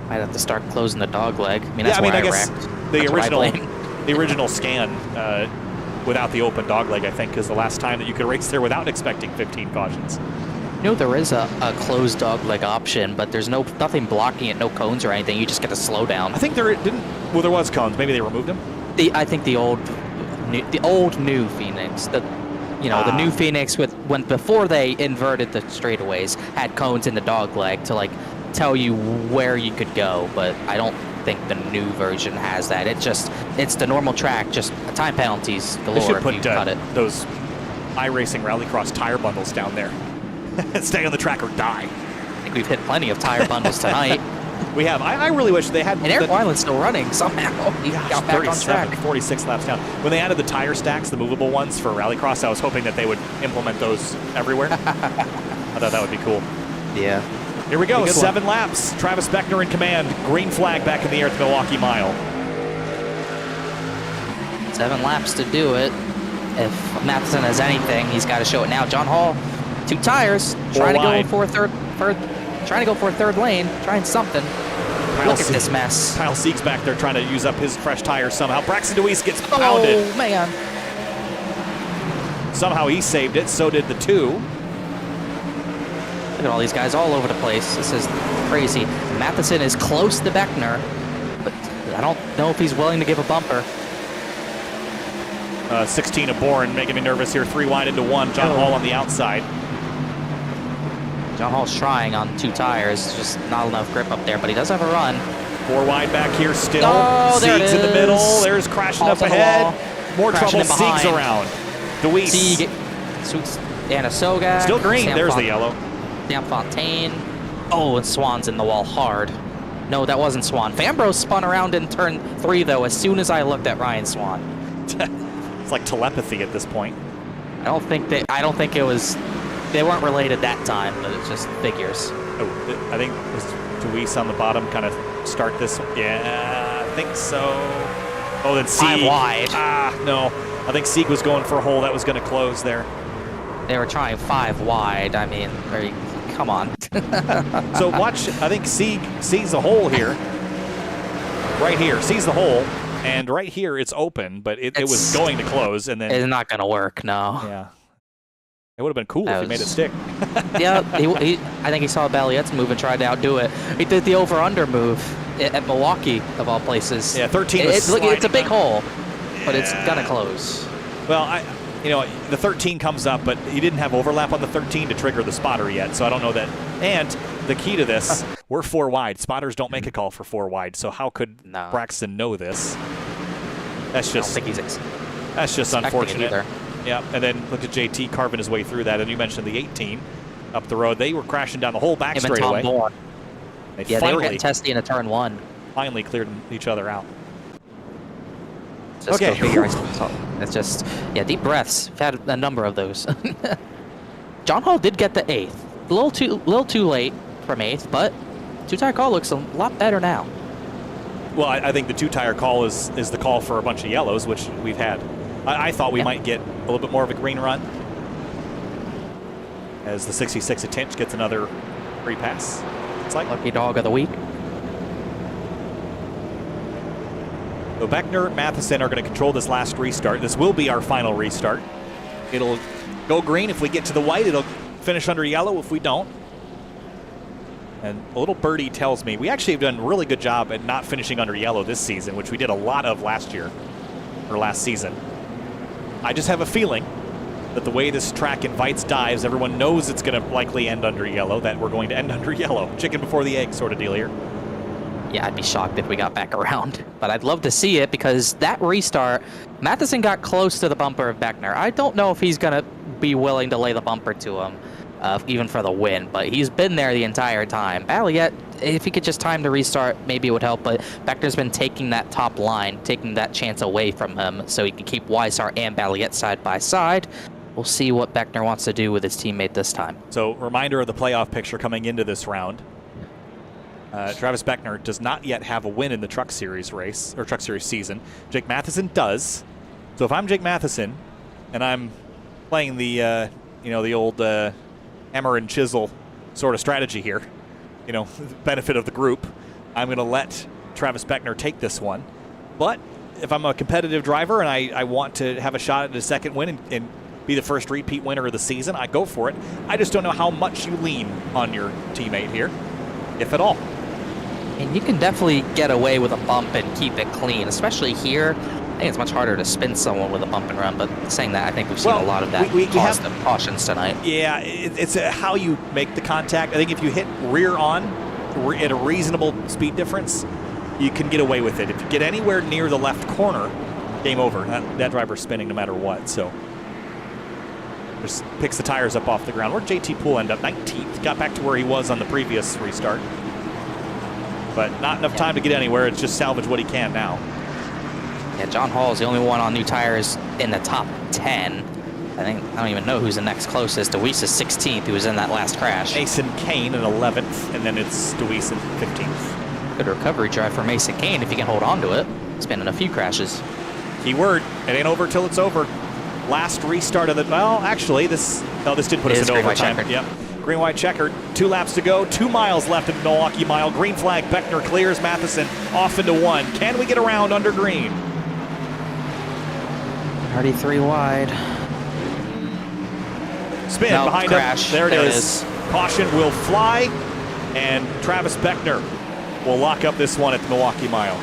Might have to start closing the dog leg. I mean, I guess the original scan without the open dog leg, I think, is the last time that you could race there without expecting 15 cautions. You know, there is a closed dog leg option, but there's nothing blocking it, no cones or anything. You just get a slowdown. I think there was cones. Maybe they removed them. I think the old new Phoenix, the new Phoenix before they inverted the straightaways had cones in the dog leg to like tell you where you could go, but I don't think the new version has that. It's the normal track, just time penalties galore. They should put if you cut it. Those iRacing Rallycross tire bundles down there. Stay on the track or die. I think we've hit plenty of tire bundles tonight. We have. I really wish they had. And Eric Weiland's still running somehow. He got back on track. 46 laps down. When they added the tire stacks, the movable ones for Rallycross, I was hoping that they would implement those everywhere. I thought that would be cool. Yeah. Here we go. 7 laps. Travis Beckner in command. Green flag back in the air at the Milwaukee Mile. 7 laps to do it. If Matheson has anything, he's got to show it now. John Hall, 2 tires, trying to go for a third lane, trying something. Look at this mess. Kyle Sieg's back there trying to use up his fresh tires somehow. Braxton DeWeese gets pounded. Oh, man. Somehow he saved it. So did the 2. Look at all these guys all over the place. This is crazy. Matheson is close to Beckner, but I don't know if he's willing to give a bumper. 16 of Bourne making me nervous here. 3 wide into 1. John Hall on the outside. John Hall's trying on 2 tires. Just not enough grip up there, but he does have a run. 4 wide back here still. Oh, Sieg's in the middle. There's crashing up ahead. More trouble. Sieg's around. DeWeese. Sieg. Anasoga. Still green. There's the yellow. Sam Fontaine. Oh, and Swan's in the wall hard. No, that wasn't Swan. Fambro spun around in turn 3, though, as soon as I looked at Ryan Swan. It's like telepathy at this point. I don't think it was. They weren't related that time, but it's just figures. Oh, I think it was DeWeese on the bottom kind of start this. Yeah, I think so. Oh, then Sieg. 5 wide. No. I think Sieg was going for a hole that was going to close there. They were trying 5 wide. I mean, come on. So watch. I think Sieg sees the hole here. Right here. Sees the hole. And right here, it's open, but it was going to close. And then it's not going to work, no. Yeah. It would have been cool if he made it stick. Yeah, I think he saw Balliette's move and tried to outdo it. He did the over-under move at Milwaukee, of all places. Yeah, 13 it's a big hole, but it's going to close. Well, the 13 comes up, but he didn't have overlap on the 13 to trigger the spotter yet, so I don't know that. And the key to this, we're 4 wide. Spotters don't make a call for 4 wide, so how could Braxton know this? That's just, I don't think he's that's just unfortunate. Yeah, and then look at JT carving his way through that, and you mentioned the 18. up the road. They were crashing down the whole back Him and straightaway. Tom Bourne. Yeah, they were getting testy in a turn 1. Finally cleared each other out. Just okay. It's just, yeah, deep breaths. I've had a number of those. John Hall did get the 8th. A little too late from 8th, but two-tire call looks a lot better now. Well, I think the two-tire call is the call for a bunch of yellows, which we've had. I thought we might get a little bit more of a green run as the 66 at Tinch gets another free pass. It's like lucky dog of the week. So Beckner, Matheson are going to control this last restart. This will be our final restart. It'll go green if we get to the white. It'll finish under yellow if we don't. And a little birdie tells me we actually have done a really good job at not finishing under yellow this season, which we did a lot of last year or last season. I just have a feeling that the way this track invites dives, everyone knows it's going to likely end under yellow, that we're going to end under yellow. Chicken before the egg sort of deal here. Yeah, I'd be shocked if we got back around. But I'd love to see it because that restart, Matheson got close to the bumper of Beckner. I don't know if he's going to be willing to lay the bumper to him, even for the win. But he's been there the entire time. Balliet, if he could just time the restart, maybe it would help. But Beckner's been taking that top line, taking that chance away from him so he can keep Weishart and Balliet side by side. We'll see what Beckner wants to do with his teammate this time. So, reminder of the playoff picture coming into this round. Travis Beckner does not yet have a win in the Truck Series race, or Truck Series season. Jake Matheson does. So if I'm Jake Matheson, and I'm playing the, the old hammer and chisel sort of strategy here, benefit of the group, I'm going to let Travis Beckner take this one. But if I'm a competitive driver and I want to have a shot at a second win and be the first repeat winner of the season, I go for it. I just don't know how much you lean on your teammate here, if at all. And you can definitely get away with a bump and keep it clean, especially here. I think it's much harder to spin someone with a bump and run, but saying that, I think we've seen a lot of that cause of cautions tonight. Yeah, it's how you make the contact. I think if you hit rear on at a reasonable speed difference, you can get away with it. If you get anywhere near the left corner, game over. That driver's spinning no matter what, so just picks the tires up off the ground. Where'd JT Poole end up? 19th. Got back to where he was on the previous restart. But not enough time to get anywhere. It's just salvage what he can now. Yeah, John Hall is the only one on new tires in the top 10. I don't even know who's the next closest. Deweese is 16th, who was in that last crash. Mason Kane in 11th, and then it's Deweese in 15th. Good recovery drive for Mason Kane if he can hold on to it. He's been in a few crashes. Keyword, it ain't over till it's over. Last restart of the, well, actually, this did put us into overtime. Yep. Green, white, checkered. 2 laps to go. 2 miles left in the Milwaukee Mile. Green flag. Beckner clears Matheson off into 1. Can we get around under green? 33 wide. Spin behind crash. Him. There it is. Caution will fly, and Travis Beckner will lock up this one at the Milwaukee Mile.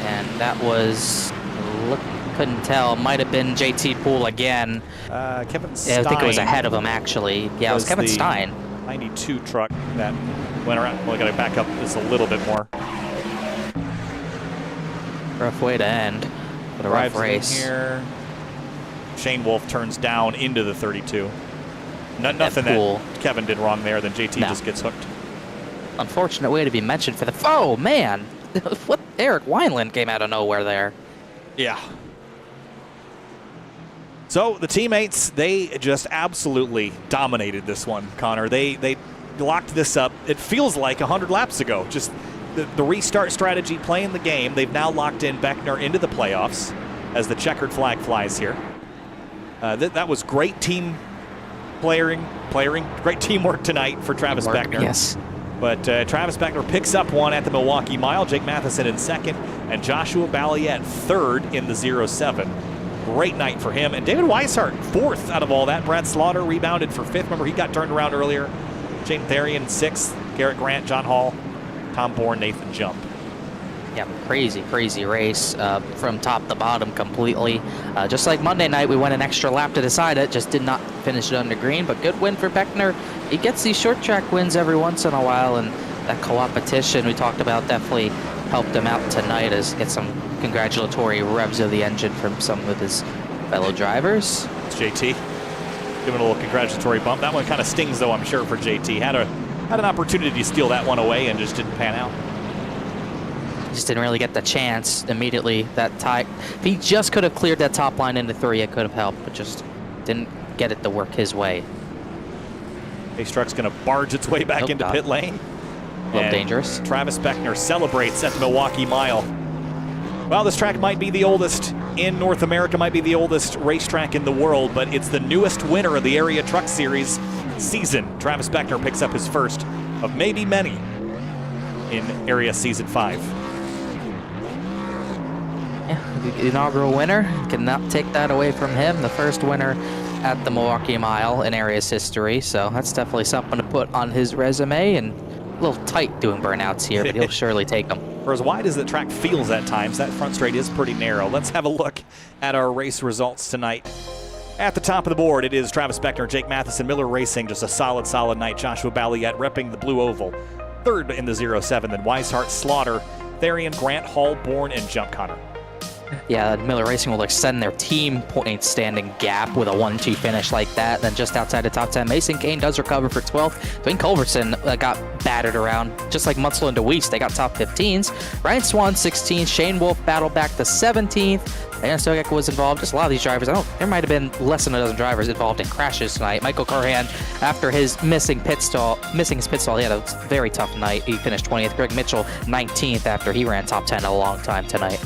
And that was, couldn't tell, might have been JT Poole again. Kevin Stein. Yeah, I think it was ahead of him, actually. Yeah, it was Kevin Stein. 92 truck that went around. Well, I got to back up just a little bit more. Rough way to end for the rough race. Here. Shane Wolf turns down into the 32. Nothing that Kevin did wrong there. Then JT just gets hooked. Unfortunate way to be mentioned for the. Oh man, what? Eric Wineland came out of nowhere there. Yeah. So the teammates, they just absolutely dominated this one, Connor. They locked this up. It feels like 100 laps ago. Just the restart strategy, playing the game. They've now locked in Beckner into the playoffs as the checkered flag flies here. That was great team playing, great teamwork tonight for Travis Beckner. Yes. But Travis Beckner picks up 1 at the Milwaukee Mile. Jake Matheson in 2nd, and Joshua Balliet 3rd in the 07. Great night for him. And David Weishart 4th out of all that. Brad Slaughter rebounded for 5th. Remember, he got turned around earlier. Shane Therian 6th. Garrett Grant, John Hall, Tom Bourne, Nathan Jump. Yeah, crazy race from top to bottom completely. Just like Monday night, we went an extra lap to decide it. Just did not finish it under green, but good win for Beckner. He gets these short track wins every once in a while, and that co-opetition we talked about definitely helped him out tonight as get some congratulatory revs of the engine from some of his fellow drivers. It's JT. Giving a little congratulatory bump. That one kind of stings, though, I'm sure, for JT. Had an opportunity to steal that one away and just didn't pan out. Just didn't really get the chance immediately. That tie, if he just could have cleared that top line into 3, it could have helped, but just didn't get it to work his way. Ace Truck's going to barge its way back into pit lane. A little dangerous. Travis Beckner celebrates at the Milwaukee Mile. Well, this track might be the oldest in North America, might be the oldest racetrack in the world, but it's the newest winner of the Area Truck Series season. Travis Beckner picks up his first of maybe many in Area Season 5. Yeah, the inaugural winner. Cannot take that away from him. The first winner at the Milwaukee Mile in Area's history, so that's definitely something to put on his resume, and a little tight doing burnouts here, but he'll surely take them. For as wide as the track feels at times, that front straight is pretty narrow. Let's have a look at our race results tonight. At the top of the board, it is Travis Beckner, Jake Matheson, Miller Racing, just a solid night. Joshua Balliet repping the blue oval. Third in the 07, then Weishart, Slaughter, Therian, Grant, Hall, Bourne, and Jump Connor. Yeah, Miller Racing will extend their team point standing gap with a 1-2 finish like that. Then just outside the top 10, Mason Kane does recover for 12th. Dwayne Culbertson got battered around, just like Munsell and DeWeese. They got top 15s. Ryan Swan, 16th. Shane Wolf battled back to 17th. And Sogek was involved. Just a lot of these drivers. There might have been less than a dozen drivers involved in crashes tonight. Michael Carhan, after his missing his pit stall, he had a very tough night. He finished 20th. Greg Mitchell, 19th, after he ran top 10 in a long time tonight.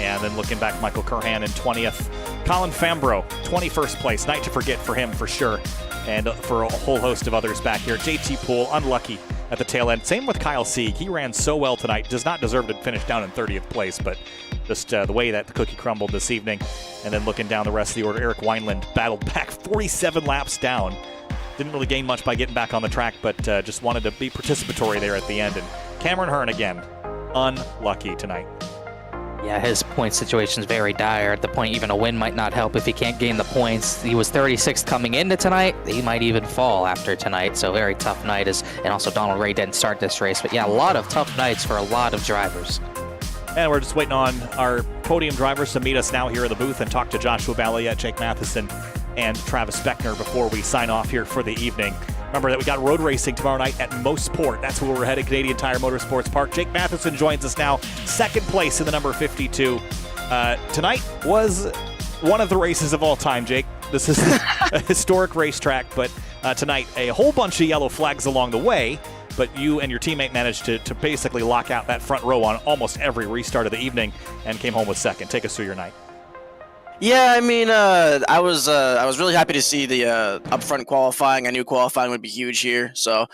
And then looking back, Michael Carhan in 20th. Colin Fambro, 21st place. Night to forget for him, for sure. And for a whole host of others back here. JT Poole, unlucky at the tail end. Same with Kyle Sieg. He ran so well tonight. Does not deserve to finish down in 30th place, but just the way that the cookie crumbled this evening. And then looking down the rest of the order, Eric Wineland battled back 47 laps down. Didn't really gain much by getting back on the track, but just wanted to be participatory there at the end. And Cameron Hearn again, unlucky tonight. Yeah, his point situation is very dire. At the point, even a win might not help if he can't gain the points. He was 36th coming into tonight. He might even fall after tonight, so very tough night. And also Donald Ray didn't start this race. But yeah, a lot of tough nights for a lot of drivers. And we're just waiting on our podium drivers to meet us now here in the booth and talk to Joshua Balliet, Jake Matheson, and Travis Beckner before we sign off here for the evening. Remember that we got road racing tomorrow night at Mosport. That's where we're headed, Canadian Tire Motorsports Park. Jake Matheson joins us now, second place in the number 52. Tonight was one of the races of all time, Jake. This is a historic racetrack, but tonight a whole bunch of yellow flags along the way, but you and your teammate managed to basically lock out that front row on almost every restart of the evening and came home with second. Take us through your night. Yeah, I mean, I was really happy to see the upfront qualifying. I knew qualifying would be huge here, so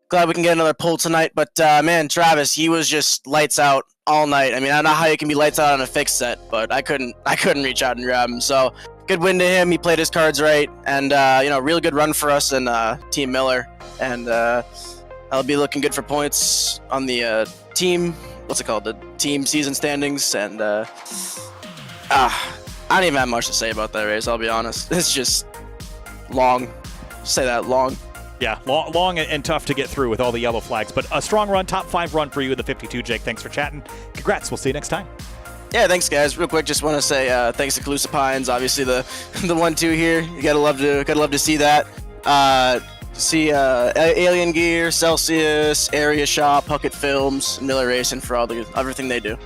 glad we can get another pole tonight. But man, Travis, he was just lights out all night. I mean, I don't know how you can be lights out on a fixed set, but I couldn't reach out and grab him. So good win to him. He played his cards right, and really good run for us and Team Miller. And I'll be looking good for points on the team. What's it called? The team season standings, and I don't even have much to say about that race, I'll be honest. It's just long. Say that, long. Yeah, long and tough to get through with all the yellow flags. But a strong run, top 5 run for you in the 52, Jake. Thanks for chatting. Congrats. We'll see you next time. Yeah, thanks, guys. Real quick, just want to say thanks to Calusa Pines. Obviously, the 1-2 here. You gotta love to see that. See Alien Gear, Celsius, Area Shop, Huckett Films, Miller Racing for everything they do.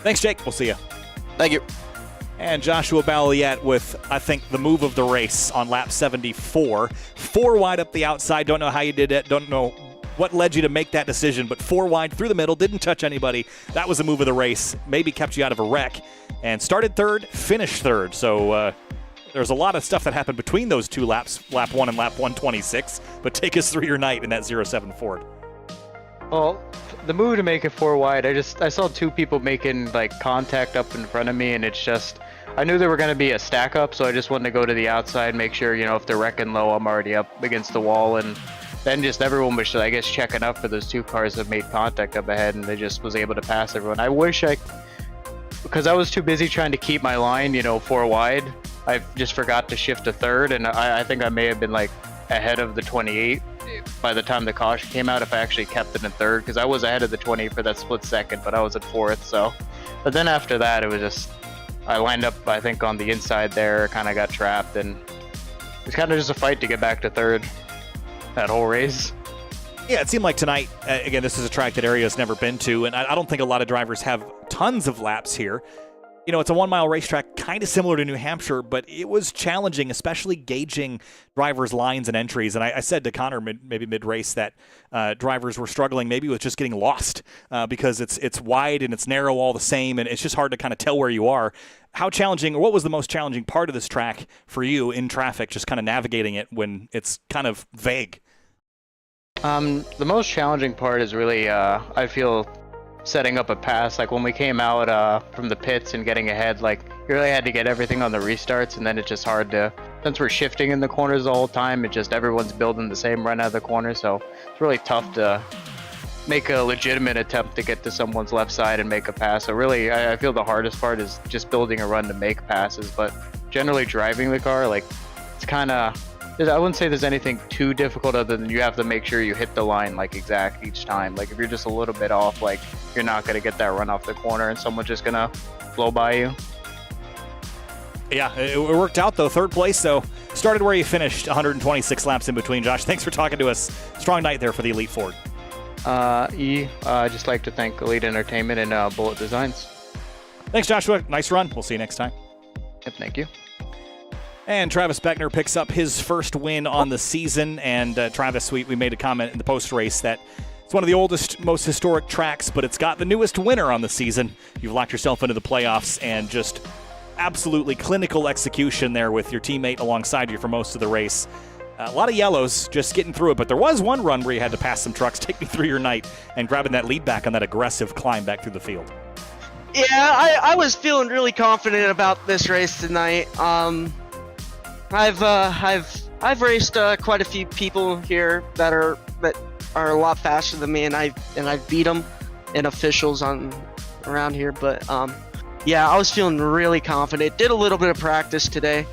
Thanks, Jake. We'll see you. Thank you. And Joshua Balliet with, I think, the move of the race on lap 74. 4 wide up the outside. Don't know how you did it. Don't know what led you to make that decision, but 4 wide through the middle. Didn't touch anybody. That was the move of the race. Maybe kept you out of a wreck. And started third, finished third. So there's a lot of stuff that happened between those 2 laps, lap 1 and lap 126. But take us through your night in that 07 Ford. Well, the move to make it 4 wide, I saw 2 people making contact up in front of me, and it's just, I knew there were going to be a stack up, so I just wanted to go to the outside, make sure, if they're wrecking low, I'm already up against the wall, and then just everyone was, I guess, checking up for those 2 cars that made contact up ahead, and they just was able to pass everyone. I wish because I was too busy trying to keep my line, 4 wide, I just forgot to shift to third, and I think I may have been ahead of the 28 by the time the caution came out if I actually kept it in third, because I was ahead of the 28 for that split second, but I was at 4th. So, but then after that, it was just I lined up, I think, on the inside there, kind of got trapped, and it's kind of just a fight to get back to third that whole race. Yeah, it seemed like tonight, again, this is a track that Area's never been to, and I don't think a lot of drivers have tons of laps here. You know, it's a 1 mile racetrack, kind of similar to New Hampshire, but it was challenging, especially gauging drivers' lines and entries. And I said to Connor maybe mid-race that drivers were struggling maybe with just getting lost because it's wide and it's narrow all the same, and it's just hard to kind of tell where you are. How challenging, or what was the most challenging part of this track for you in traffic, just kind of navigating it when it's kind of vague? The most challenging part is really, I feel, setting up a pass. Like when we came out from the pits and getting ahead, like you really had to get everything on the restarts, and then it's just hard to, since we're shifting in the corners the whole time, it just everyone's building the same run out of the corner, so it's really tough to make a legitimate attempt to get to someone's left side and make a pass. So really, I feel the hardest part is just building a run to make passes, but generally driving the car, like it's kind of, I wouldn't say there's anything too difficult other than you have to make sure you hit the line like exact each time. Like if you're just a little bit off, like you're not going to get that run off the corner and someone's just going to blow by you. Yeah, it worked out though. Third place, so started where you finished, 126 laps in between. Josh, thanks for talking to us. Strong night there for the Elite Ford. I'd just like to thank Elite Entertainment and Bullet Designs. Thanks, Joshua. Nice run. We'll see you next time. Yep, thank you. And Travis Beckner picks up his first win on the season. And Travis, we made a comment in the post-race that it's one of the oldest, most historic tracks, but it's got the newest winner on the season. You've locked yourself into the playoffs, and just absolutely clinical execution there with your teammate alongside you for most of the race. A lot of yellows, just getting through it, but there was one run where you had to pass some trucks. Take me through your night and grabbing that lead back on that aggressive climb back through the field. Yeah, I was feeling really confident about this race tonight. I've raced quite a few people here that are a lot faster than me, and I've beat them in officials around here. But yeah, I was feeling really confident. Did a little bit of practice today,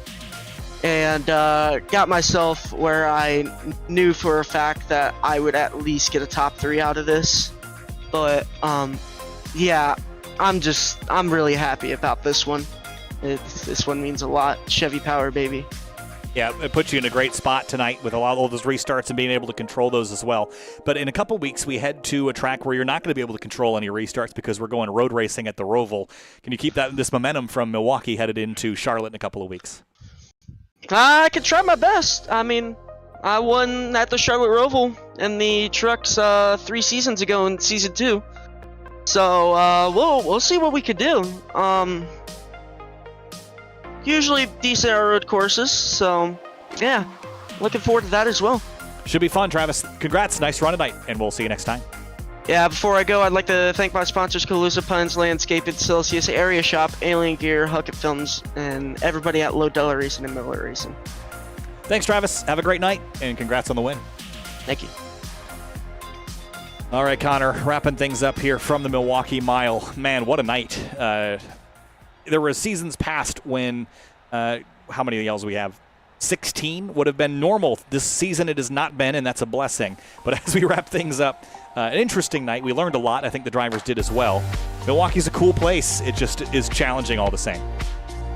and got myself where I knew for a fact that I would at least get a top 3 out of this. But yeah, I'm really happy about this one. This one means a lot. Chevy power, baby. Yeah, it puts you in a great spot tonight with a lot of all those restarts and being able to control those as well. But in a couple weeks, we head to a track where you're not going to be able to control any restarts because we're going road racing at the Roval. Can you keep this momentum from Milwaukee headed into Charlotte in a couple of weeks? I can try my best. I mean, I won at the Charlotte Roval in the trucks 3 seasons ago in season 2. So we'll see what we could do. Usually decent road courses, so yeah, looking forward to that as well. Should be fun, Travis. Congrats, nice run tonight, and we'll see you next time. Yeah, before I go, I'd like to thank my sponsors, Calusa Puns, Landscaping, Celsius, Area Shop, Alien Gear, Huckett Films, and everybody at Lodella Racing and Miller Racing. Thanks, Travis. Have a great night, and congrats on the win. Thank you. All right, Connor, wrapping things up here from the Milwaukee Mile. Man, what a night. There were seasons past when, how many yells we have? 16 would have been normal. This season it has not been, and that's a blessing. But as we wrap things up, an interesting night. We learned a lot. I think the drivers did as well. Milwaukee's a cool place. It just is challenging all the same.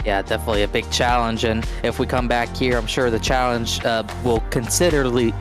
Yeah, definitely a big challenge, and if we come back here, I'm sure the challenge will considerably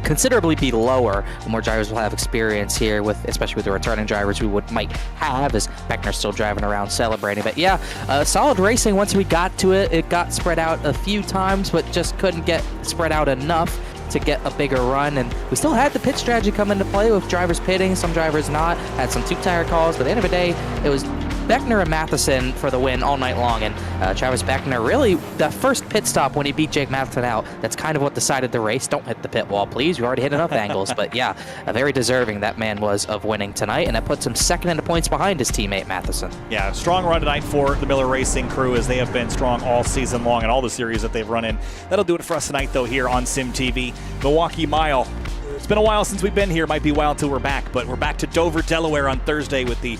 be lower. More drivers will have experience here, especially with the returning drivers we might have, as Beckner's still driving around celebrating. But yeah, solid racing. Once we got to it, it got spread out a few times, but just couldn't get spread out enough to get a bigger run. And we still had the pit strategy come into play with drivers pitting, some drivers not, had some two-tire calls, but at the end of the day, it was Beckner and Matheson for the win all night long, and Travis Beckner really, the first pit stop when he beat Jake Matheson out, that's kind of what decided the race. Don't hit the pit wall, please. You already hit enough angles. But yeah, very deserving that man was of winning tonight, and that puts him second in the points behind his teammate Matheson. Yeah, strong run tonight for the Miller Racing crew, as they have been strong all season long in all the series that they've run in. That'll do it for us tonight, though, here on Sim TV. Milwaukee Mile. It's been a while since we've been here. Might be a while until we're back, but we're back to Dover, Delaware on Thursday with the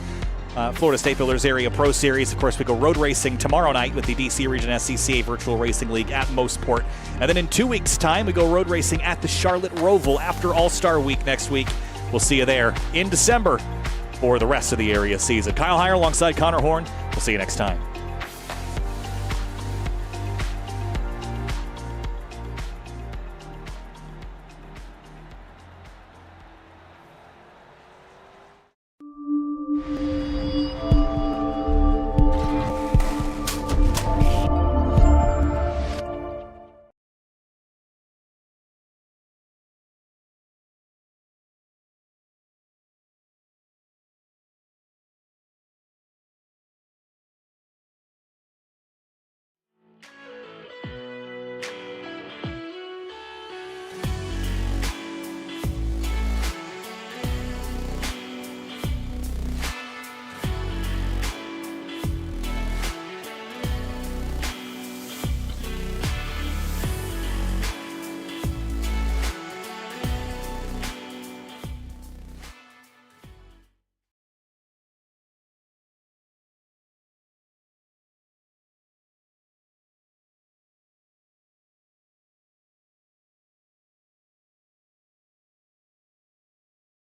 Florida State Builders Area Pro Series. Of course, we go road racing tomorrow night with the DC Region SCCA Virtual Racing League at Mossport. And then in 2 weeks' time, we go road racing at the Charlotte Roval after All-Star Week next week. We'll see you there in December for the rest of the area season. Kyle Heyer alongside Connor Horn. We'll see you next time.